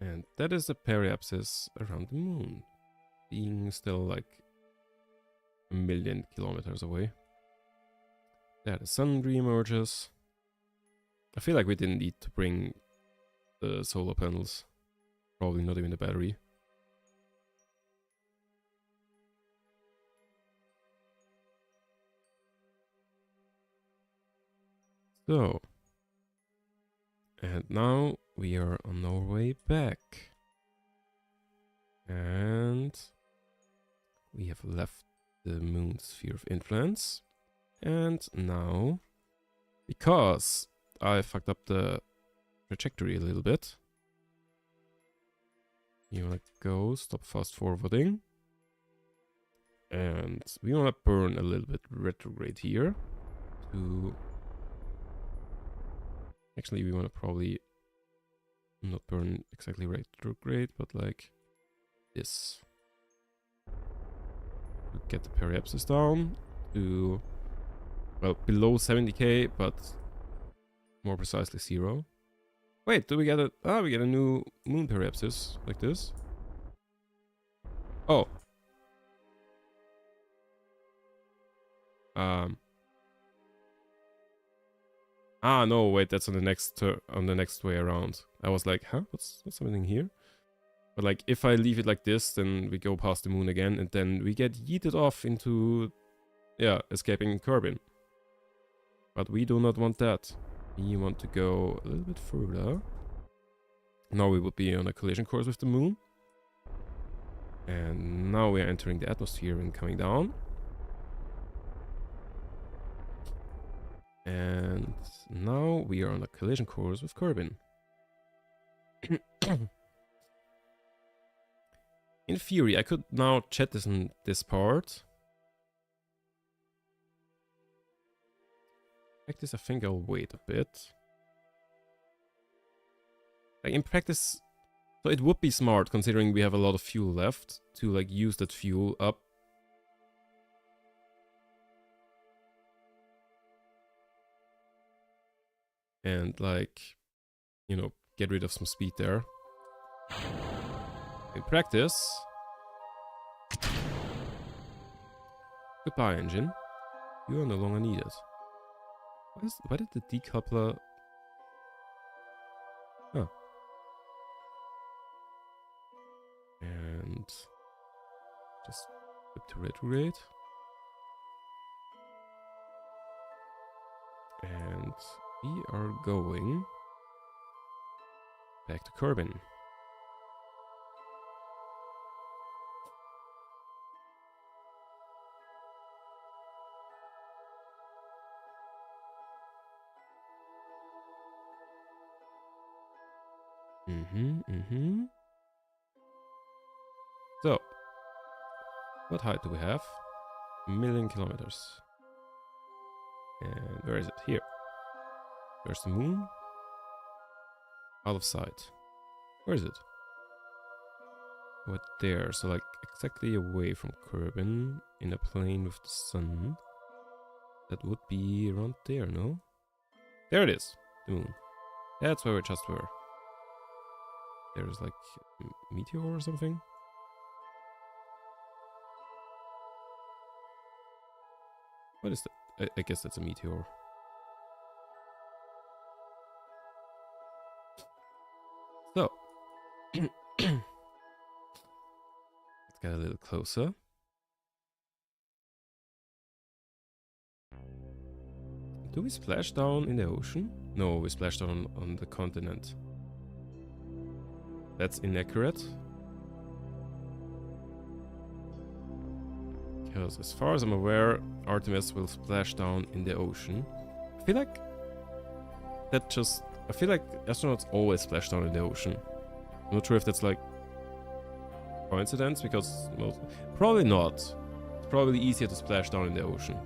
And that is the periapsis around the moon, being still like 1,000,000 kilometers away. There the sun re-emerges. I feel like we didn't need to bring the solar panels. Probably not even the battery. So, and now we are on our way back. And we have left the moon's sphere of influence. And now, because I fucked up the trajectory a little bit, you wanna go, stop fast forwarding. And we want to burn a little bit retrograde here. Actually, we want to probably not burn exactly retrograde, but like this. To get the periapsis down to, well, below 70k, but more precisely 0. Wait, do we get a... Ah, we get a new moon periapsis, like this. Oh. Ah, no, wait, that's on the next way around. I was like, huh? What's happening here? But like, if I leave it like this, then we go past the moon again, and then we get yeeted off into, yeah, escaping Kerbin. But we do not want that. We want to go a little bit further. Now we would be on a collision course with the moon. And now we are entering the atmosphere and coming down. And now we are on a collision course with Kerbin. In theory, I could now jettison this part. Like this, I think I'll wait a bit. Like in practice, so it would be smart considering we have a lot of fuel left to like use that fuel up. And like, you know, get rid of some speed there. In practice, goodbye engine, you are no longer needed. Why did the decoupler... Huh. And just flip to retrograde. And we are going back to Kerbin. So, what height do we have? 1,000,000 kilometers. And where is it? Here. There's the moon. Out of sight. Where is it? What, there? So like exactly away from Kerbin, in a plane with the sun. That would be around there, no? There it is. The moon. That's where we just were. There's like a meteor or something. What is that? I guess that's a meteor. So, let's get a little closer. Do we splash down in the ocean? No, we splash down on the continent. That's inaccurate. Because as far as I'm aware, Artemis will splash down in the ocean. I feel like astronauts always splash down in the ocean. I'm not sure if that's like coincidence, because probably not. It's probably easier to splash down in the ocean.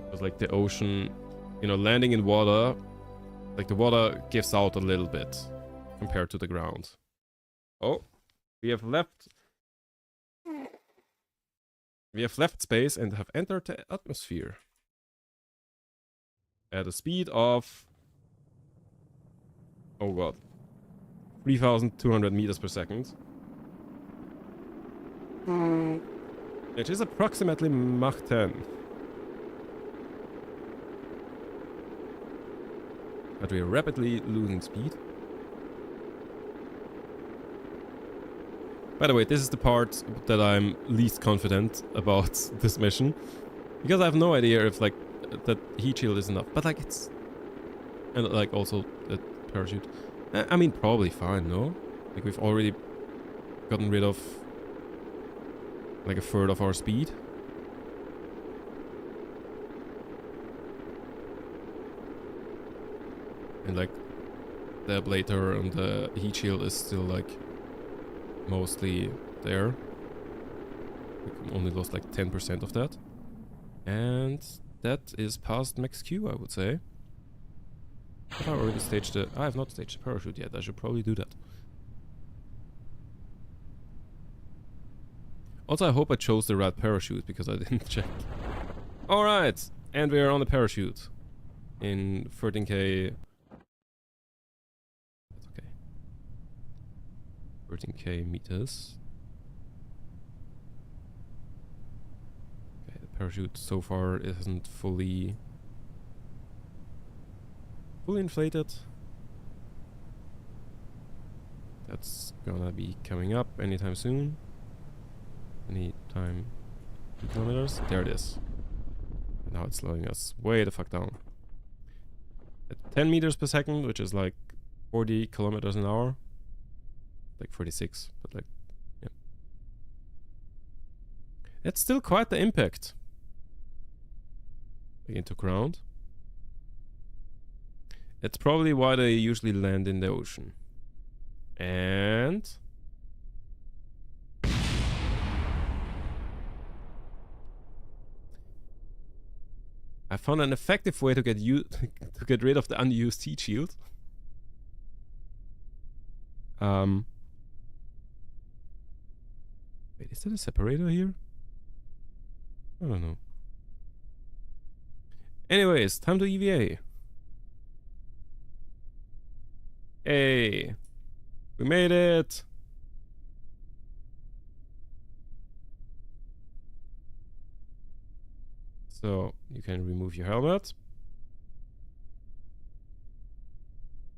Because like the ocean, you know, landing in water, like the water gives out a little bit compared to the ground. Oh, we have left space and have entered the atmosphere. At a speed of, oh god, 3,200 meters per second. It is approximately Mach 10. But we are rapidly losing speed. By the way, this is the part that I'm least confident about this mission. Because I have no idea if like that heat shield is enough. But like it's... And like also the parachute. I mean probably fine, no? Like we've already gotten rid of like a third of our speed. And like the ablator and the heat shield is still like mostly there. We only lost like 10% of that. And that is past max Q, I would say. Have I already staged the... I have not staged the parachute yet. I should probably do that. Also, I hope I chose the right parachute because I didn't check. Alright, and we are on the parachute. In 13k... That's okay. 13k meters. Okay, the parachute so far isn't fully inflated. That's gonna be coming up anytime soon. Anytime 2 kilometers. There it is. And now it's slowing us way the fuck down. At 10 meters per second, which is like 40 kilometers an hour. Like 46, but like, yeah. It's still quite the impact. Like into ground. It's probably why they usually land in the ocean. And... I found an effective way to get to get rid of the unused heat shield. Wait, is there a separator here? I don't know. Anyways, time to EVA. Hey, we made it. So you can remove your helmet.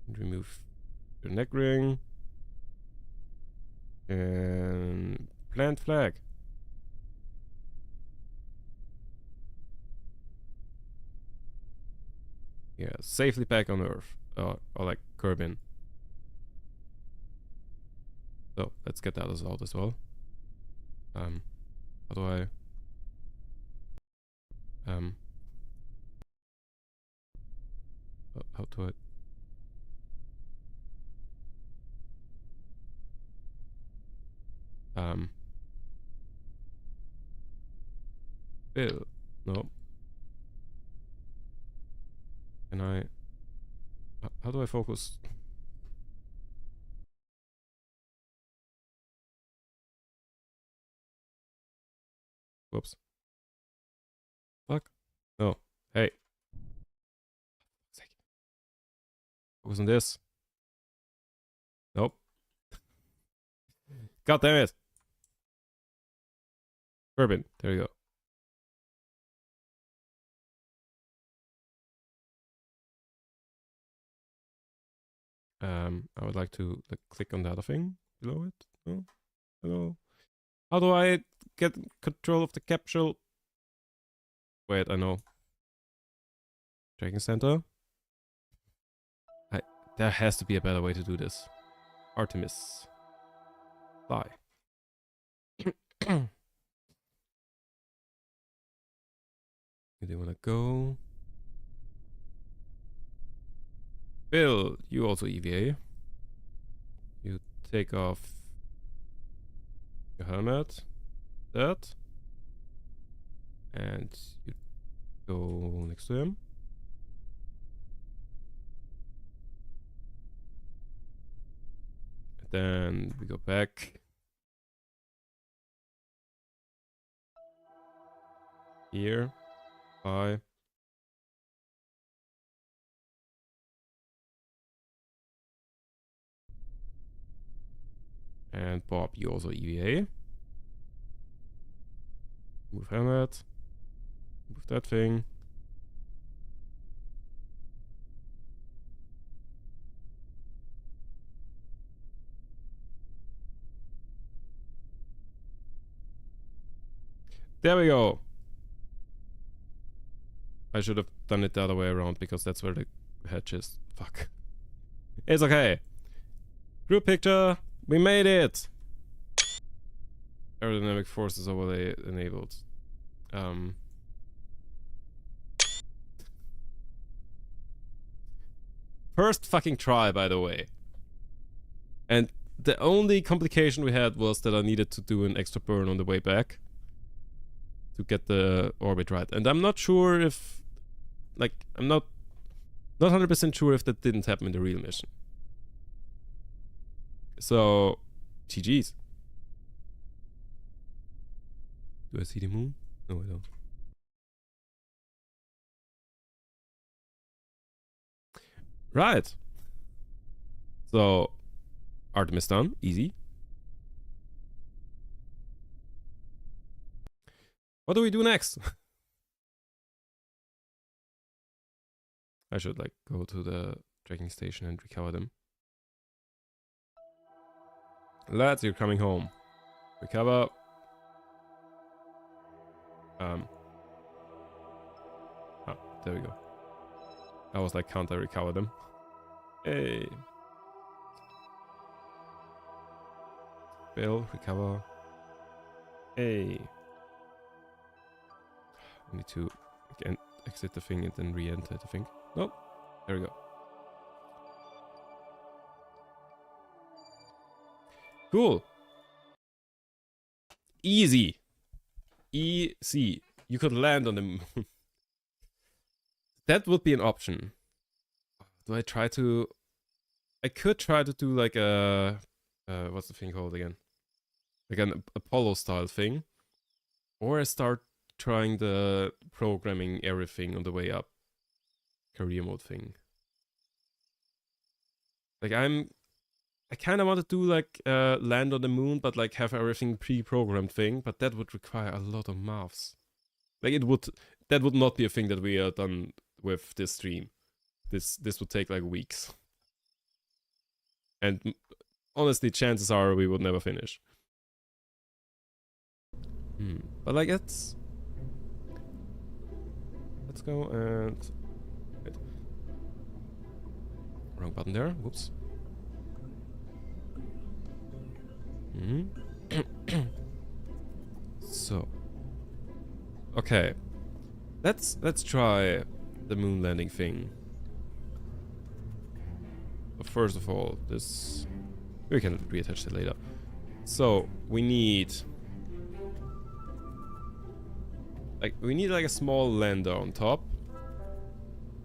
And remove your neck ring. And plant flag. Yeah, safely back on Earth. Or like Kerbin. So let's get that out as well. How do I... how do I... Bill. No. Can I... How do I focus? Whoops. Fuck. No. Hey. Focus on this. Nope. God damn it. Kerbin. There you go. I would like to click on the other thing below it. No? Hello? How do I get control of the capsule? Wait, I know. Tracking center. There has to be a better way to do this. Artemis. Fly. Where do you wanna go? Bill, you also EVA. You take off your helmet. That. And you go next to him. And then we go back. Here. Bye. And Bob, you also EVA. Move helmet. Move that thing. There we go. I should have done it the other way around because that's where the hatch is. Fuck. It's okay. Group picture. We made it. Aerodynamic forces overlay enabled. First fucking try, by the way. And the only complication we had was that I needed to do an extra burn on the way back. to get the orbit right. And I'm not sure if, like, I'm not 100% sure if that didn't happen in the real mission. So, GG's. Do I see the moon? No, I don't. Right. So, Artemis done. Easy. What do we do next? I should, like, go to the tracking station and recover them. Lads, you're coming home. Recover. Oh, there we go. I was like, can't I recover them? Hey. Bill, recover. Hey. I need to again exit the thing and then re-enter the thing. Nope. There we go. Cool. Easy. Easy. You could land on the moon. That would be an option. Do I try to... I could try to do like a... what's the thing called again? Like an Apollo style thing. Or I start trying the programming everything on the way up. Career mode thing. Like I kind of want to do like land on the moon, but like have everything pre-programmed thing. But that would require a lot of maths. Like that would not be a thing that we are done with this stream. This would take like weeks. And honestly, chances are we would never finish. But like let's go and wait. Wrong button there. Whoops. So okay, let's try the moon landing thing. But first of all, this we can reattach it later. So we need like a small lander on top.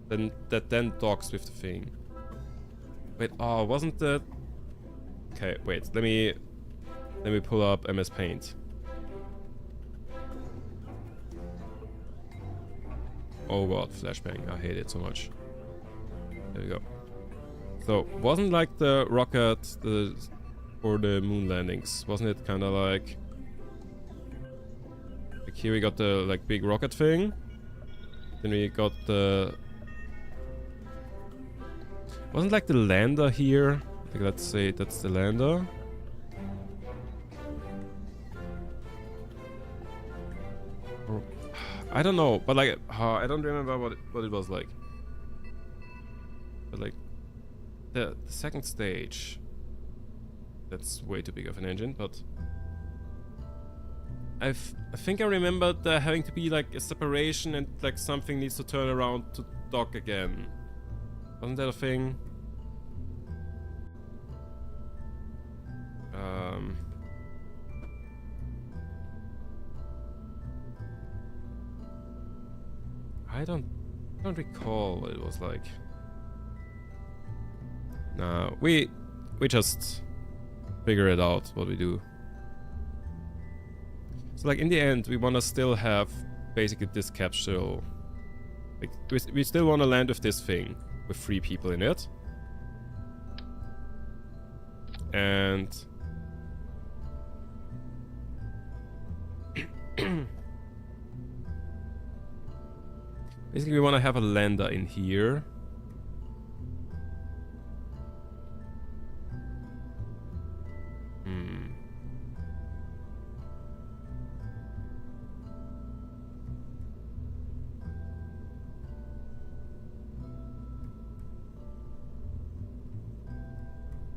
Then that docks with the thing. Wait, oh, wasn't that? Okay, wait. Let me pull up MS Paint. Oh god, flashbang. I hate it so much. There we go. So, wasn't like the rocket for the moon landings? Wasn't it kind of like here we got the like big rocket thing. Then we got the... Wasn't like the lander here? Like, let's say that's the lander. Or, I don't know, but like I don't remember what it was like. But like the second stage, that's way too big of an engine. But I think I remember there having to be like a separation and like something needs to turn around to dock again. Wasn't that a thing? I don't recall what it was like. No, we just figure it out what we do. So like in the end, we want to still have basically this capsule. Like we still want to land with this thing with 3 people in it. And basically we want to have a lander in here.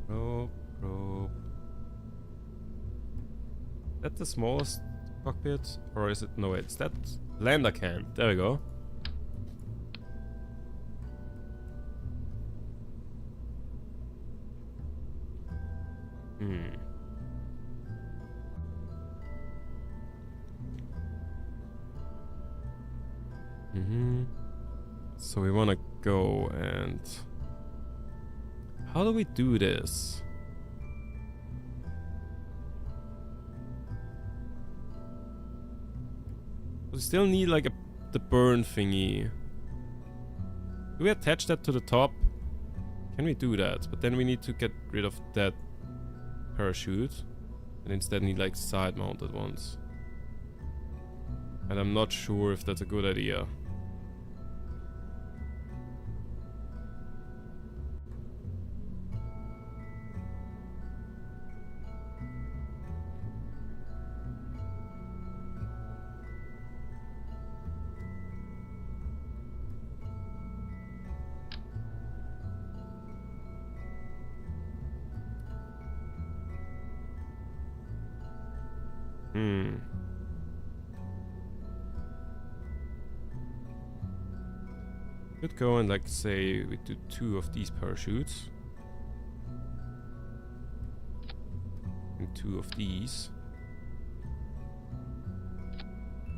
Probe. That the smallest cockpit? Or is it... No, it's that lander can. There we go. So we want to go and... How do we do this? We still need like the burn thingy. Do we attach that to the top? Can we do that? But then we need to get rid of that parachute. And instead need like side mounted ones. And I'm not sure if that's a good idea. Could go and like say we do 2 of these parachutes. And 2 of these.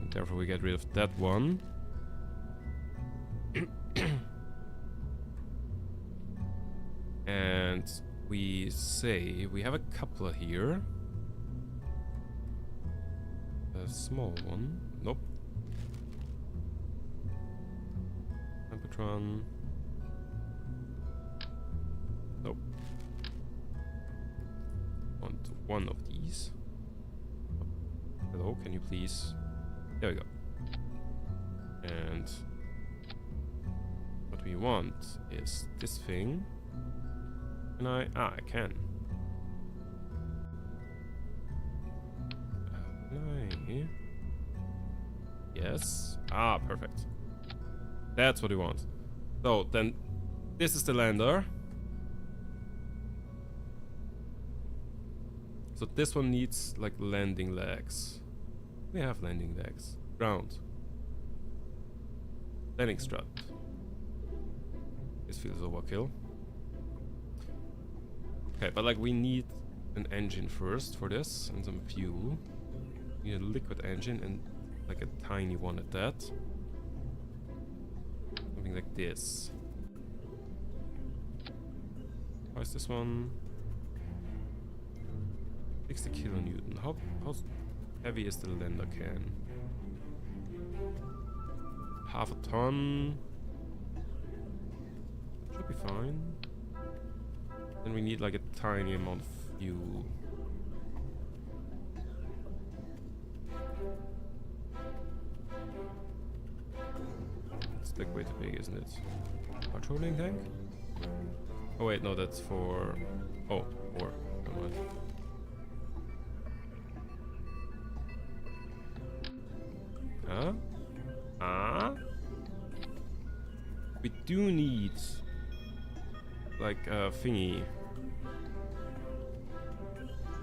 And therefore we get rid of that one. And we say we have a coupler here. A small one. Nope. Tempotron. Nope. Want one of these. Hello, can you please? There we go. And what we want is this thing. Can I? Ah, I can. Yes. Ah, perfect. That's what we want. So then, this is the lander. So this one needs like landing legs. We have landing legs. Ground. Landing strut. This feels overkill. Okay, but like we need an engine first for this and some fuel. We need a liquid engine and like a tiny one at that. Something like this. How is this one? 60 kilonewton. How heavy is the lander can? Half a ton. Should be fine. Then we need like a tiny amount of fuel. It's like way too big, isn't it? Patrolling tank? Oh wait, no, that's for... Oh, or... Never mind. Huh? Ah? We do need... like a thingy.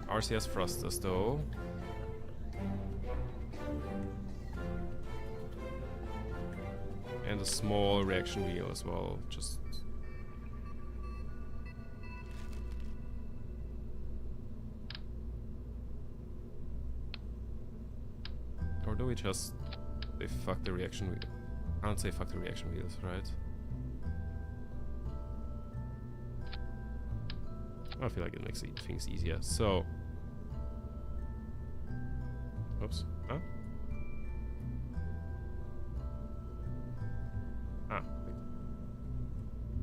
RCS thrusters though. And a small reaction wheel as well, just... Or do we just say fuck the reaction wheel? I can't say fuck the reaction wheels, right? I feel like it makes things easier. So, oops. Huh? Ah.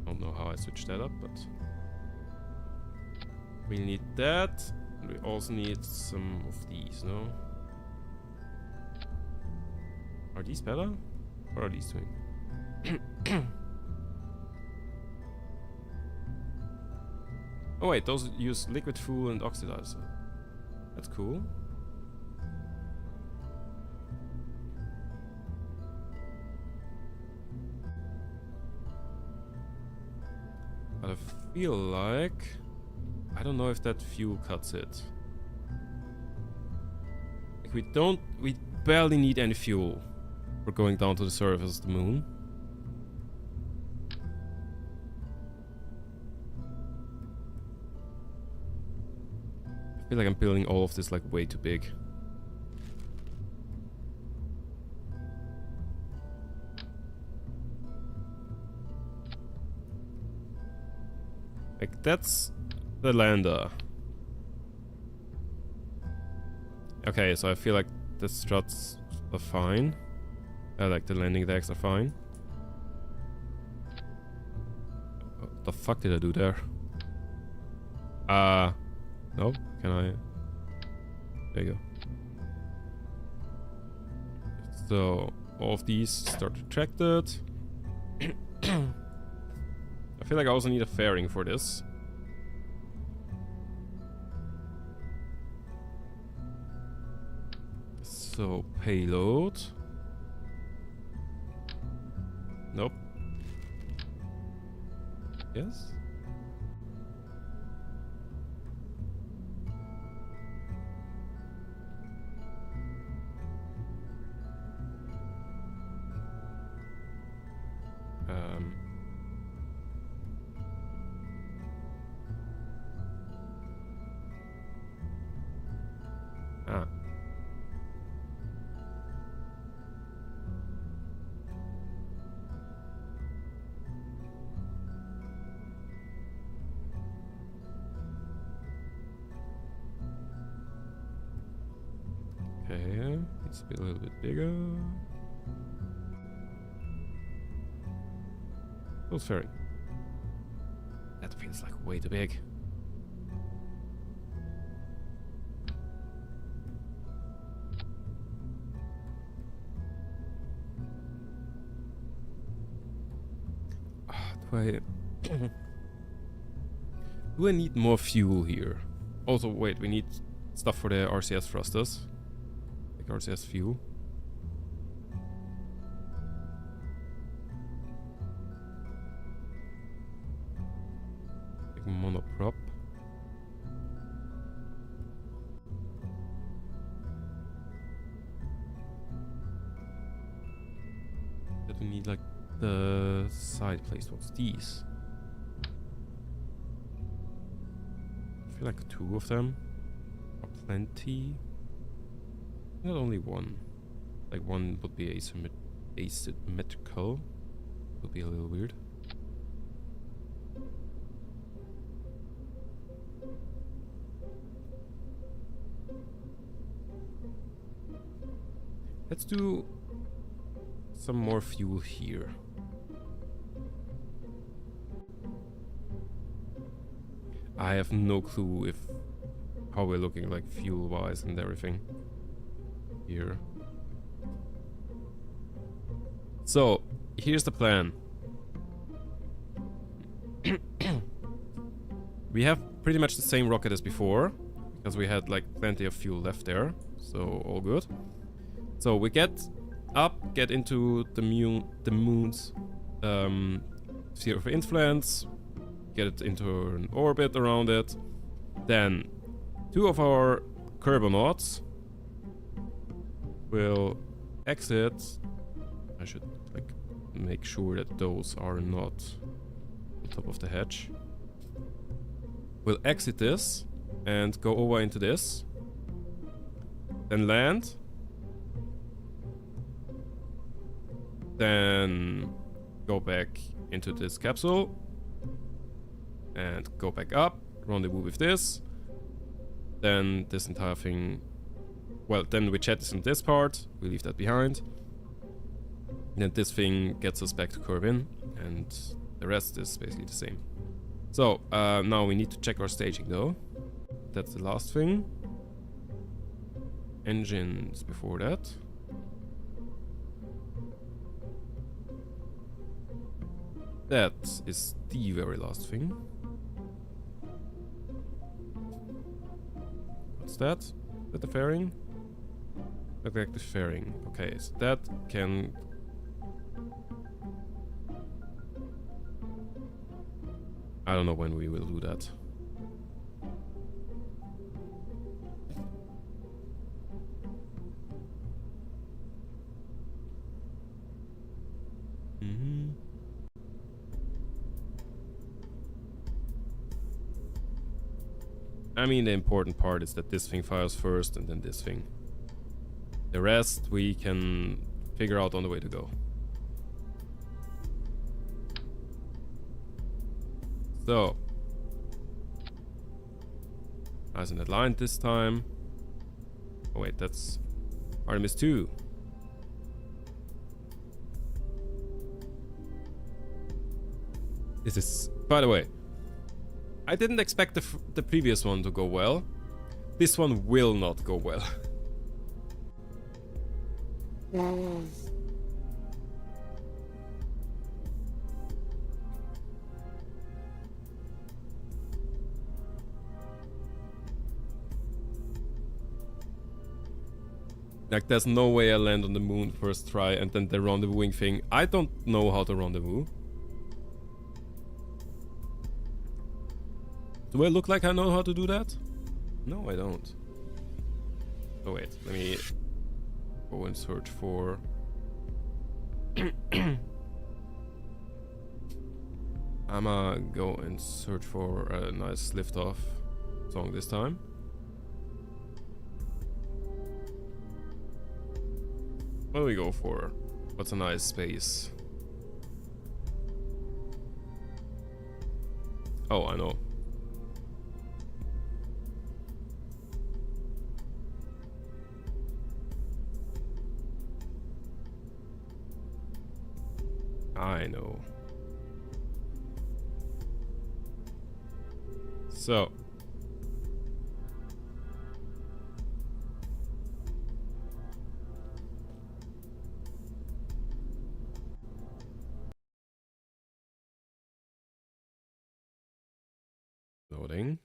I don't know how I switched that up, but we need that, and we also need some of these. No? Are these better? What are these doing? Oh wait, those use liquid fuel and oxidizer. That's cool. But I feel like... I don't know if that fuel cuts it. Like we barely need any fuel. We're going down to the surface of the moon. I feel like I'm building all of this like way too big. Like, that's the lander. Okay, so I feel like the struts are fine. Like the landing decks are fine. What the fuck did I do there? No? Can I? There you go. So, all of these start retracted. I feel like I also need a fairing for this. So, payload. Nope. Yes? Ah. Okay, needs to be a little bit bigger. Close fairing. That feels like way too big. Do I need more fuel here? Also, wait, we need stuff for the RCS thrusters. Like RCS fuel. Like monoprop. That we need like the side plates. What's these? I feel like 2 of them are plenty. Not only one. Like one would be asymmetrical. Would be a little weird. Let's do some more fuel here. I have no clue if how we're looking like fuel wise and everything here. So here's the plan. We have pretty much the same rocket as before because we had like plenty of fuel left there, so all good. So we get up, get into the moon's sphere of influence, get it into an orbit around it. Then 2 of our Kerbonauts will exit. I should like make sure that those are not on top of the hatch. We'll exit this and go over into this. Then land. Then go back into this capsule. And go back up. Rendezvous with this. Then this entire thing... Well, then we jettison this part. We leave that behind. And then this thing gets us back to Kerbin. And the rest is basically the same. So, now we need to check our staging though. That's the last thing. Engines before that. That is the very last thing. What's that? Is that the fairing? Look like the fairing. Okay, so that can... I don't know when we will do that. I mean, the important part is that this thing fires first and then this thing. The rest we can figure out on the way to go. So, Nice and aligned this time. Oh wait, that's Artemis 2. This is, by the way, I didn't expect the previous one to go well. This one will not go well. Like, there's no way I land on the moon first try and then the rendezvousing thing. I don't know how to rendezvous. Do I look like I know how to do that? No, I don't. Oh wait, let me go and search for... I'ma go and search for a nice liftoff song this time. What do we go for? What's a nice space? Oh, I know. I know. So. Loading.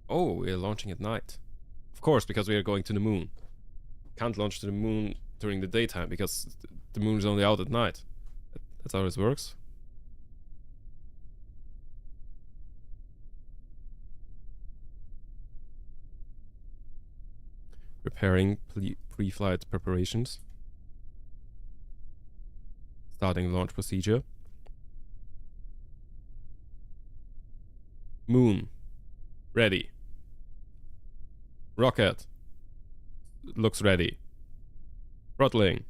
Oh, we're launching at night. Of course, because we are going to the moon. Can't launch to the moon during the daytime because the moon is only out at night. That's how this works. Preparing pre-flight preparations. Starting launch procedure. Moon. Ready. Rocket. Looks ready. Throttling.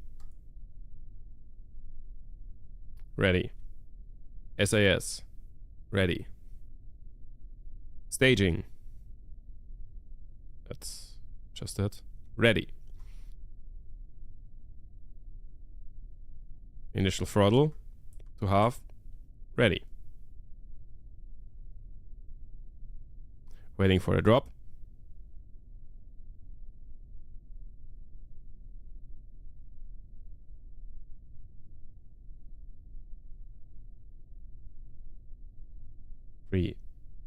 Ready. SAS. Ready. Staging. That's just it. Ready. Initial throttle to half. Ready. Waiting for a drop. Three,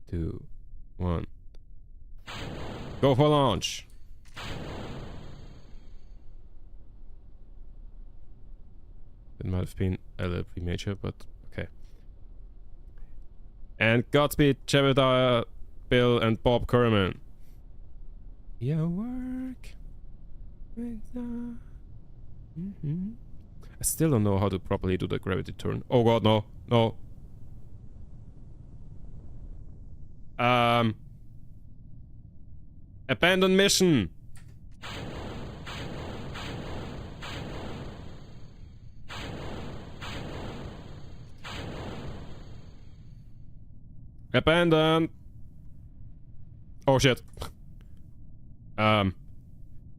2, 1. Go for launch. It might have been a little premature, but okay. And Godspeed, Jebediah, Bill, and Bob Kerman. Your work. I still don't know how to properly do the gravity turn. Oh god, no. No. Abandon mission. Abandon. Oh shit. I'll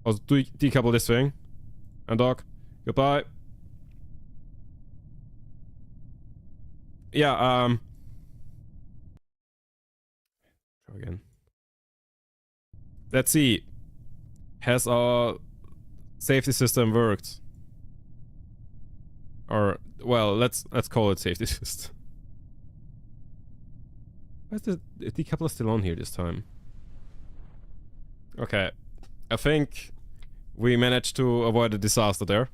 decouple this thing. And dock. Goodbye. Yeah, try again. Let's see. Has our safety system worked? Or, well, let's call it safety system. Why is the decoupler still on here this time? Okay. I think we managed to avoid a disaster there.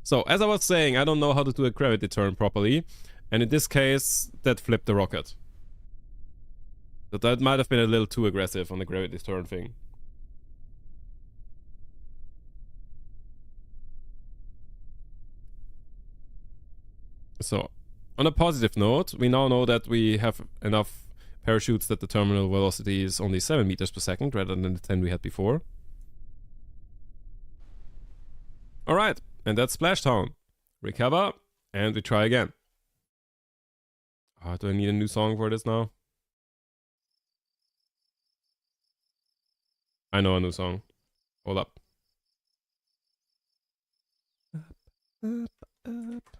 So, as I was saying, I don't know how to do a gravity turn properly. And in this case, that flipped the rocket. But that might have been a little too aggressive on the gravity turn thing. So, on a positive note, we now know that we have enough parachutes that the terminal velocity is only 7 meters per second rather than the 10 we had before. Alright, and that's Splashtown. Recover, and we try again. Oh, do I need a new song for this now? I know a new song. Hold up. Up, up, up.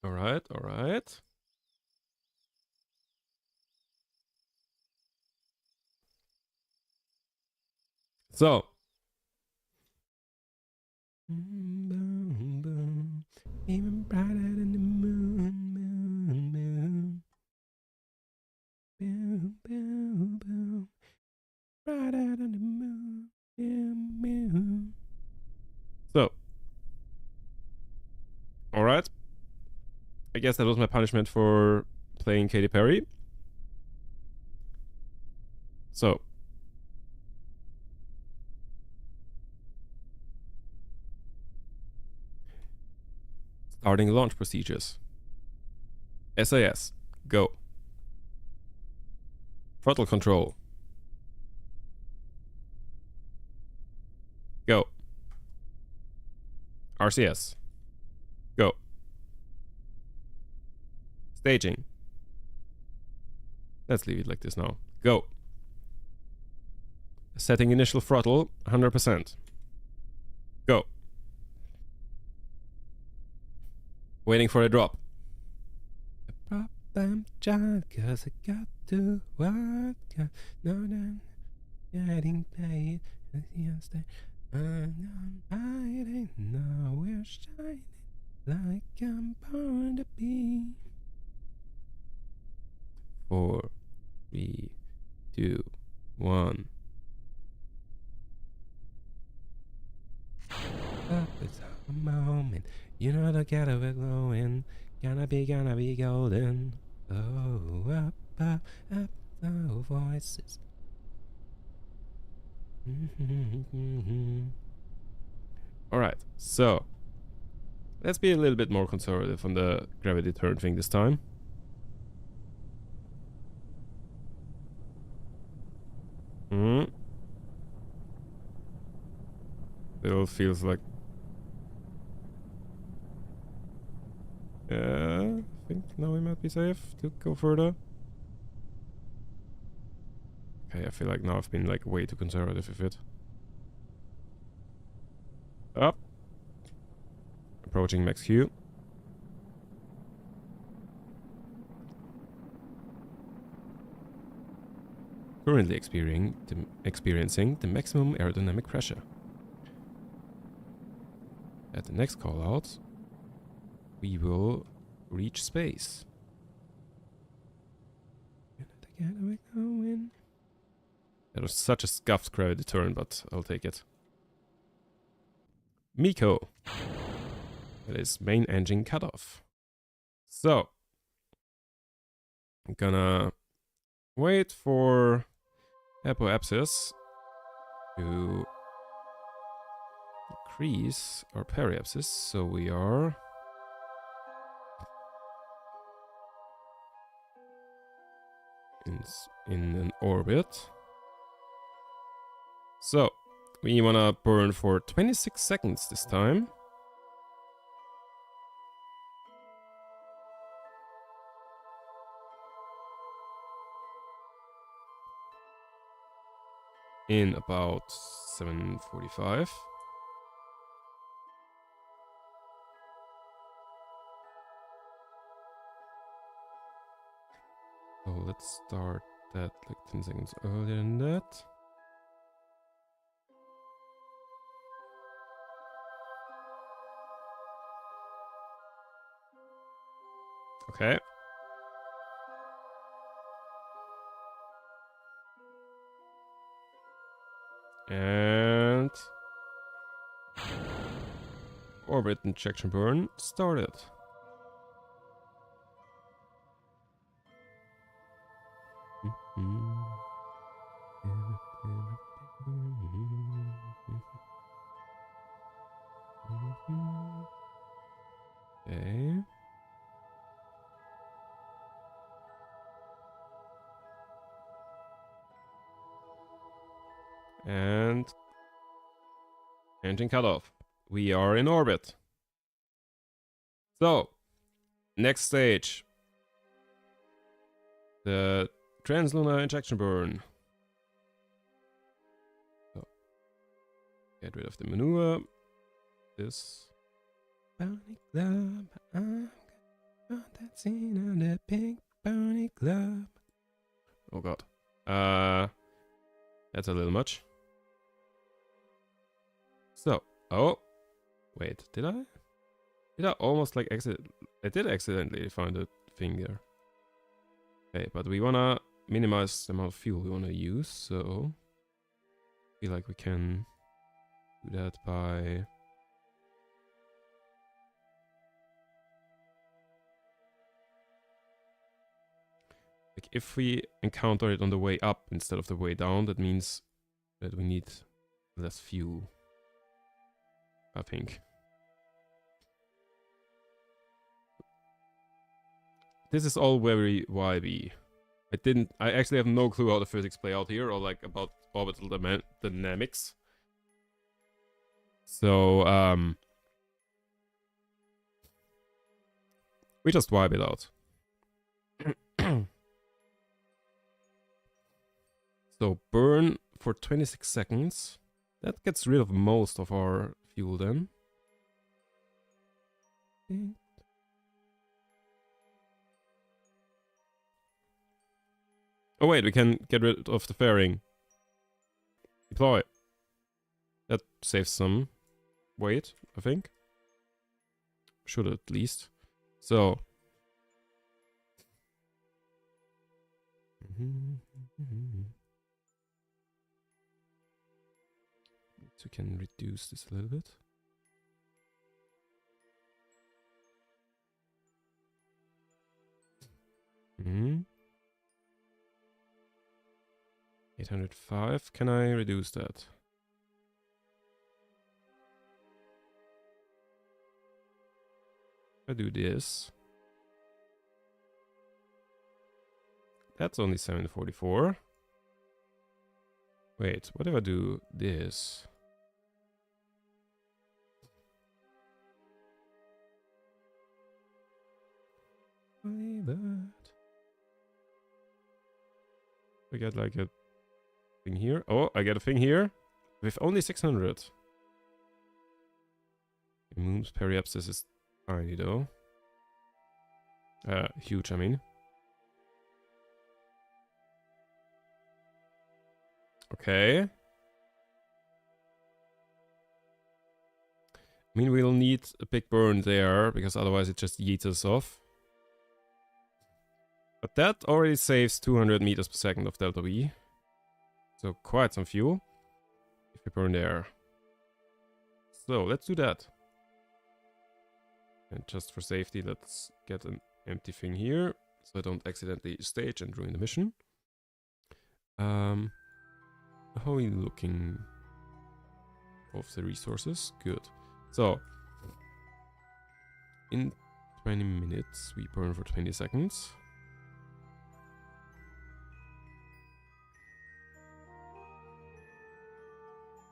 Alright, alright. So. Even brighter than the moon, moon, moon. Boom, boom, boom. Brighter than the moon, moon, moon. So. Alright. I guess that was my punishment for playing Katy Perry. So. Starting launch procedures. SAS. Go. Throttle control. Go. RCS. Go. Staging. Let's leave it like this now. Go. Setting initial throttle 100%. Go. Waiting for a drop. The problem, child, cause I got to work. No, no, getting paid. I'm hiding, now we're shining like I'm born to be. 4, 3, 2, 1. Up is a moment, you know the getaway glowing, gonna be golden. Oh, up, up, up, no voices. Alright, so let's be a little bit more conservative on the gravity turn thing this time. Still feels like... I think now we might be safe to go further. Okay, I feel like now I've been like way too conservative with it. Up. Approaching max Q. Currently experiencing the maximum aerodynamic pressure. At the next call out, we will reach space. That was such a scuffed gravity turn, but I'll take it. Miko. That is main engine cutoff. So, I'm gonna wait for apoapsis to increase our periapsis, so we are in an orbit. So, we wanna burn for 26 seconds this time. In about 7:45. So let's start that like 10 seconds earlier than that. Okay. And orbit injection burn started. Okay. Engine cut off. We are in orbit. So, next stage. The translunar injection burn. So, get rid of the maneuver. This. Bounty Club. I'm dancing on the pink Bounty Club. Oh god. That's a little much. So, oh. Wait, did I? Did I almost like I did accidentally find a thing there. Okay, but we wanna minimize the amount of fuel we wanna use, so I feel like we can do that by like if we encounter it on the way up instead of the way down, that means that we need less fuel, I think. This is all very YB. I actually have no clue how the physics play out here or like about orbital dynamics. So, we just wipe it out. So, burn for 26 seconds. That gets rid of most of our fuel then. Oh wait, we can get rid of the fairing. Deploy. That saves some weight, I think. Should at least. So. So we can reduce this a little bit. Mm-hmm. 805. Can I reduce that? If I do this. That's only 744. Wait, what if I do this? I get like a thing here. Oh, I get a thing here with only 600. Moon's periapsis is tiny though. Huge, I mean. Okay. I mean, we'll need a big burn there, because otherwise it just yeets us off. But that already saves 200 meters per second of delta V. So quite some fuel. If we burn there. So, let's do that. And just for safety, let's get an empty thing here, so I don't accidentally stage and ruin the mission. How are we looking of the resources? Good. So, in 20 minutes, we burn for 20 seconds.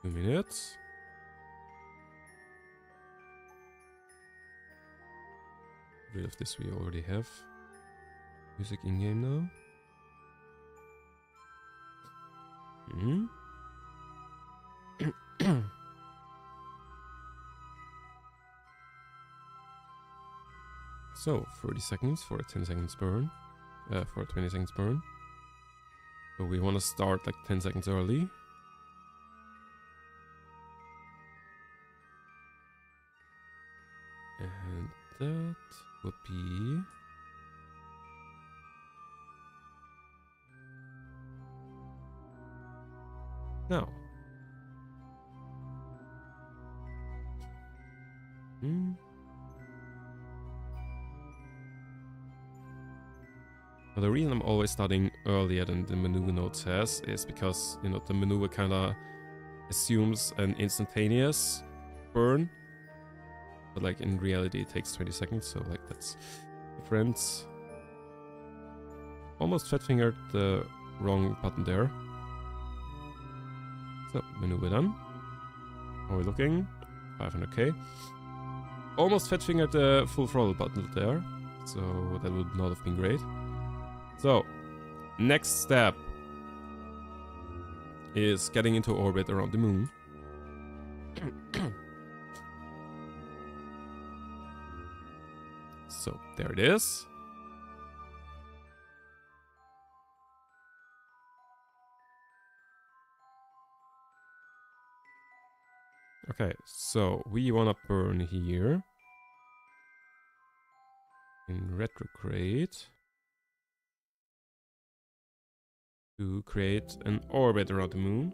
Two minutes. Rid of this, we already have music in game now. So 30 seconds for a 10 seconds burn, for a 20 seconds burn. So we want to start like 10 seconds early. And that would be now. Well, the reason I'm always starting earlier than the maneuver node says is because, you know, the maneuver kind of assumes an instantaneous burn. But like in reality it takes 20 seconds, so like that's different. Almost fat fingered the wrong button there. So, maneuver done. How are we looking? 500k. Almost fat fingered the full throttle button there, so that would not have been great. So, next step is getting into orbit around the moon. So, there it is. Okay, so we wanna burn here in retrograde to create an orbit around the moon.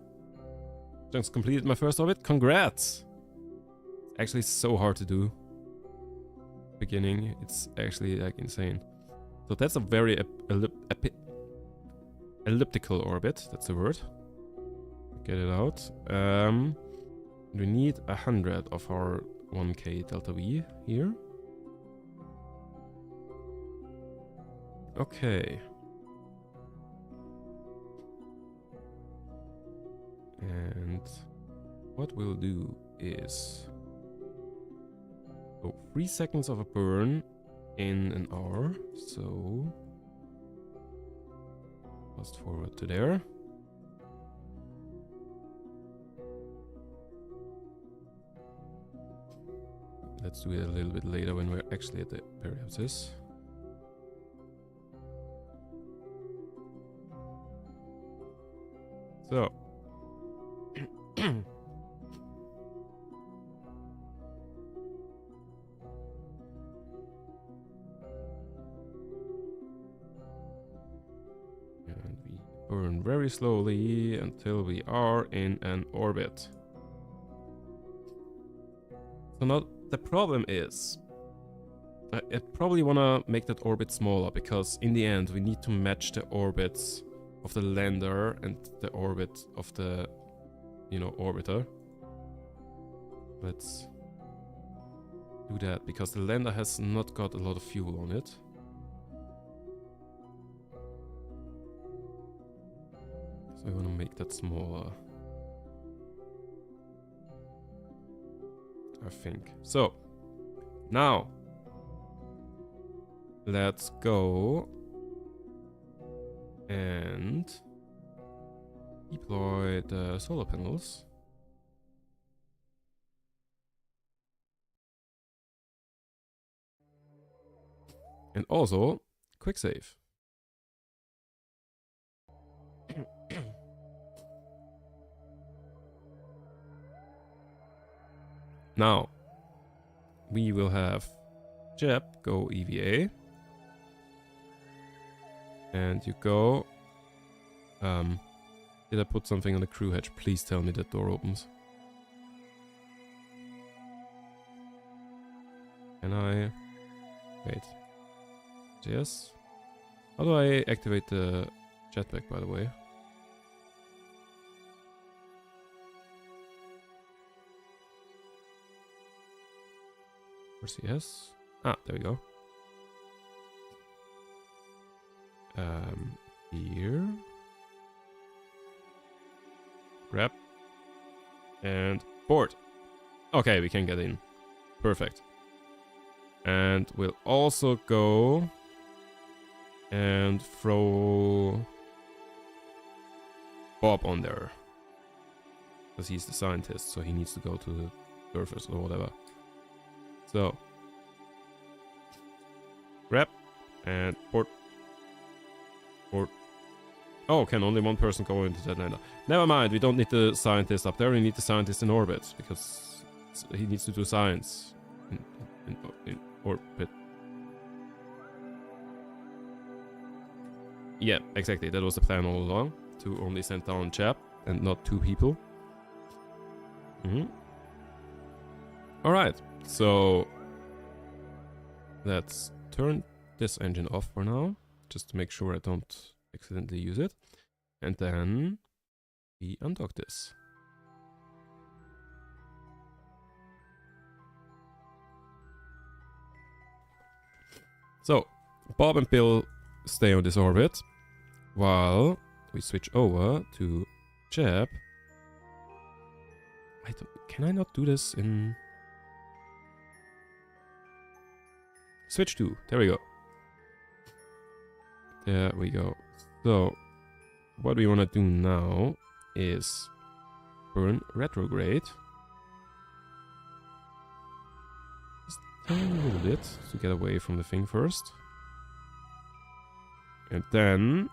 Just completed my first orbit. Congrats! It's actually so hard to do. Beginning, it's actually like insane. So that's a very elliptical orbit. That's the word. Get it out. We need 100 of our 1k delta V here. Okay. And what we'll do is 3 seconds of a burn in an hour. So fast forward to there. Let's do it a little bit later when we're actually at the periapsis. So. And we burn very slowly until we are in an orbit. So now the problem is, I probably want to make that orbit smaller, because in the end we need to match the orbits of the lander and the orbit of the, you know, orbiter. Let's do that, because the lander has not got a lot of fuel on it. So I want to make that smaller, I think. So, now, let's go and deploy the solar panels. And also, quick save. Now, we will have Jeb go EVA. And you go... did I put something on the crew hatch? Please tell me that door opens. Can I... Wait. Yes? How do I activate the jetpack, by the way? Where's yes? Ah, there we go. Here. Grab. And board. Okay, we can get in. Perfect. And we'll also go and throw Bob on there. Because he's the scientist, so he needs to go to the surface or whatever. So, grab and port. Port. Oh, can only one person go into that lander? Never mind, we don't need the scientist up there, we need the scientist in orbit, because he needs to do science in orbit. Yeah, exactly, that was the plan all along, to only send down Chap and not 2 people. Alright, so let's turn this engine off for now, just to make sure I don't accidentally use it. And then we undock this. So, Bob and Bill stay on this orbit, while we switch over to Jeb. can I not do this in... Switch to, there we go. There we go. So, what we want to do now is burn retrograde. Just a little bit to get away from the thing first. And then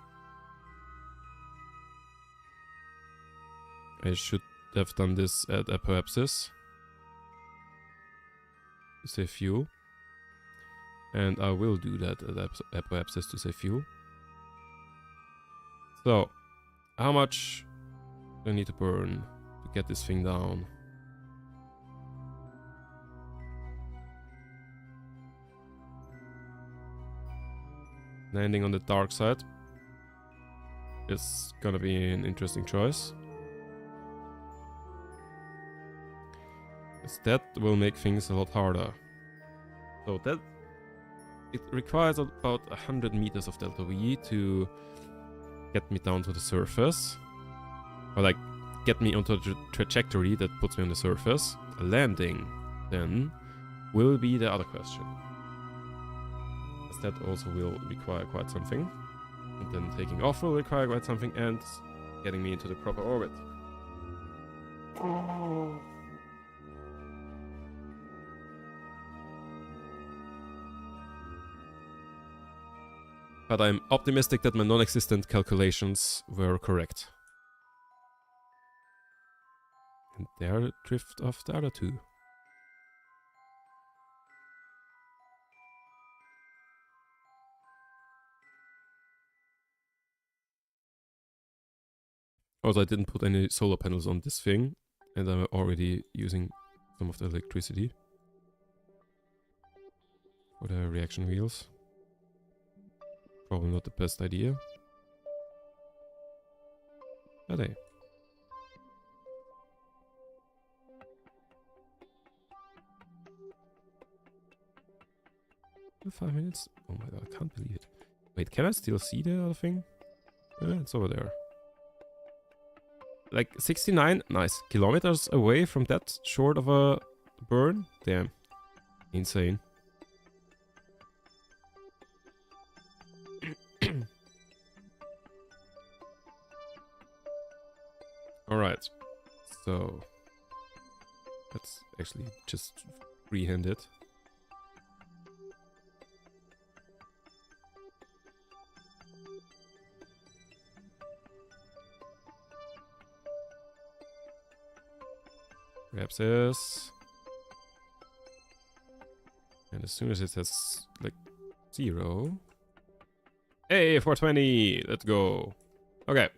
I should have done this at Apoapsis to save fuel. And I will do that at Apoapsis to save fuel. So, how much do I need to burn to get this thing down? Landing on the dark side is gonna be an interesting choice. Because that will make things a lot harder. So that... It requires about 100 meters of delta V to get me down to the surface. Or like, get me onto a trajectory that puts me on the surface. Landing, then, will be the other question. Because that also will require quite something. And then taking off will require quite something, and getting me into the proper orbit. But I'm optimistic that my non-existent calculations were correct. And there drift off the other two. Also, I didn't put any solar panels on this thing, and I'm already using some of the electricity for the reaction wheels. Probably not the best idea. Are they? 5 minutes? Oh my god, I can't believe it. Wait, can I still see the other thing? It's over there. Like 69, nice, kilometers away from that short of a burn? Damn. Insane. Alright. So let's actually just freehand it. Grabs this. And as soon as it says like 0. Hey, 420! Let's go. Okay.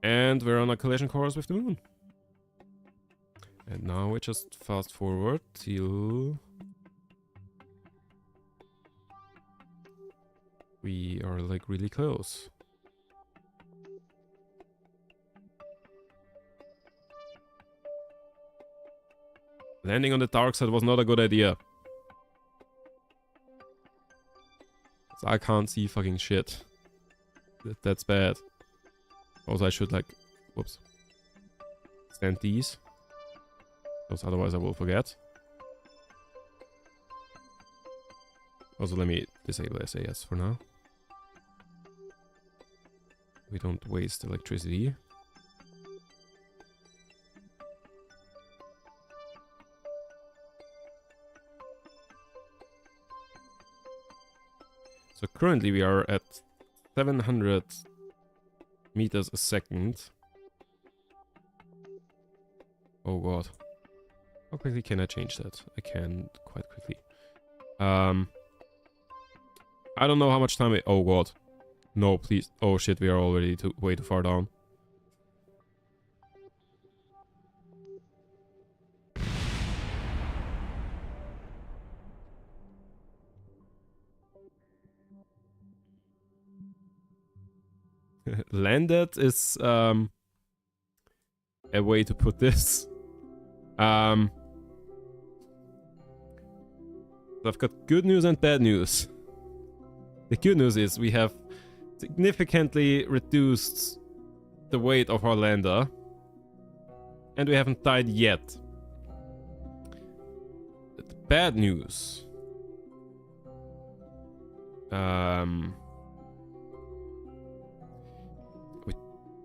And we're on a collision course with the moon. And now we just fast forward till we are like really close. Landing on the dark side was not a good idea. So I can't see fucking shit. That's bad. Also, I should like, whoops, stand these. Because otherwise I will forget. Also, let me disable SAS for now. We don't waste electricity. So currently we are at 700 meters a second. Oh god. How quickly can I change that? I can quite quickly. I don't know how much time it... Oh god. No, please. Oh shit, we are already way too far down. Landed is a way to put this. I've got good news and bad news. The good news is we have significantly reduced the weight of our lander, and we haven't died yet. bad news. We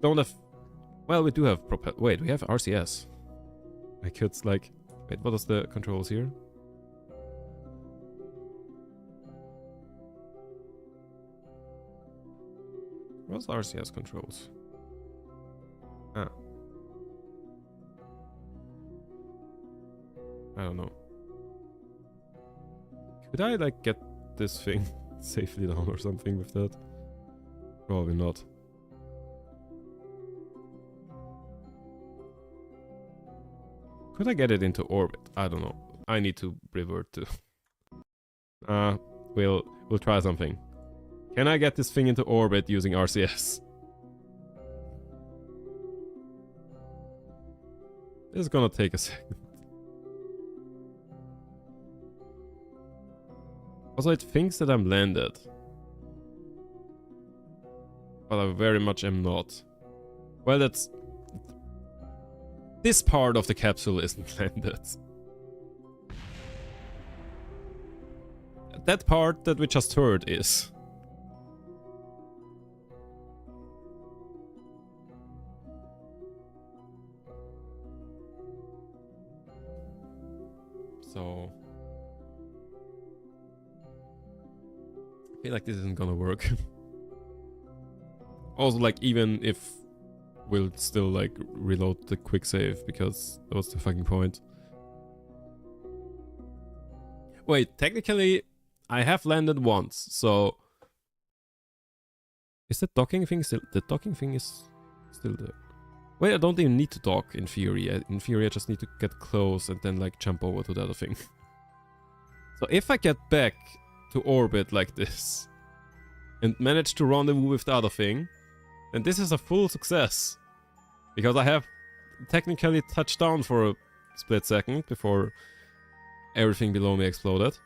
don't have... Well, we do have wait, we have RCS. I could, like... Wait, what is the controls here? What's RCS controls? Ah. I don't know. Could I, like, get this thing safely down or something with that? Probably not. Could I get it into orbit? I don't know. I need to revert to... we'll try something. Can I get this thing into orbit using RCS? This is gonna take a second. Also, it thinks that I'm landed. But I very much am not. Well, that's... This part of the capsule isn't landed. That part that we just heard is. So... I feel like this isn't gonna work. Also, like, even if we'll still, like, reload the quick save, because that was the fucking point. Wait, technically, I have landed once, so... Is that docking thing still... The docking thing is still there. Wait, I don't even need to dock, in theory. In theory, I just need to get close and then, like, jump over to the other thing. So if I get back to orbit like this, and manage to rendezvous with the other thing, then this is a full success. Because I have technically touched down for a split second before everything below me exploded.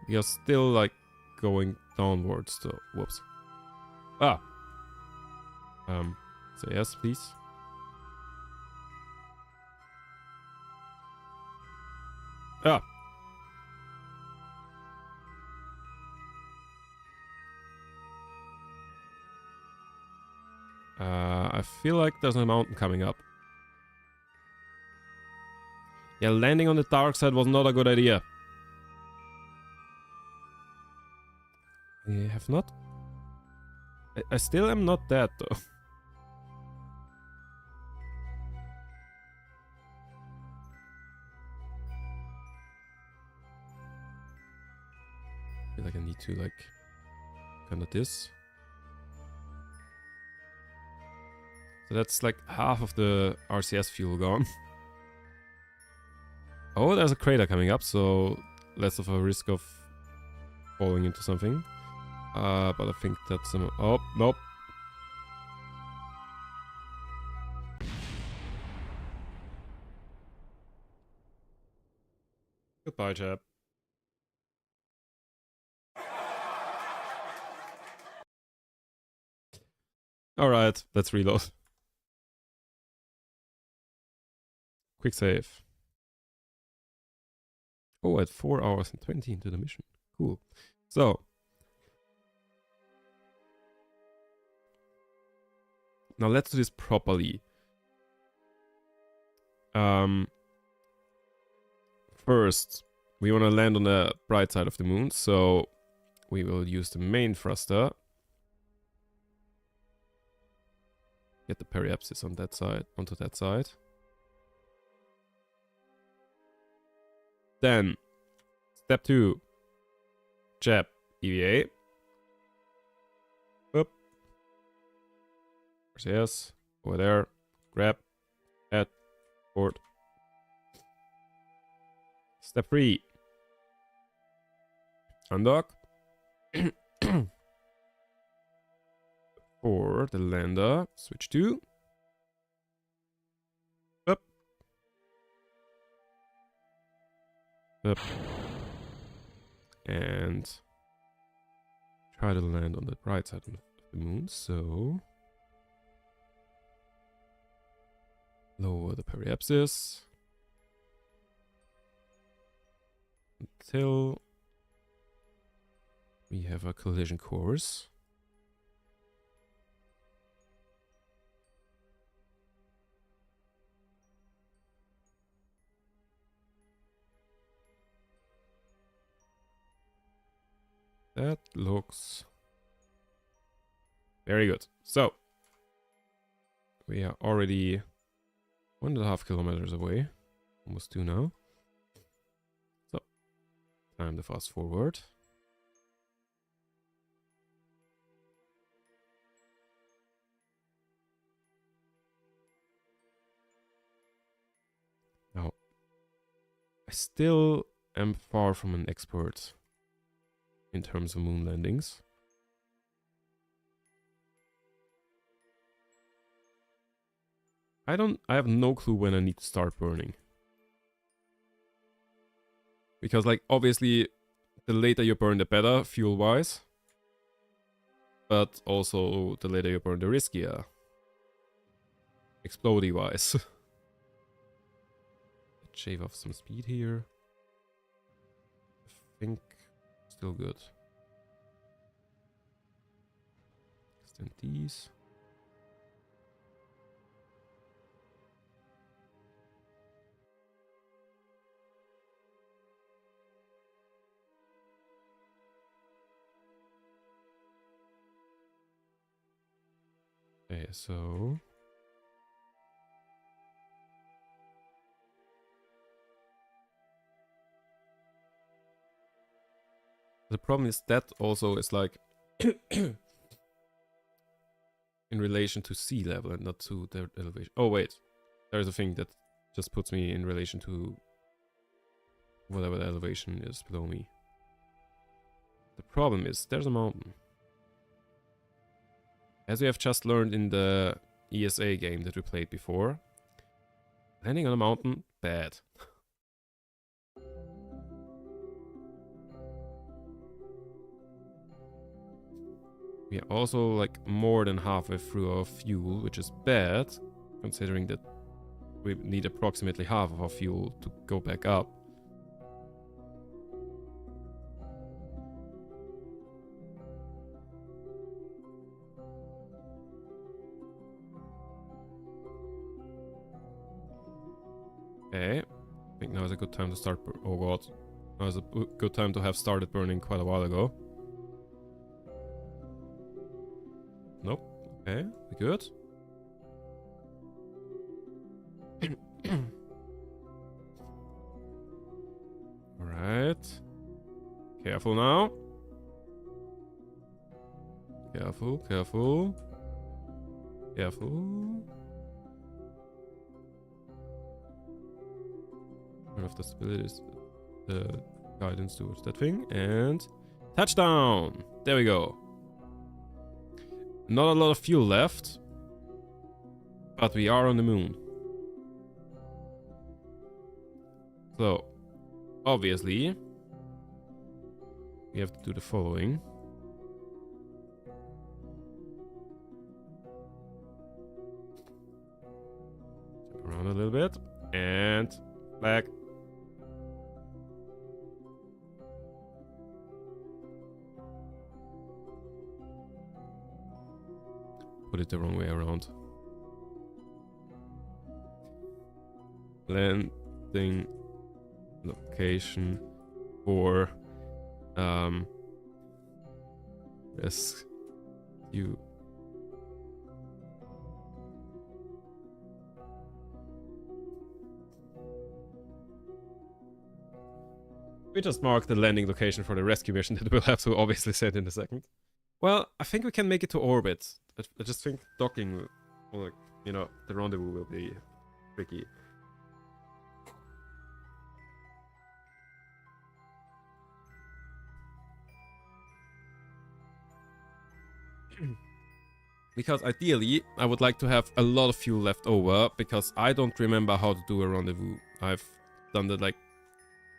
We are still, like, going downwards to... Whoops. Ah! Say yes, please. Ah! I feel like there's a mountain coming up. Yeah, landing on the dark side was not a good idea. I have not... I still am not dead, though. I feel like I need to, like... kind of this. So that's like half of the RCS fuel gone. Oh, there's a crater coming up, so less of a risk of falling into something. But I think that's... Oh, nope. Goodbye, chap. Alright, let's reload. Quick save. Oh, at 4 hours and 20 into the mission. Cool. So. Now let's do this properly. First, we want to land on the bright side of the moon, so we will use the main thruster. Get the periapsis on that side, onto that side. Then, step 2, jab, EVA. Up. RCS, over there, grab, add, port. Step 3, undock. For the lander, switch to. Up. Up. And try to land on the right side of the moon, so lower the periapsis. until we have a collision course. That looks very good. So we are already 1.5 kilometers away. Almost 2 now. So time to fast forward. Now, I still am far from an expert in terms of moon landings. I have no clue when I need to start burning. Because, like, obviously, the later you burn, the better, fuel-wise. But also, the later you burn, the riskier. Explodey-wise. Shave off some speed here. I think still good. Extend these. Okay, so the problem is that also is like in relation to sea level and not to the elevation. Oh wait, there's a thing that just puts me in relation to whatever the elevation is below me. The problem is there's a mountain. As we have just learned in the ESA game that we played before, landing on a mountain, bad. We are also like more than halfway through our fuel, which is bad, considering that we need approximately half of our fuel to go back up. Okay, I think now is a good time to start. Oh god, now is a good time to have started burning quite a while ago. Nope. Okay, we good. Alright. Careful now. Careful, careful. Careful. Turn off the stability, the guidance towards that thing, and touchdown! There we go. Not a lot of fuel left, but we are on the moon. So, obviously, we have to do the following. Jump around a little bit, and back. Put it the wrong way around. Landing location for rescue. We just marked the landing location for the rescue mission that we'll have to obviously send in a second. Well, I think we can make it to orbit. I just think docking, or like, you know, the rendezvous will be tricky. Because ideally, I would like to have a lot of fuel left over, because I don't remember how to do a rendezvous. I've done that like...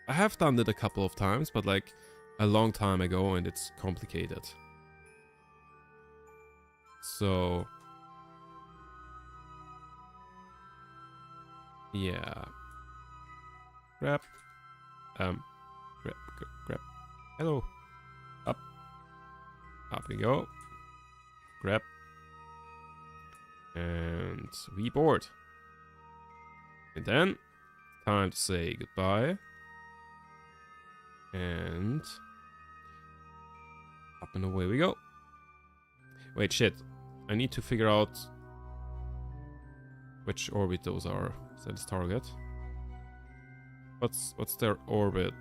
I have done it a couple of times, but like a long time ago, and it's complicated. So... yeah. Crap. Grab. Hello. Up. Up we go. Grab. And we board. And then, time to say goodbye. And up and away we go. Wait, shit. I need to figure out which orbit those are. Is that its target? What's their orbit?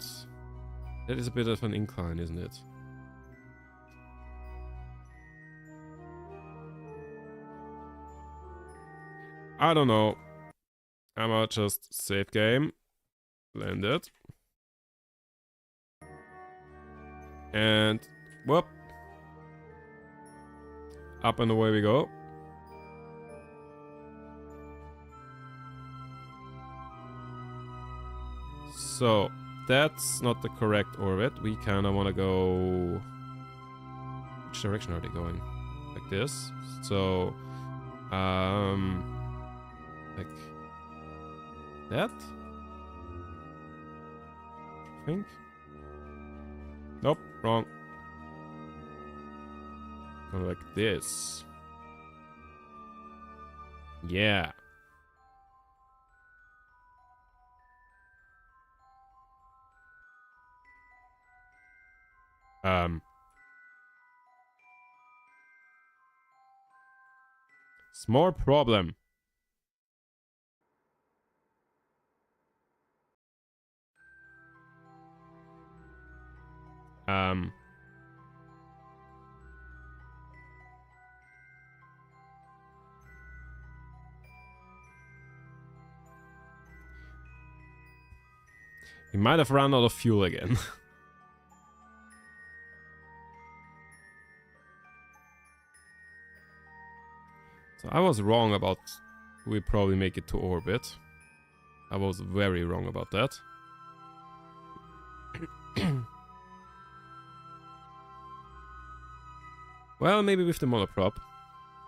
That is a bit of an incline, isn't it? I don't know. I'ma just save game. Land it. And whoop. Up and away we go. So, that's not the correct orbit. We kind of want to go... Which direction are they going? Like this. So, like that? I think. Nope, wrong. Kind of like this. Yeah. Small problem. We might have run out of fuel again. So I was wrong about we probably make it to orbit. I was very wrong about that. Well, maybe with the monoprop,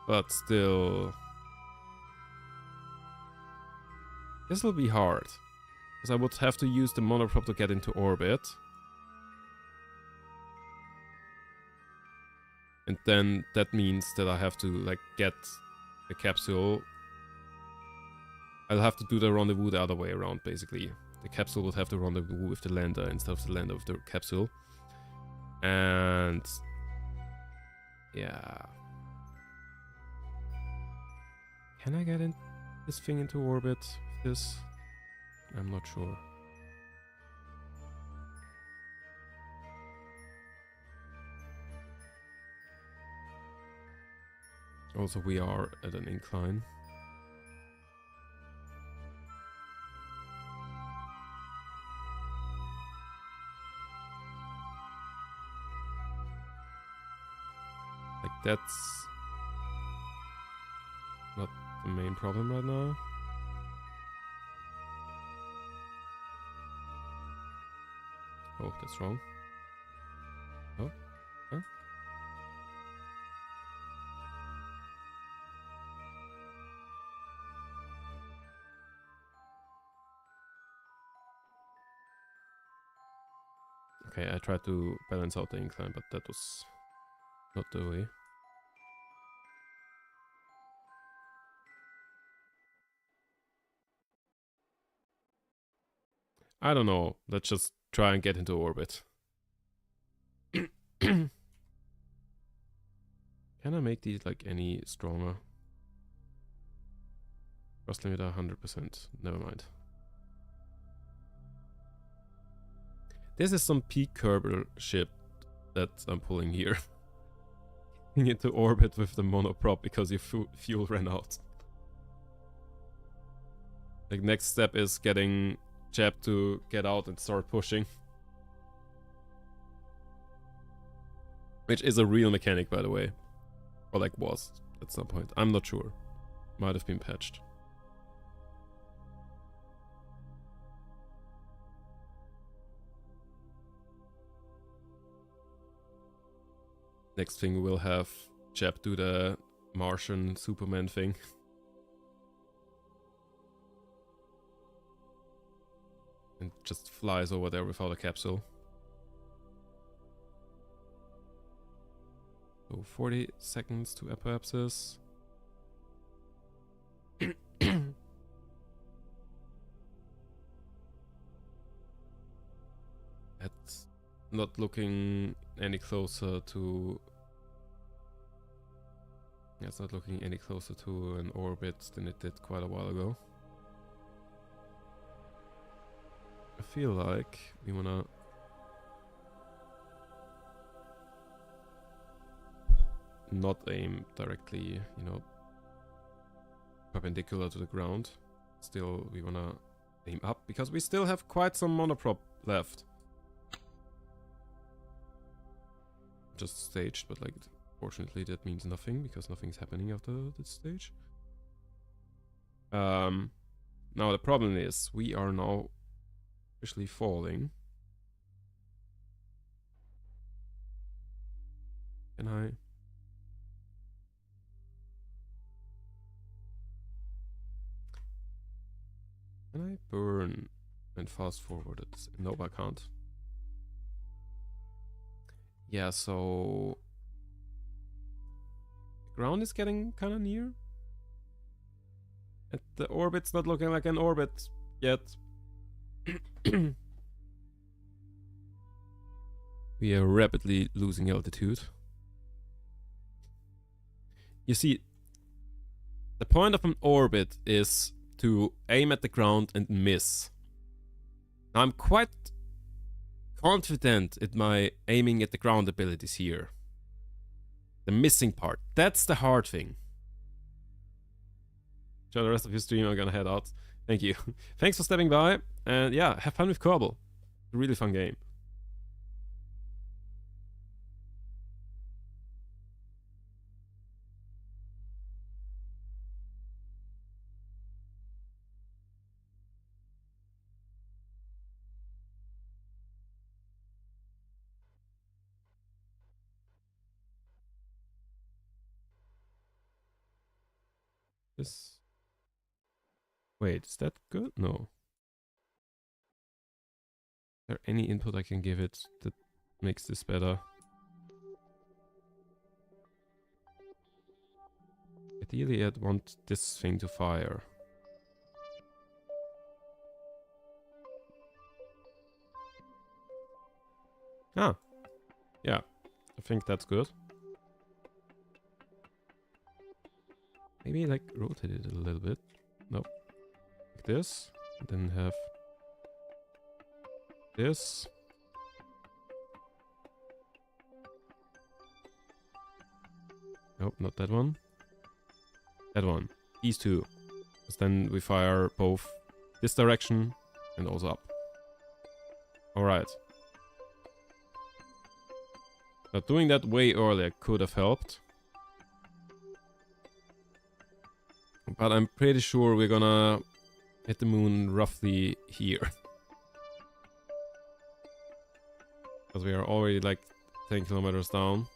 but still... This will be hard, because I would have to use the monoprop to get into orbit. And then that means that I have to, like, get the capsule. I'll have to do the rendezvous the other way around, basically. The capsule would have to rendezvous with the lander instead of the lander with the capsule. And... yeah. Can I get this thing into orbit with this? I'm not sure. Also, we are at an incline. Like, that's not the main problem right now. Oh, that's wrong. Oh, huh? Okay, I tried to balance out the incline, but that was not the way. I don't know. Let's just try and get into orbit. Can I make these like any stronger? Thrust limiter 100%. Never mind. This is some peak Kerbal ship that I'm pulling here. Into orbit with the monoprop because your fuel ran out. Like, next step is getting Jeb to get out and start pushing. Which is a real mechanic, by the way. Or like was at some point. I'm not sure. Might have been patched. Next thing we'll have Jeb do the Martian Superman thing. And just flies over there without a capsule. So 40 seconds to apoapsis. That's not looking any closer to... It's not looking any closer to an orbit than it did quite a while ago. I feel like we wanna... not aim directly, you know, perpendicular to the ground. Still, we wanna aim up because we still have quite some monoprop left. Just staged, but like, fortunately that means nothing because nothing's happening after this stage. Now the problem is we are now officially falling. Can I burn and fast forward it? No, I can't. Yeah, so the ground is getting kind of near. And the orbit's not looking like an orbit yet. We are rapidly losing altitude. You see, the point of an orbit is to aim at the ground and miss. Now, I'm quite confident in my aiming at the ground abilities here. The missing part, that's the hard thing. Enjoy the rest of your stream, I'm gonna head out. Thank you. Thanks for stepping by, and yeah, have fun with Kerbal. It's a really fun game. This... Wait, is that good? No. Is there any input I can give it that makes this better? Ideally, I'd want this thing to fire. Ah. Yeah. I think that's good. Maybe like rotate it a little bit. Nope. Like this. And then have this. Nope, not that one. That one. These two. Because then we fire both this direction and also up. Alright. Now doing that way earlier could have helped. But I'm pretty sure we're gonna hit the moon roughly here. Because we are already like 10 kilometers down.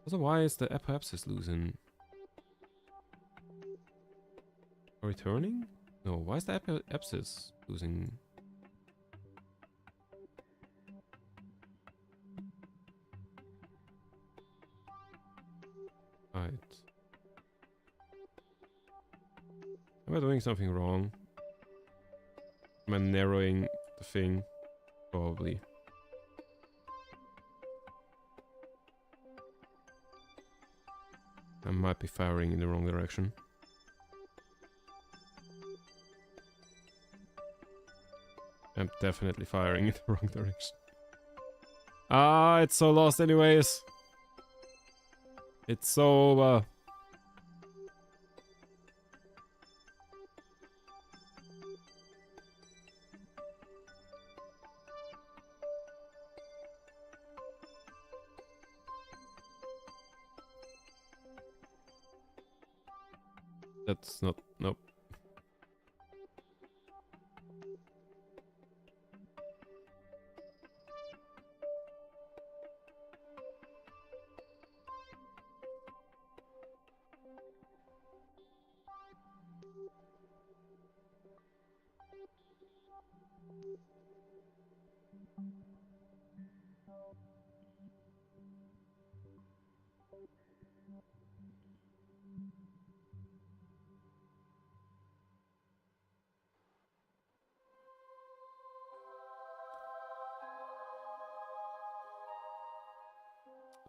Also, why is the apoapsis losing? Are we turning? No, why is the apoapsis losing? Right. Am I doing something wrong? Am I narrowing the thing? Probably. I might be firing in the wrong direction. I'm definitely firing in the wrong direction. Ah, it's so lost anyways. It's so over. That's not... Nope.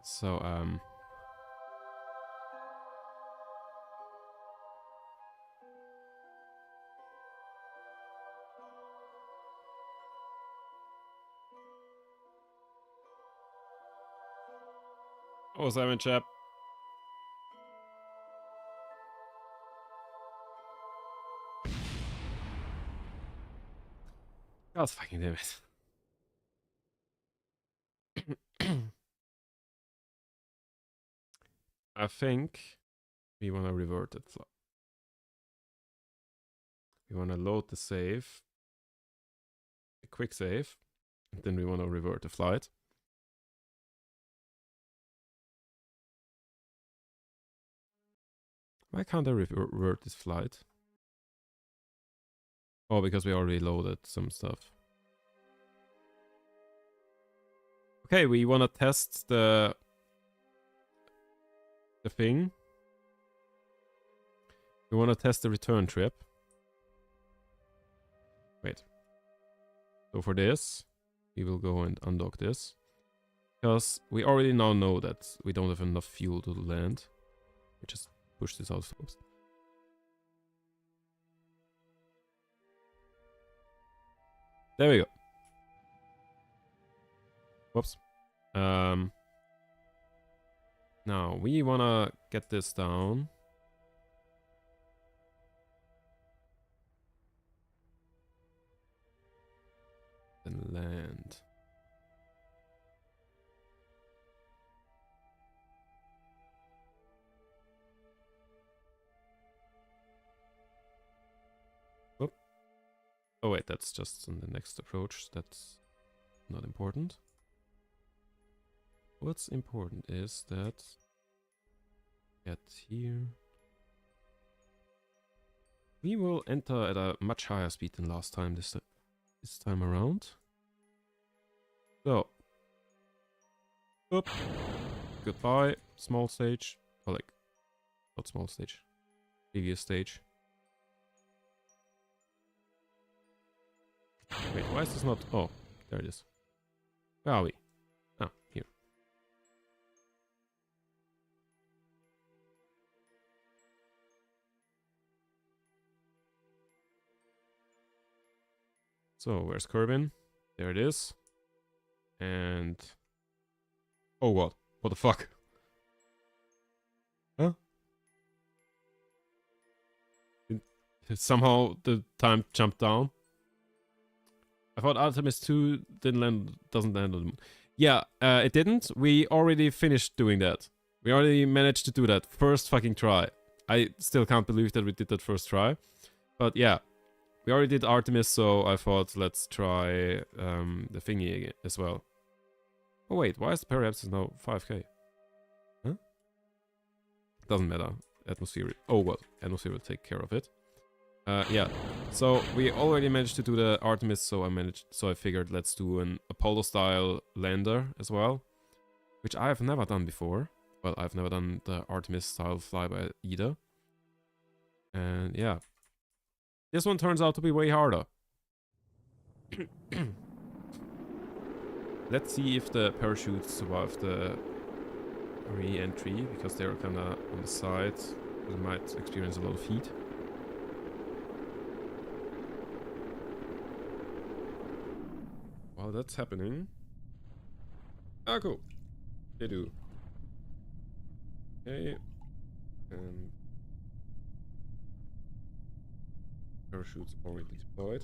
So, oh, Simon Chap. God fucking damn it. I think we want to revert it. We want to load the save, a quick save, and then we want to revert the flight. Why can't I revert this flight? Oh, because we already loaded some stuff. Okay, we want to test the thing. We want to test the return trip. Wait. So for this, we will go and undock this. Because we already now know that we don't have enough fuel to land. We just push this out. Oops. There we go. Whoops. Now, we wanna get this down. Then land. Whoop. Oh wait, that's just in the next approach. That's not important. What's important is that get here. We will enter at a much higher speed than last time this time around. So, up, goodbye, small stage, or like, not small stage, previous stage. Wait, why is this not? Oh, there it is. Where are we? Ah, here. So, where's Kerbin? There it is. And... oh, what? What the fuck? Huh? Somehow the time jumped down. I thought Artemis 2 doesn't land on the moon. Yeah, it didn't. We already finished doing that. We already managed to do that. First fucking try. I still can't believe that we did that first try. But yeah. We already did Artemis, so I thought let's try the thingy as well. Oh wait, why is the periapsis now 5k? Huh? Doesn't matter. Atmosphere. Oh well, atmosphere will take care of it. Yeah. So we already managed to do the Artemis, so I figured let's do an Apollo-style lander as well, which I have never done before. Well, I've never done the Artemis-style flyby either. And yeah. This one turns out to be way harder. Let's see if the parachutes survive the re-entry, because they're kind of on the side. We might experience a lot of heat. While that's happening... ah, cool. They do. Okay. And... parachutes already deployed.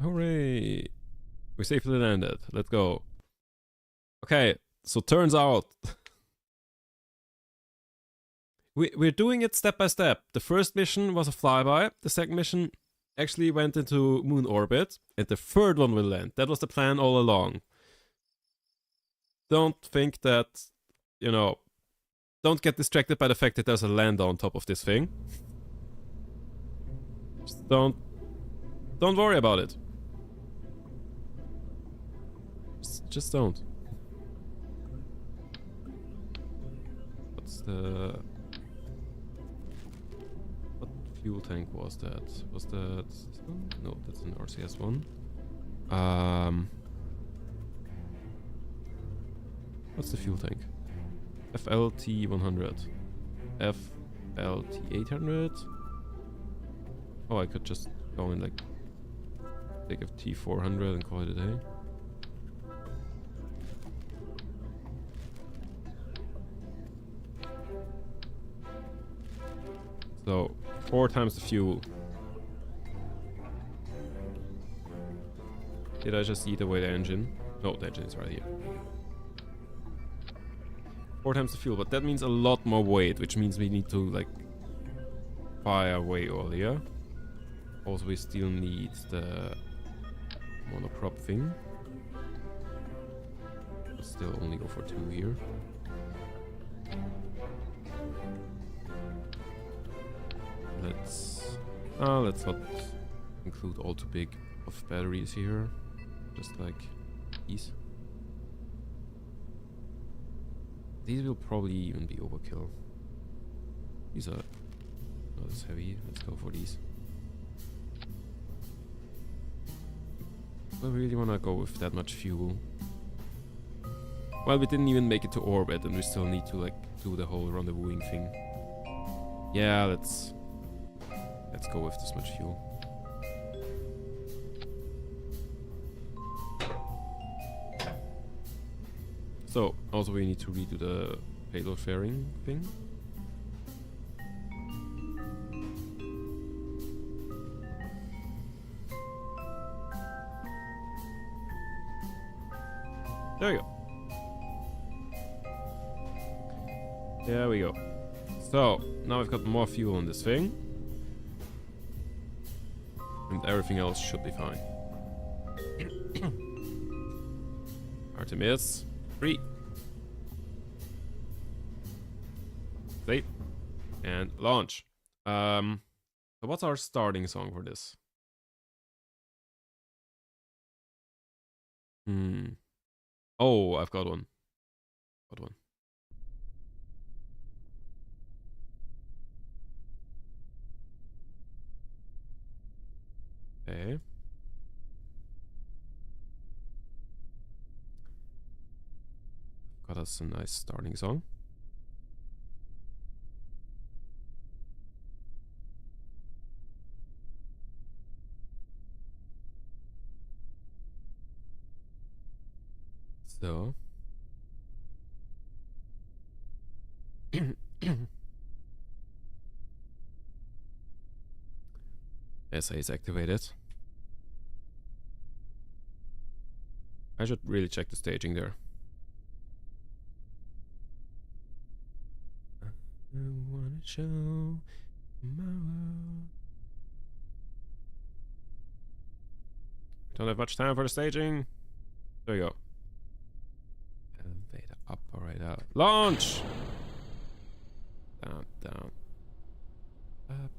Hooray! We safely landed. Let's go. Okay, so turns out we're doing it step by step. The first mission was a flyby. The second mission actually went into moon orbit, and the third one will land. That was the plan all along. Don't think that, you know, don't get distracted by the fact that there's a lander on top of this thing. Just don't worry about it. Just don't. What's the... What fuel tank was that? Was that... No, that's an RCS one. What's the fuel tank? FLT 100. FLT 800. Oh, I could just go in like take a T400 and call it a day. So 4 times the fuel. Did I just eat away the engine? No, the engine is right here. 4 times the fuel, but that means a lot more weight, which means we need to like fire way earlier. Also, we still need the monoprop thing. But still only go for 2 here. Let's not include all too big of batteries here. Just like these. These will probably even be overkill. These are not as heavy. Let's go for these. I really wanna go with that much fuel. Well, we didn't even make it to orbit, and we still need to like do the whole rendezvousing thing. Yeah, let's go with this much fuel. So, also we need to redo the payload fairing thing. There we go. There we go. So, now I've got more fuel on this thing. And everything else should be fine. Artemis. 3. Save. And launch. So what's our starting song for this? Oh, I've got one. Okay. Got us a nice starting song. So. SA is activated. I should really check the staging there. I wanna show my world. Don't have much time for the staging. There we go. Elevator up, alright, out. Launch! Down, down. Up.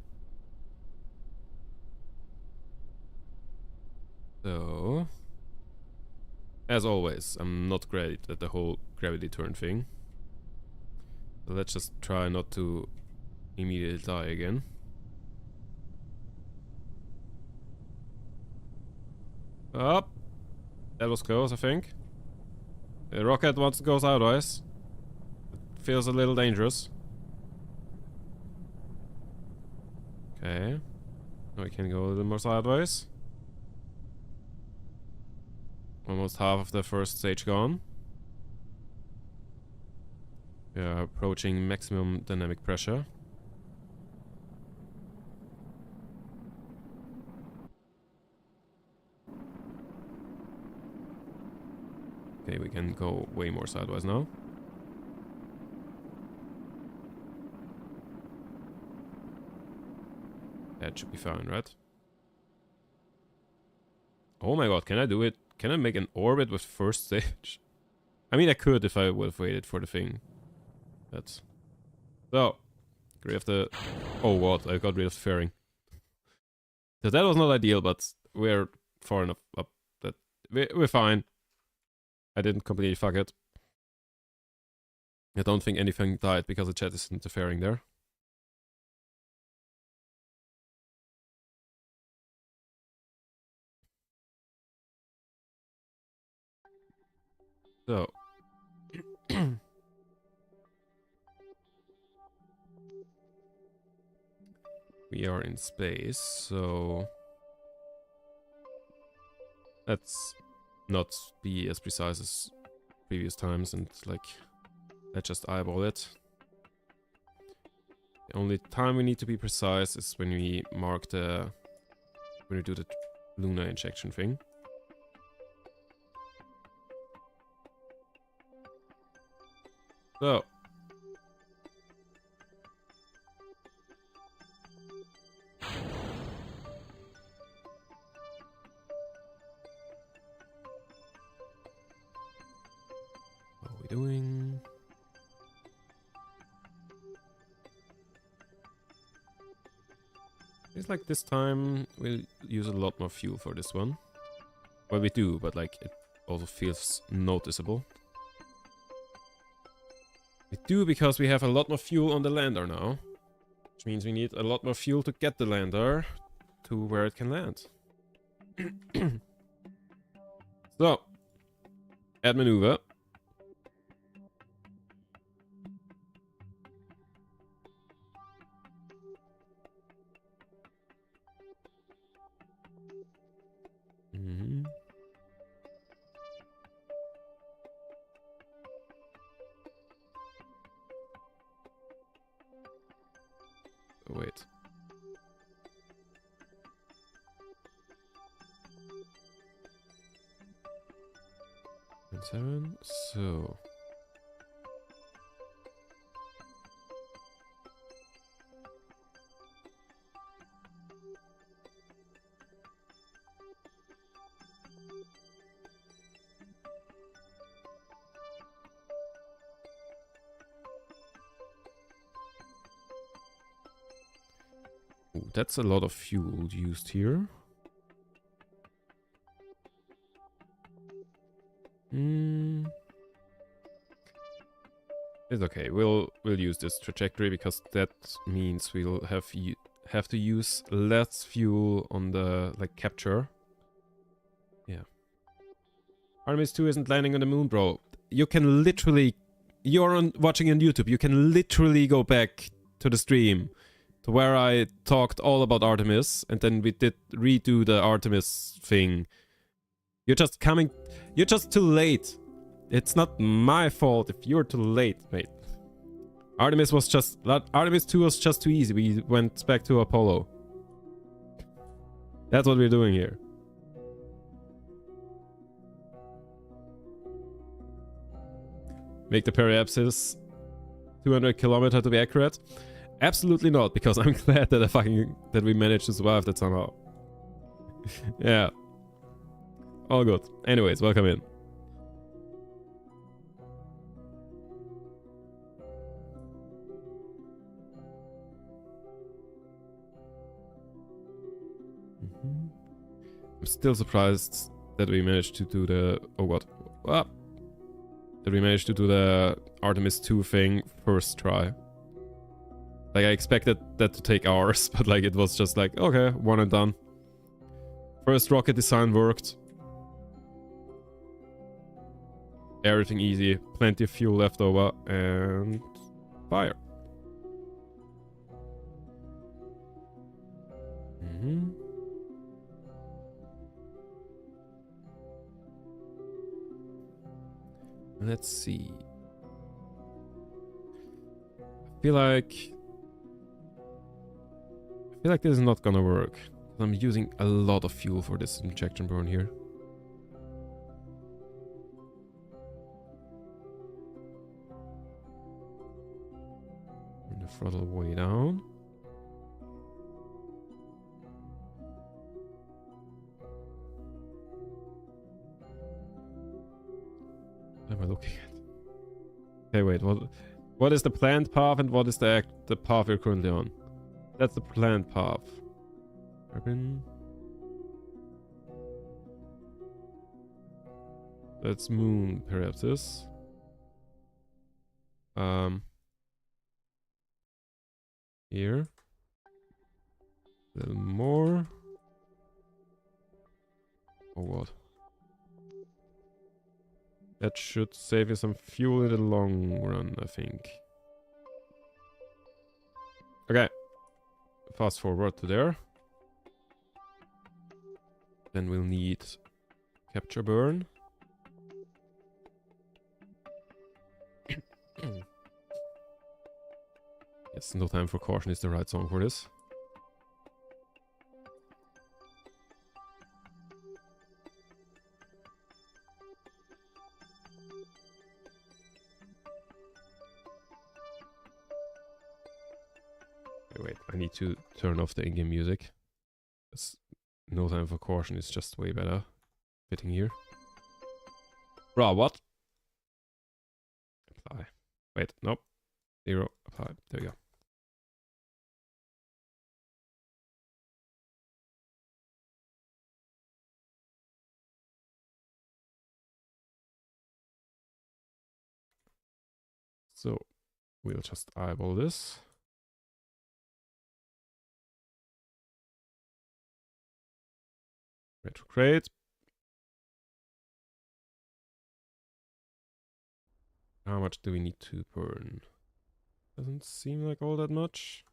So, as always, I'm not great at the whole gravity turn thing. So let's just try not to immediately die again. Up. That was close, I think. The rocket once goes sideways. It feels a little dangerous. Okay. Now we can go a little more sideways. Almost half of the first stage gone. We are approaching maximum dynamic pressure. Okay, we can go way more sideways now. That should be fine, right? Oh my god, can I do it? Can I make an orbit with first stage? I mean, I could if I would have waited for the thing. That's... So, get rid of the... Oh, what? I got rid of the fairing. So that was not ideal, but we're far enough up that we're fine. I didn't completely fuck it. I don't think anything died because the chat is interfering there. So. We are in space, so... Let's not be as precise as previous times and, like, let's just eyeball it. The only time we need to be precise is when we mark the... when we do the lunar injection thing. So. What are we doing? It's like this time we'll use a lot more fuel for this one. Well, we do, but like it also feels noticeable. We do because we have a lot more fuel on the lander now. Which means we need a lot more fuel to get the lander to where it can land. So, add maneuver. Oh, wait. And 7. So. Ooh, that's a lot of fuel used here. It's okay. We'll use this trajectory because that means we'll have to use less fuel on the capture. Yeah. Artemis 2 isn't landing on the moon, bro. You can literally, you're watching on YouTube. You can literally go back to the stream to where I talked all about Artemis, and then we did redo the Artemis thing. You're just too late. It's not my fault if you're too late, mate. Artemis 2 was just too easy. We went back to Apollo. That's what we're doing here. Make the periapsis 200 kilometers to be accurate? Absolutely not, because I'm glad that we managed to survive that somehow. Yeah. All good. Anyways, welcome in. I'm still surprised that we managed to do the... Oh god. Ah. That we managed to do the Artemis 2 thing first try. Like, I expected that to take hours, but like it was just like, okay, one and done. First rocket design worked. Everything easy, plenty of fuel left over, and fire. Let's see. I feel like this is not gonna work. I'm using a lot of fuel for this injection burn here. throttle way down. What am I looking at? Okay, wait. What is the planned path and what is the path we're currently on? That's the planned path. Urban. That's moon, perhaps this. Here. A little more. Oh, what? That should save you some fuel in the long run, I think. Okay. Fast forward to there. Then we'll need capture burn. Yes, No Time for Caution is the right song for this. Okay, wait, I need to turn off the in-game music. No Time for Caution is just way better fitting here. Bruh, what? Apply. Wait, nope. 0, apply. There we go. So, we'll just eyeball this. Retrograde. How much do we need to burn? Doesn't seem like all that much.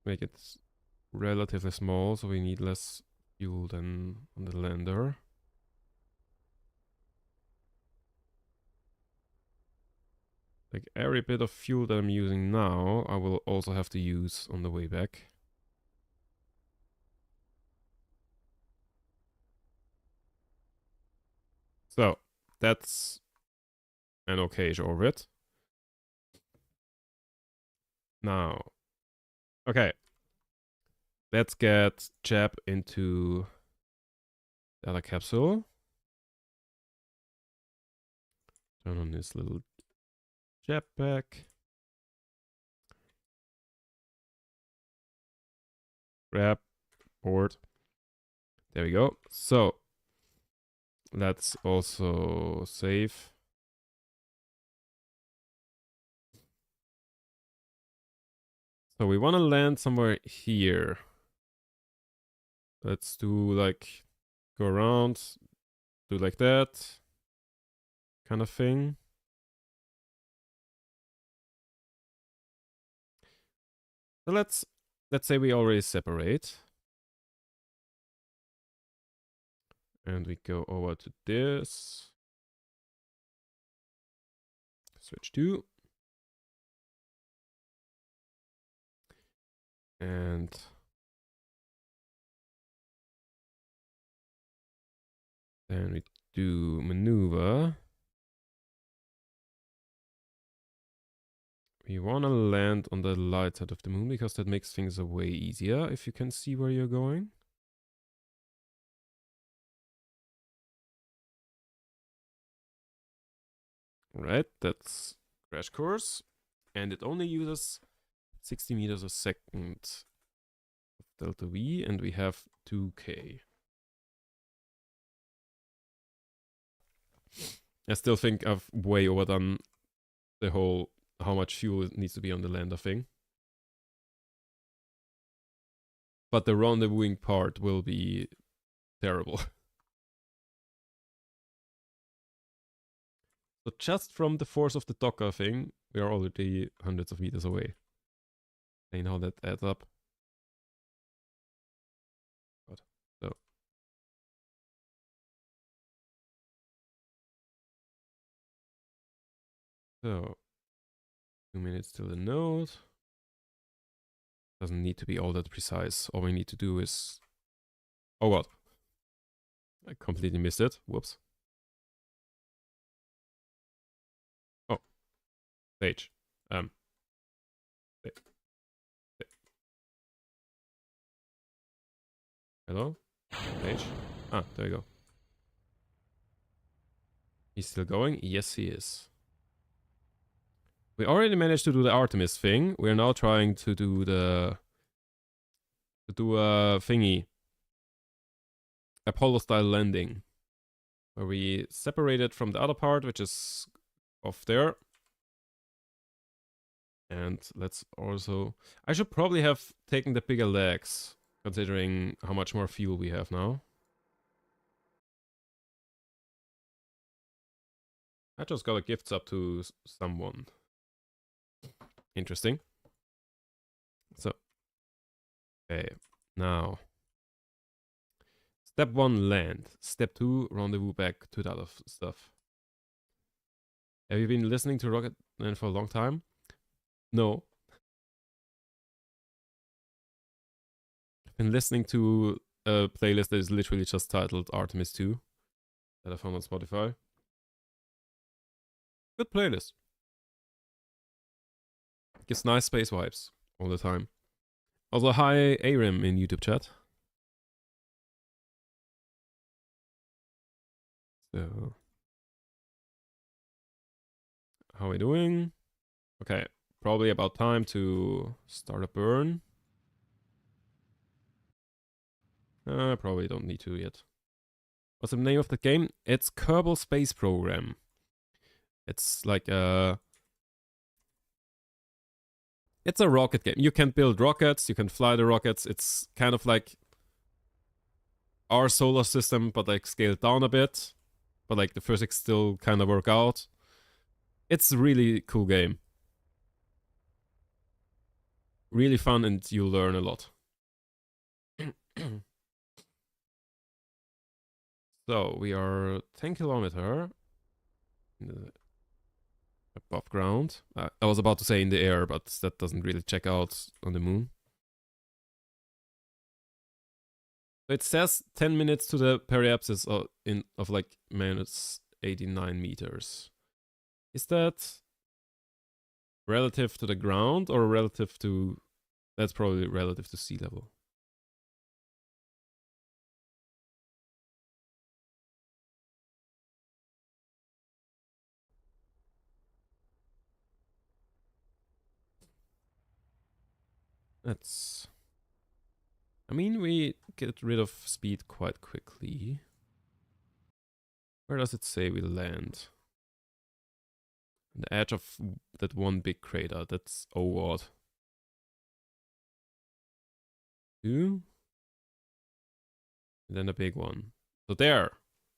Make it relatively small, so we need less fuel than on the lander. Like every bit of fuel that I'm using now, I will also have to use on the way back. So, that's an okay orbit. Now, okay. Let's get Jeb into the other capsule. Turn on this little jetpack. Grab, board. There we go. So, let's also save. So we want to land somewhere here. Let's do like, go around, do like that kind of thing. So let's say we already separate. And we go over to this. Switch to. And then we do maneuver. We want to land on the light side of the moon because that makes things way easier if you can see where you're going. Right, that's crash course. And it only uses 60 meters a second of delta V, and we have 2K. I still think I've way overdone the whole how much fuel needs to be on the lander thing. But the rendezvousing part will be terrible. So just from the force of the Docker thing, we are already hundreds of meters away. And how that adds up. God. So 2 minutes till the node. Doesn't need to be all that precise. All we need to do is... Oh god. I completely missed it. Whoops. Oh, page. Um. Hello? Page? Ah, there you go. He's still going? Yes, he is. We already managed to do the Artemis thing. We're now trying to do the... a thingy. Apollo-style landing. Where we separate it from the other part, which is off there. And let's also... I should probably have taken the bigger legs, considering how much more fuel we have now. I just got a gift sub to someone. Interesting. So, okay, now. Step 1, land. Step 2, rendezvous back to the other stuff. Have you been listening to Rocket Man for a long time? No. I've been listening to a playlist that is literally just titled Artemis 2 that I found on Spotify. Good playlist. Gives nice space vibes all the time. Also, hi Arim in YouTube chat. So, how are we doing? Okay, probably about time to start a burn. Probably don't need to yet. What's the name of the game? It's Kerbal Space Program. It's like a... It's a rocket game. You can build rockets, you can fly the rockets. It's kind of like our solar system, but like scaled down a bit. But like the physics still kind of work out. It's a really cool game. Really fun, and you learn a lot. So we are 10 kilometers above ground. I was about to say in the air, but that doesn't really check out on the moon. So it says 10 minutes to the periapsis of like minus 89 meters. Is that relative to the ground or relative to... That's probably relative to sea level. That's... I mean, we get rid of speed quite quickly. Where does it say we land? On the edge of that one big crater. That's odd. 2. And then a big one. So there,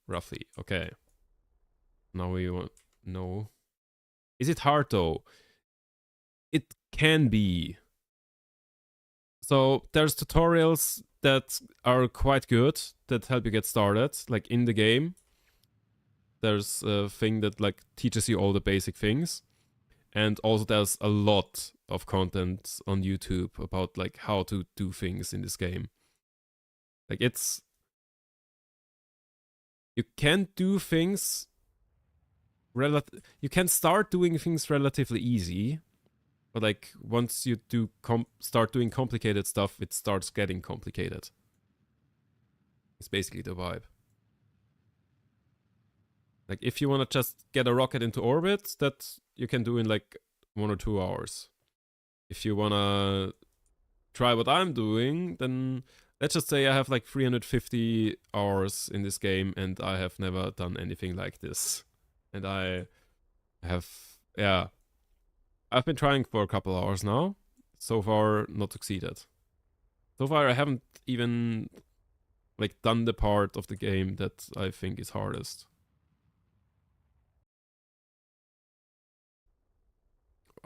roughly. Okay. Now we want... No. Is it hard though? It can be. So there's tutorials that are quite good that help you get started, like in the game. There's a thing that like teaches you all the basic things. And also there's a lot of content on YouTube about like how to do things in this game. Like it's... You can do things... You can start doing things relatively easy. But like once you do start doing complicated stuff, it starts getting complicated. It's basically the vibe. Like if you want to just get a rocket into orbit, that you can do in like 1 or 2 hours. If you want to try what I'm doing, then let's just say I have like 350 hours in this game and I have never done anything like this. And I have, yeah, I've been trying for a couple hours now. So far, not succeeded. So far, I haven't even like done the part of the game that I think is hardest.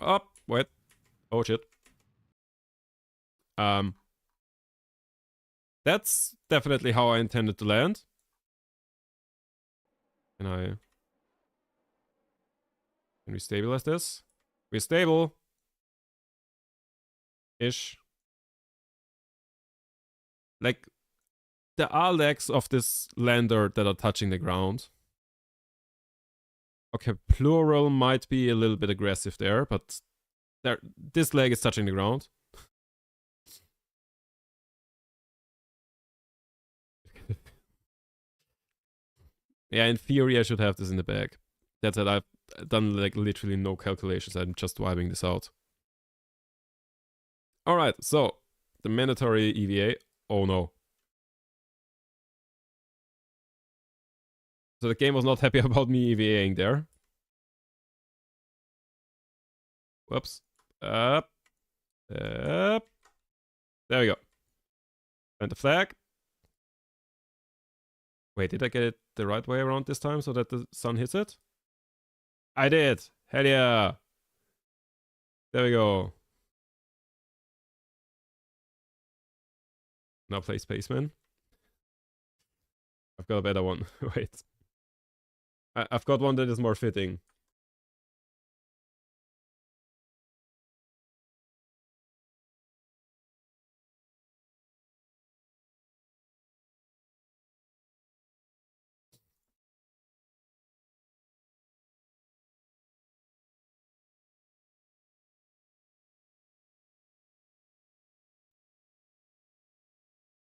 Oh, wait. Oh shit. That's definitely how I intended to land. Can we stabilize this? We're stable. Ish. Like, there are legs of this lander that are touching the ground. Okay, plural might be a little bit aggressive there, but this leg is touching the ground. Yeah, in theory, I should have this in the bag. That's it. I've done like literally no calculations. I'm just vibing this out. All right, so the mandatory EVA. Oh no. So the game was not happy about me EVAing there. Whoops. Up. Up. There we go. And the flag. Wait, did I get it the right way around this time so that the sun hits it? I did. Hell yeah. There we go. Now play Spaceman. I've got a better one. Wait. I've got one that is more fitting.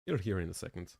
You'll hear in a second.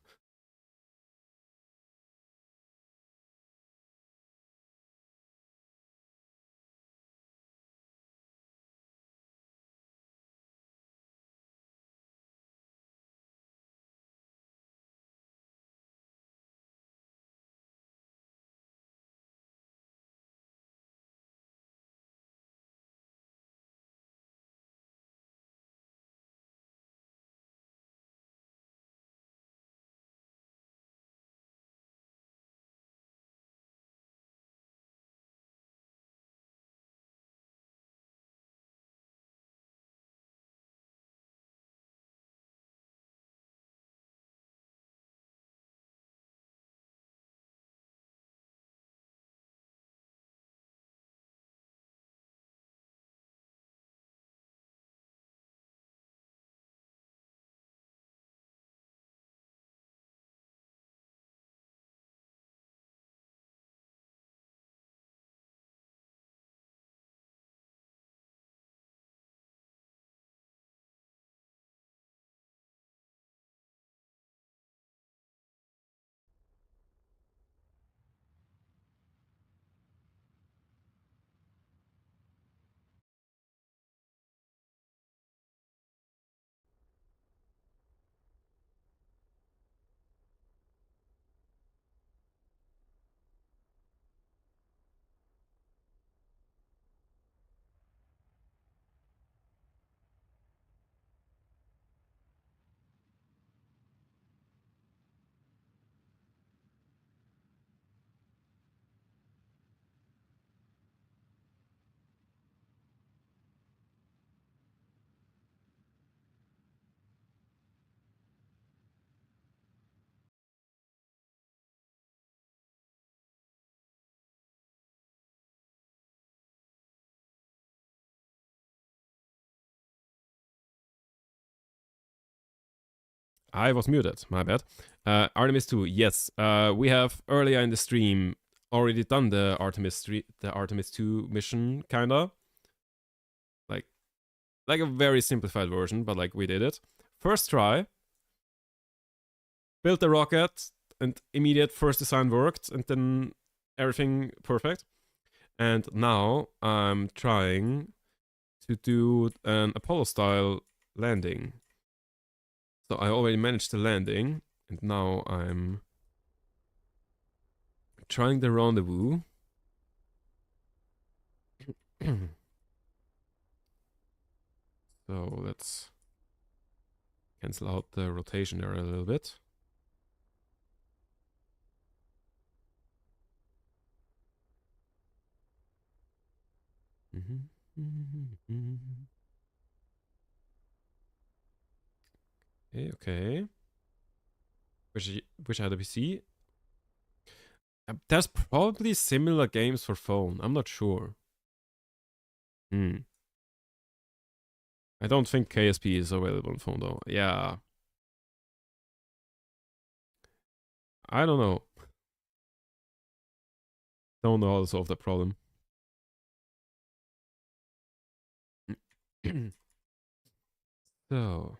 I was muted, my bad. Artemis 2, yes. We have earlier in the stream already done the Artemis 2 mission, kinda. Like a very simplified version, but like we did it. First try. Built the rocket, and immediate first design worked, and then everything perfect. And now I'm trying to do an Apollo-style landing. So I already managed the landing, and now I'm trying the rendezvous. So let's cancel out the rotation there a little bit. Okay. Which had a PC? There's probably similar games for phone. I'm not sure. I don't think KSP is available on phone though. Yeah. I don't know. Don't know how to solve that problem. So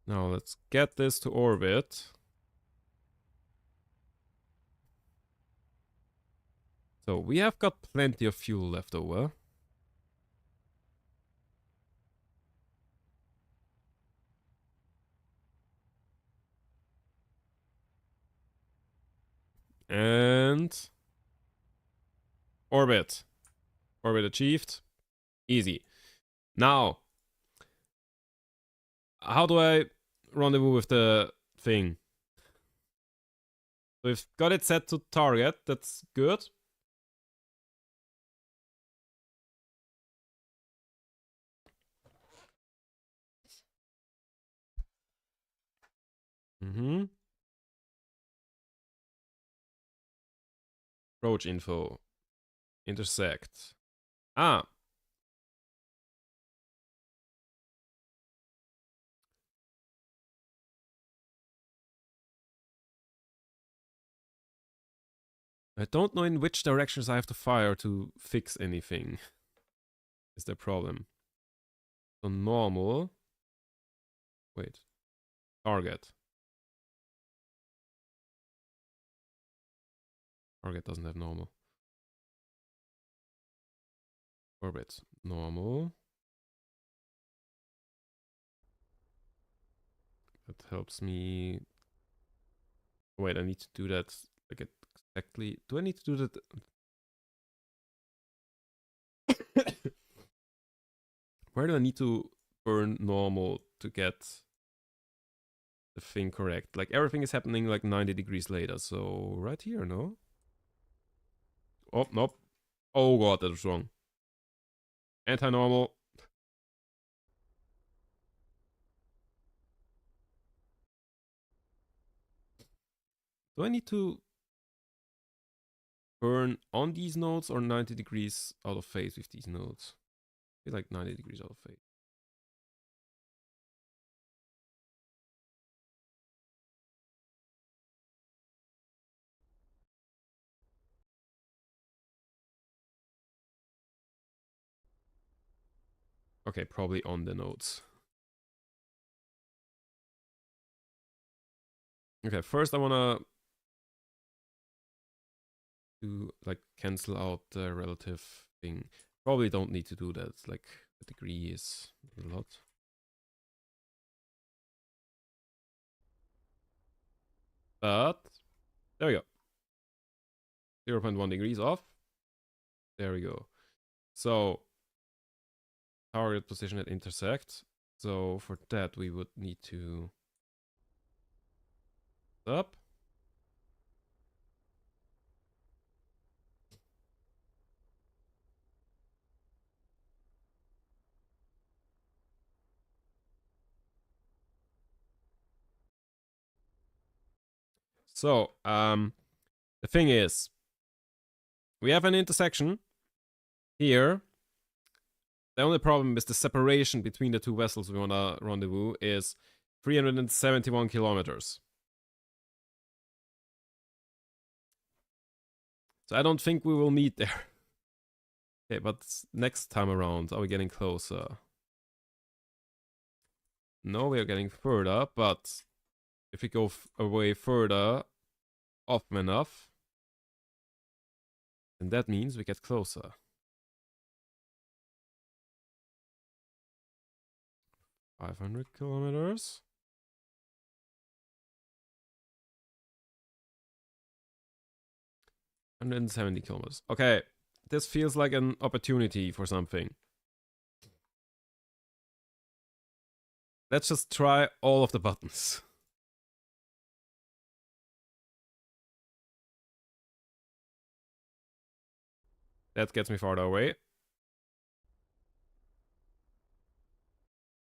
now let's get this to orbit. So we have got plenty of fuel left over. And orbit. Orbit achieved. Easy. Now, how do I rendezvous with the thing? So we've got it set to target. That's good. Approach info. Intersect. Ah. I don't know in which directions I have to fire to fix anything. Is the problem. So normal. Wait. Target. Target doesn't have normal. Orbit. Normal. That helps me. Wait, I need to do that like exactly. Do I need to do that? Where do I need to burn normal to get the thing correct? Like everything is happening like 90 degrees later. So right here, no? Oh, nope. Oh god, that was wrong. Anti-normal. Do I need to burn on these nodes or 90 degrees out of phase with these nodes? I feel like 90 degrees out of phase. Okay, probably on the nodes. Okay, first I wanna to like cancel out the relative thing. Probably don't need to do that. Like a degree is a lot. But there we go. 0.1 degrees off. There we go. So target position at intersect. So for that we would need to up. So the thing is, we have an intersection here. The only problem is the separation between the two vessels we want to rendezvous is 371 kilometers. So I don't think we will meet there. Okay, but next time around, are we getting closer? No, we are getting further, but if we go away further often enough, then that means we get closer. 500 kilometers. 170 kilometers. Okay, this feels like an opportunity for something. Let's just try all of the buttons. That gets me farther away.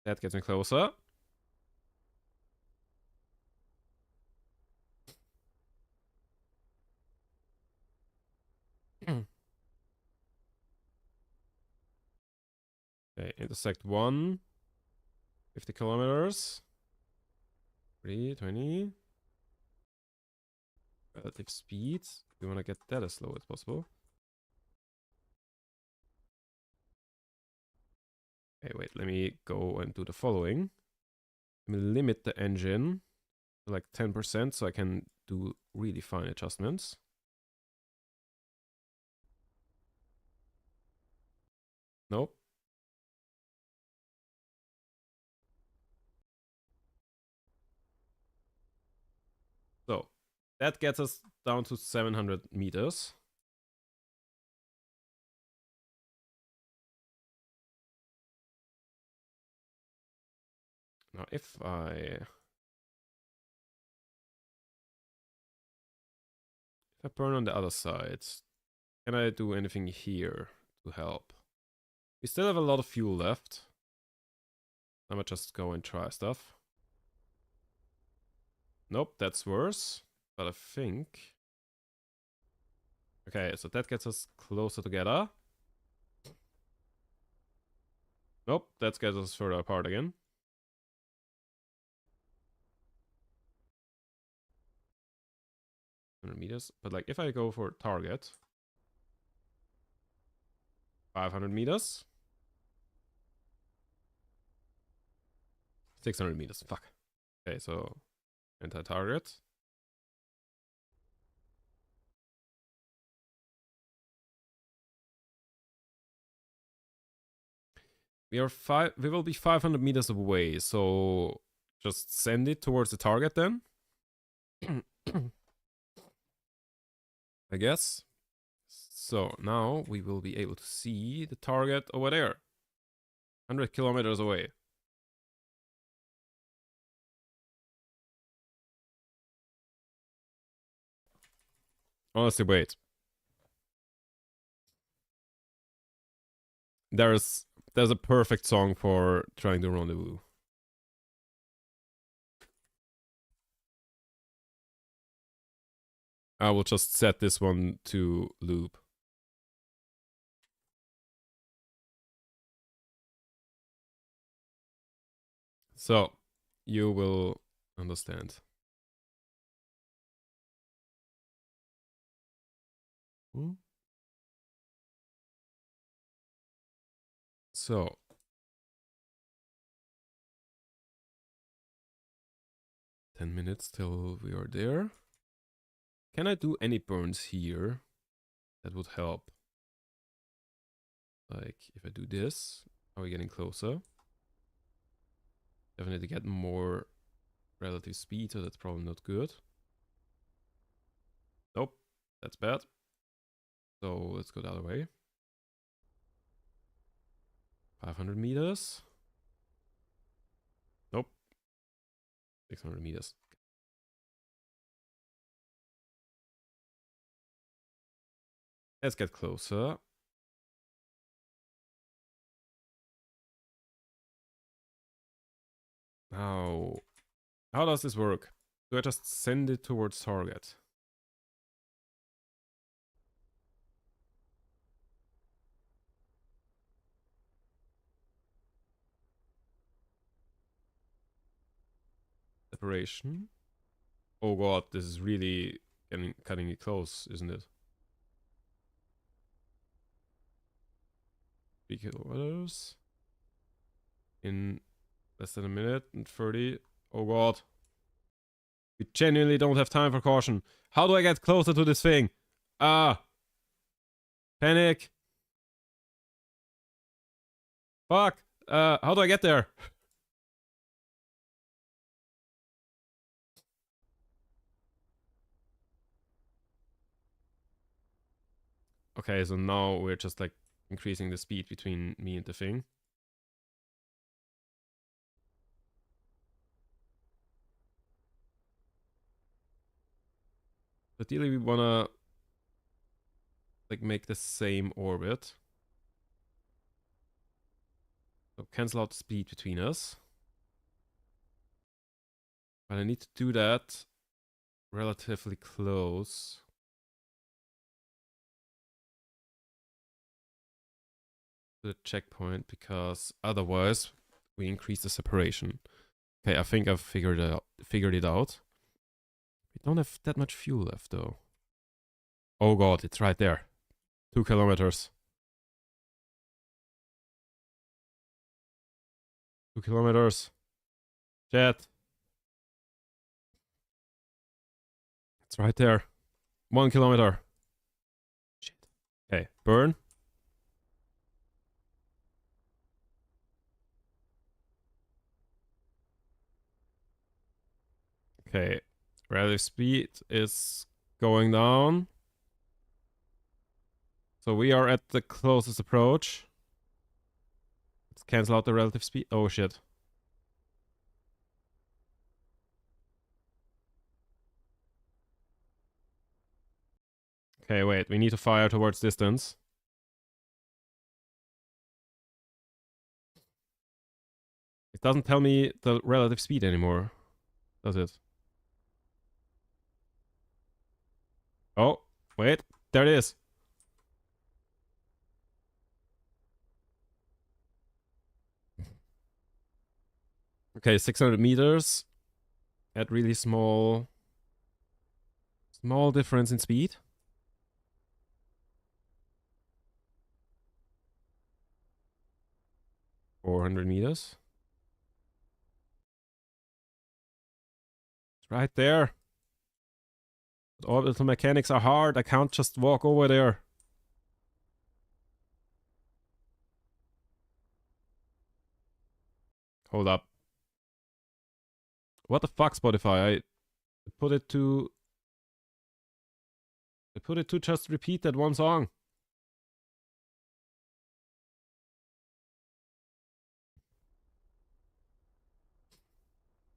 That gets me closer. Okay, intersect 1. 50 kilometers. 20. Relative speed. We want to get that as slow as possible. Okay, wait, let me go and do the following. Let me limit the engine to like 10% so I can do really fine adjustments. Nope. So that gets us down to 700 meters. Now if I burn on the other side, can I do anything here to help? We still have a lot of fuel left. I might just go and try stuff. Nope, that's worse. But I think... Okay, so that gets us closer together. Nope, that gets us further apart again. Meters, but like if I go for target, 500 meters, 600 meters. Fuck. Okay, so anti-target. We will be 500 meters away, so just send it towards the target then. I guess. So now we will be able to see the target over there. 100 kilometers away. Honestly, wait. There's a perfect song for trying to rendezvous. I will just set this one to loop. So, you will understand. So, ten minutes till we are there. Can I do any burns here? That would help. Like, if I do this, are we getting closer? Definitely get more relative speed, so that's probably not good. Nope, that's bad. So let's go the other way. 500 meters. Nope. 600 meters. Let's get closer. How does this work? Do I just send it towards target? Separation. Oh god, this is really cutting it close, isn't it? 3 kilometers. In less than a minute and 30. Oh god. We genuinely don't have time for caution. How do I get closer to this thing? Ah. Panic. Fuck. How do I get there? Okay, so now we're just like increasing the speed between me and the thing. Ideally, we wanna like make the same orbit. So cancel out the speed between us. But I need to do that relatively close. To the checkpoint, because otherwise we increase the separation. Okay, I think I've figured it out. We don't have that much fuel left though. Oh god, it's right there. 2 kilometers. 2 kilometers. Jet. It's right there. 1 kilometer. Shit. Okay, burn. Okay, relative speed is going down. So we are at the closest approach. Let's cancel out the relative speed. Oh shit. Okay, wait, we need to fire towards distance. It doesn't tell me the relative speed anymore, does it? Oh, wait, there it is. Okay, 600 meters at really small difference in speed. $400. It's right there. But orbital mechanics are hard. I can't just walk over there. Hold up. What the fuck, Spotify? I put it to just repeat that one song.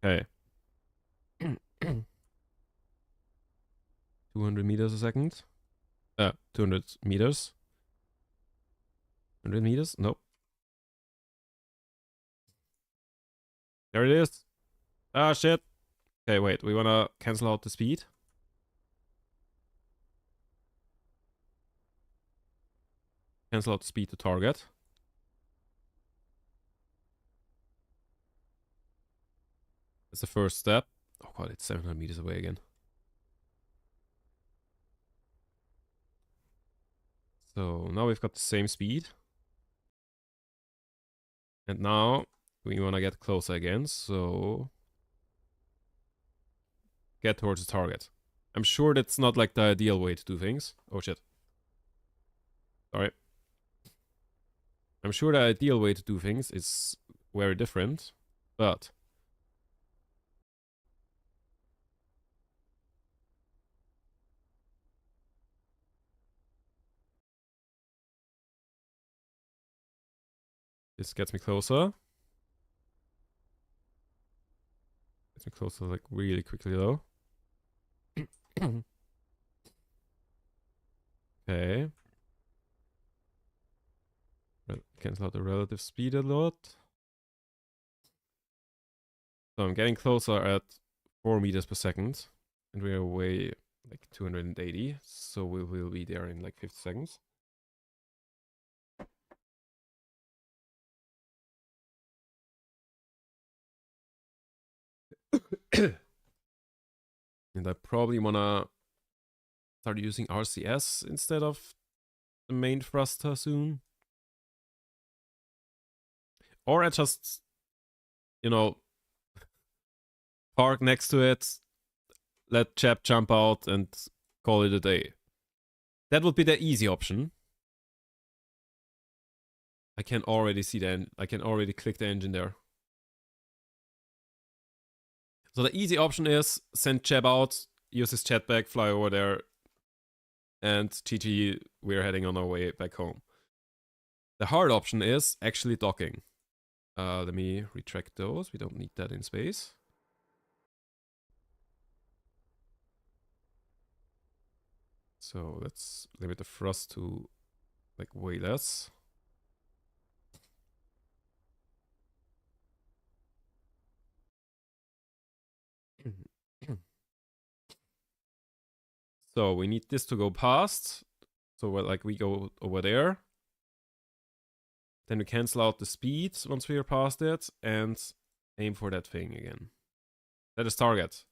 Okay. 200 meters a second. 200 meters. 100 meters? Nope. There it is. Ah, shit. Okay, wait. We wanna cancel out the speed. Cancel out the speed to target. That's the first step. Oh god, it's 700 meters away again. So now we've got the same speed. And now we want to get closer again, so get towards the target. I'm sure that's not like the ideal way to do things. Oh shit. Sorry. I'm sure the ideal way to do things is very different, but this gets me closer. Gets me closer like really quickly though. Okay. Cancel out the relative speed a lot. So I'm getting closer at 4 meters per second. And we're away like 280. So we will be there in like 50 seconds. And I probably wanna start using RCS instead of the main thruster soon. Or I just, you know, park next to it, let Chap jump out and call it a day. That would be the easy option. I can already see I can already click the engine there. So the easy option is send Chap out, use his jetpack, fly over there, and GG, we're heading on our way back home. The hard option is actually docking. Let me retract those. We don't need that in space. So let's limit the thrust to like way less. So we need this to go past. So like we go over there. Then we cancel out the speed once we are past it. And aim for that thing again. That is target.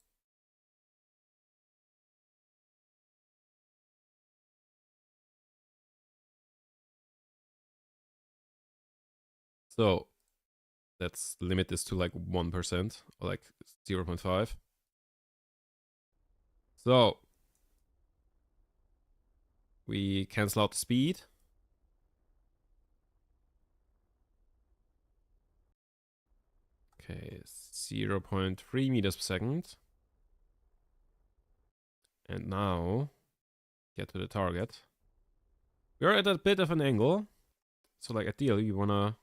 So let's limit this to like 1% or like 0.5. So we cancel out the speed. Okay, 0.3 meters per second. And now get to the target. We're at a bit of an angle. So like ideally you wanna...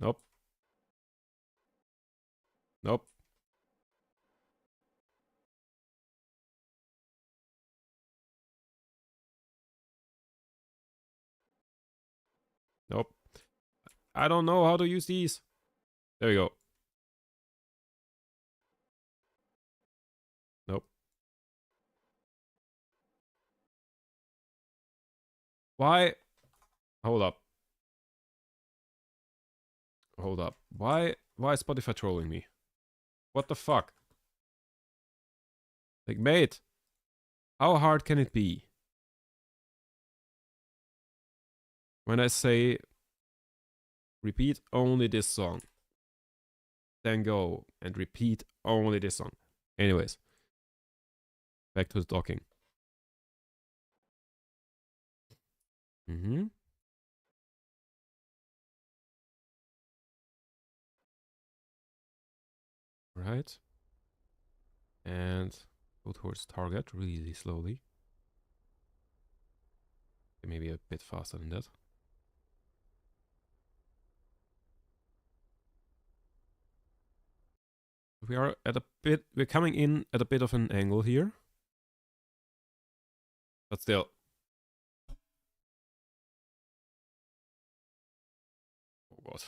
Nope. Nope. Nope. I don't know how to use these. There we go. Nope. Why? Hold up. Hold up. Why is Spotify trolling me? What the fuck? Like, mate, how hard can it be? When I say repeat only this song, then go and repeat only this song. Anyways, back to the talking. Right. And go towards target really slowly. Maybe a bit faster than that. We are at a bit, we're coming in at a bit of an angle here. But still. Oh god.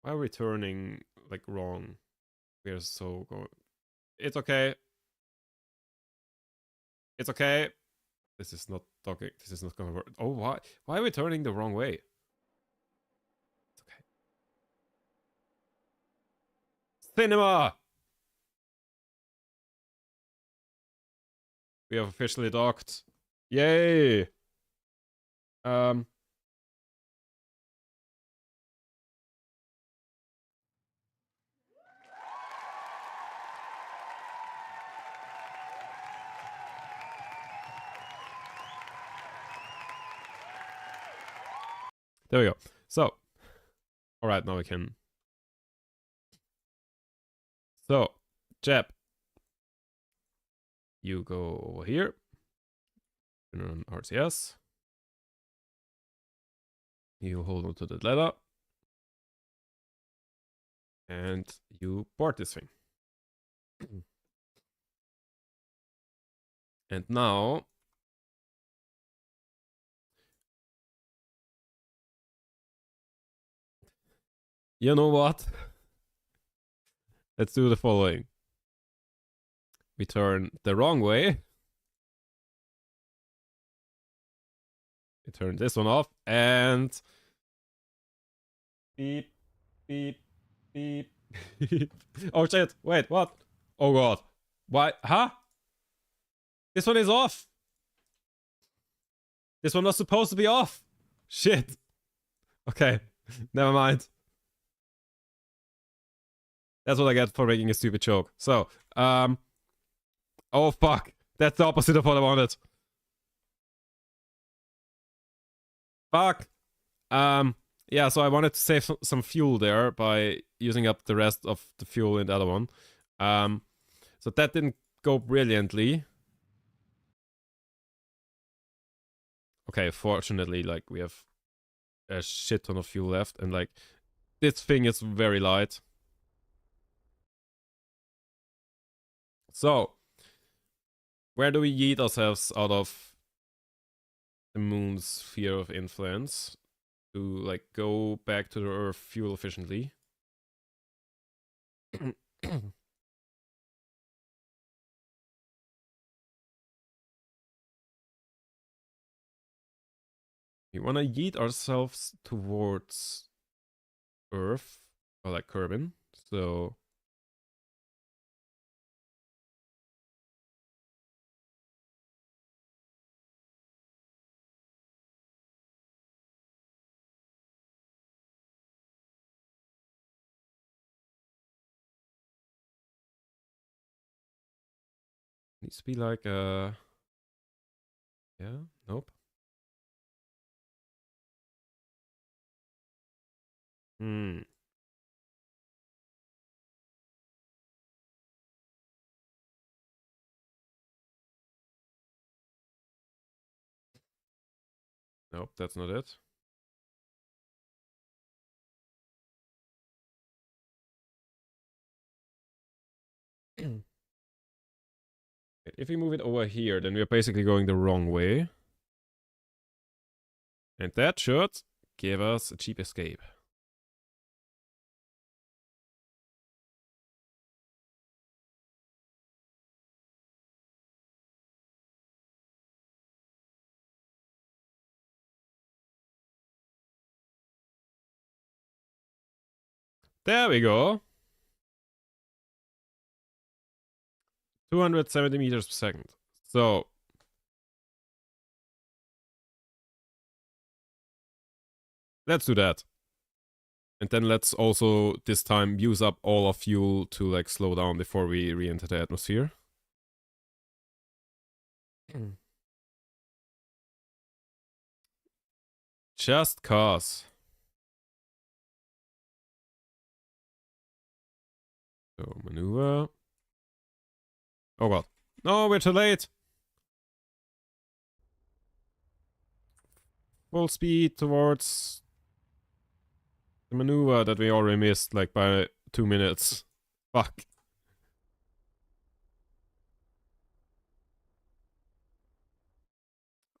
Why are we turning like wrong? We are so going. It's okay. It's okay. This is not talking. This is not gonna work. Oh, why? Why are we turning the wrong way? It's okay. Cinema! We have officially docked. Yay! There we go. So, all right, now we can. So, Jeb, you go over here. Turn on RCS. You hold on to the ladder. And you board this thing. And now... You know what? Let's do the following. We turn the wrong way. We turn this one off and... Beep, beep, beep, beep. Oh shit, wait, what? Oh god. Why? Huh? This one is off. This one was supposed to be off. Shit. Okay, never mind. That's what I get for making a stupid joke. So, oh fuck. That's the opposite of what I wanted. Fuck. Yeah, so I wanted to save some fuel there by using up the rest of the fuel in the other one. So that didn't go brilliantly. Okay, fortunately, like, we have a shit ton of fuel left, and like, this thing is very light. So, where do we yeet ourselves out of the moon's sphere of influence to like go back to the Earth fuel efficiently? We want to yeet ourselves towards Earth, or like Kerbin. So needs to be like yeah, nope. Hmm. Nope, that's not it. If we move it over here, then we're basically going the wrong way. And that should give us a cheap escape. There we go. 270 meters per second. So let's do that. And then let's also this time use up all our fuel to like slow down before we re-enter the atmosphere. Just cause. So maneuver. Oh god. No, we're too late. Full speed towards the maneuver that we already missed like by 2 minutes. Fuck.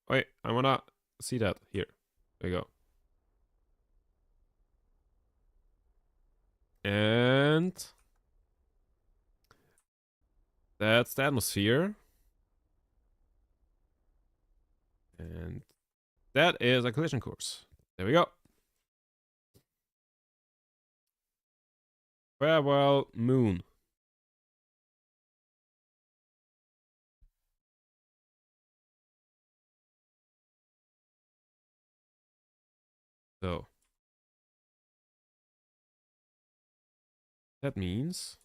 Wait, I wanna see that. Here. There you go. And that's the atmosphere. And that is a collision course. There we go. Farewell, moon. So that means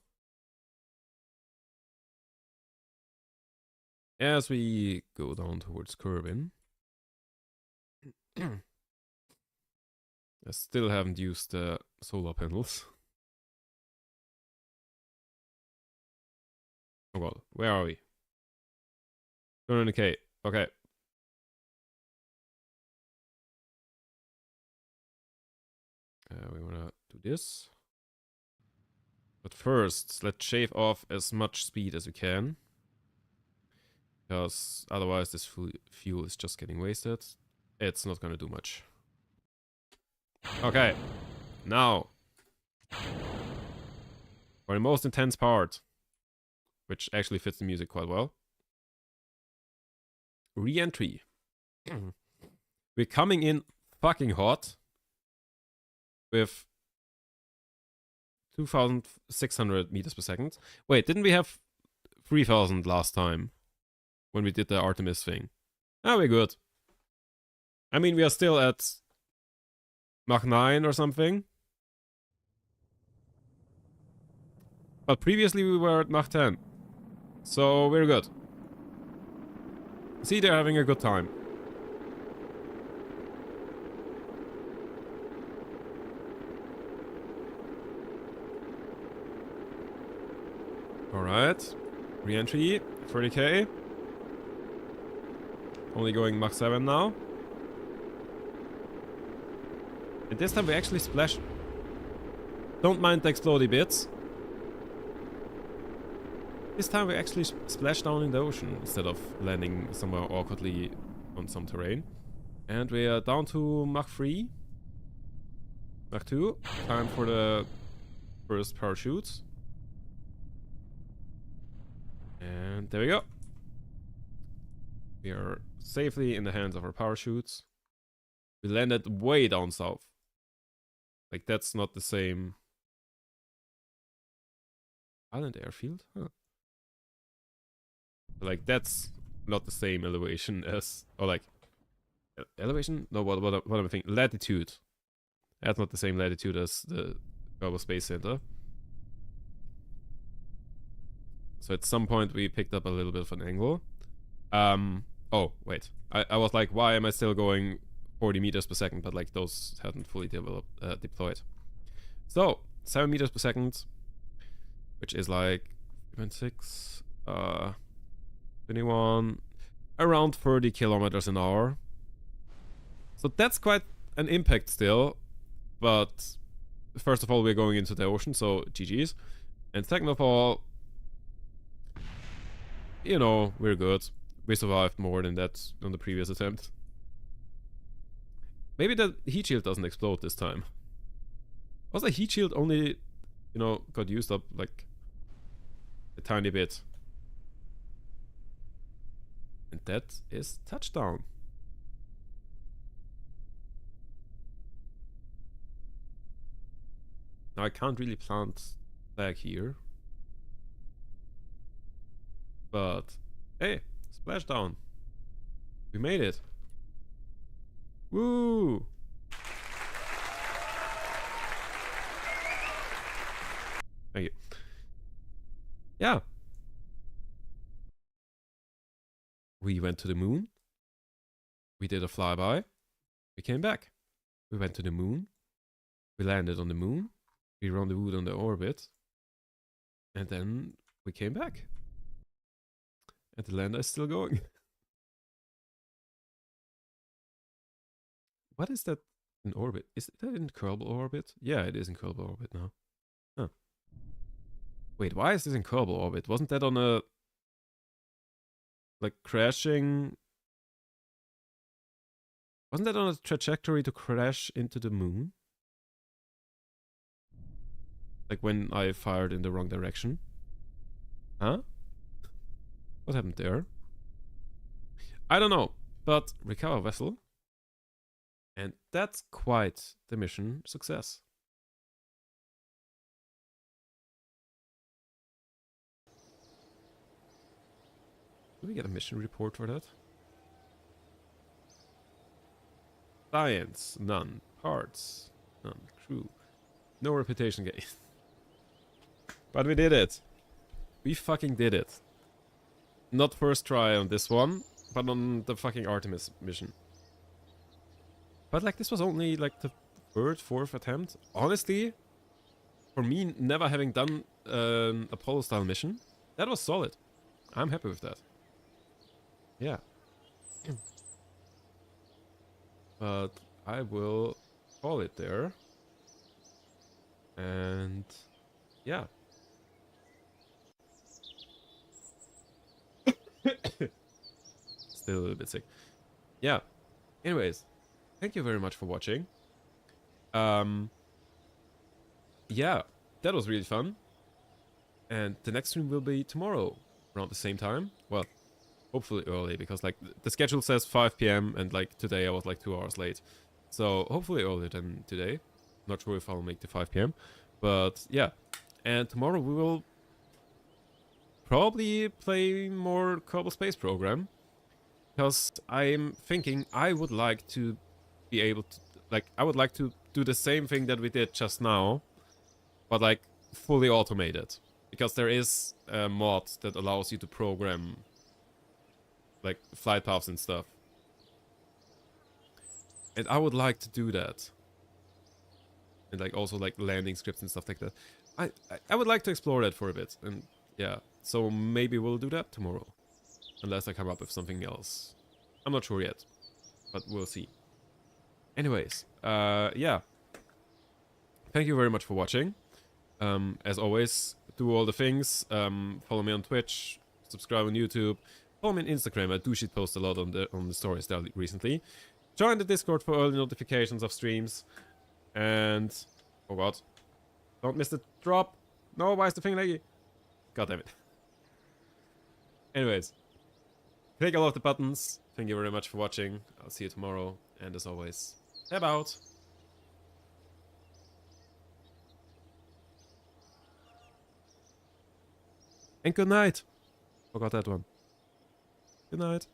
as we go down towards Kerbin, I still haven't used the solar panels. Oh god, where are we? 200k. Okay. We wanna do this. But first, let's shave off as much speed as we can. Because otherwise this fuel is just getting wasted. It's not gonna do much. Okay. Now. For the most intense part. Which actually fits the music quite well. Re-entry. We're coming in fucking hot. With 2,600 meters per second. Wait, didn't we have 3,000 last time? When we did the Artemis thing. Ah, we're good. I mean, we are still at Mach 9 or something. But previously we were at Mach 10. So we're good. See, they're having a good time. Alright. Re-entry, 30k. Only going Mach 7 now. And this time we actually splash. Don't mind the explodey bits. This time we actually splash down in the ocean instead of landing somewhere awkwardly on some terrain. And we are down to Mach 3. Mach 2. Time for the first parachutes. And there we go. We are safely in the hands of our parachutes. We landed way down south. Like, that's not the same. Island airfield? Huh. Like, that's not the same elevation as... Or like... Elevation? No, what am I thinking? Latitude. That's not the same latitude as the Global Space Center. So at some point we picked up a little bit of an angle. Oh, wait. I was like, why am I still going 40 meters per second? But like, those hadn't fully deployed. So, 7 meters per second, which is like 6, 21, around 30 kilometers an hour. So that's quite an impact still, but first of all, we're going into the ocean, so GG's. And second of all, you know, we're good. We survived more than that on the previous attempt. Maybe the heat shield doesn't explode this time. Was the heat shield only, you know, got used up like a tiny bit? And that is touchdown. Now I can't really plant flag here. But, hey, splashdown. We made it. Woo! Thank you. Yeah. We went to the moon. We did a flyby. We came back. We went to the moon. We landed on the moon. We rendezvoused on the orbit. And then we came back. And the lander is still going. What is that in orbit? Is that in Kerbal orbit? Yeah, it is in Kerbal orbit now. Huh. Wait, why is this in Kerbal orbit? Wasn't that on a... like, crashing... Wasn't that on a trajectory to crash into the moon? Like when I fired in the wrong direction? Huh? What happened there? I don't know, but recover vessel. And that's quite the mission success. Do we get a mission report for that? Science, none. Parts, none. Crew, no reputation gain. But we did it. We fucking did it. Not first try on this one, but on the fucking Artemis mission. But like, this was only like the third, fourth attempt. Honestly, for me, never having done an Apollo-style mission, that was solid. I'm happy with that. Yeah. But I will call it there. And yeah. Still a little bit sick. Yeah. Anyways, thank you very much for watching. Yeah, that was really fun. And the next stream will be tomorrow around the same time. Well, hopefully early, because like the schedule says 5 PM and like today I was like 2 hours late. So hopefully earlier than today. Not sure if I'll make the 5 PM. But yeah. And tomorrow we will probably play more Kerbal Space Program. Because I'm thinking I would like to be able to, like, I would like to do the same thing that we did just now, but like fully automated. Because there is a mod that allows you to program like flight paths and stuff. And I would like to do that. And like also like landing scripts and stuff like that. I would like to explore that for a bit. And yeah, so maybe we'll do that tomorrow. Unless I come up with something else. I'm not sure yet. But we'll see. Anyways, yeah. Thank you very much for watching. As always, do all the things. Follow me on Twitch. Subscribe on YouTube. Follow me on Instagram. I do shitpost a lot on the stories there recently. Join the Discord for early notifications of streams. And... oh god. Don't miss the drop. No, why is the thing laggy? God damn it. Anyways. Click all of the buttons. Thank you very much for watching. I'll see you tomorrow. And as always, Tab out. And good night. Forgot that one. Good night.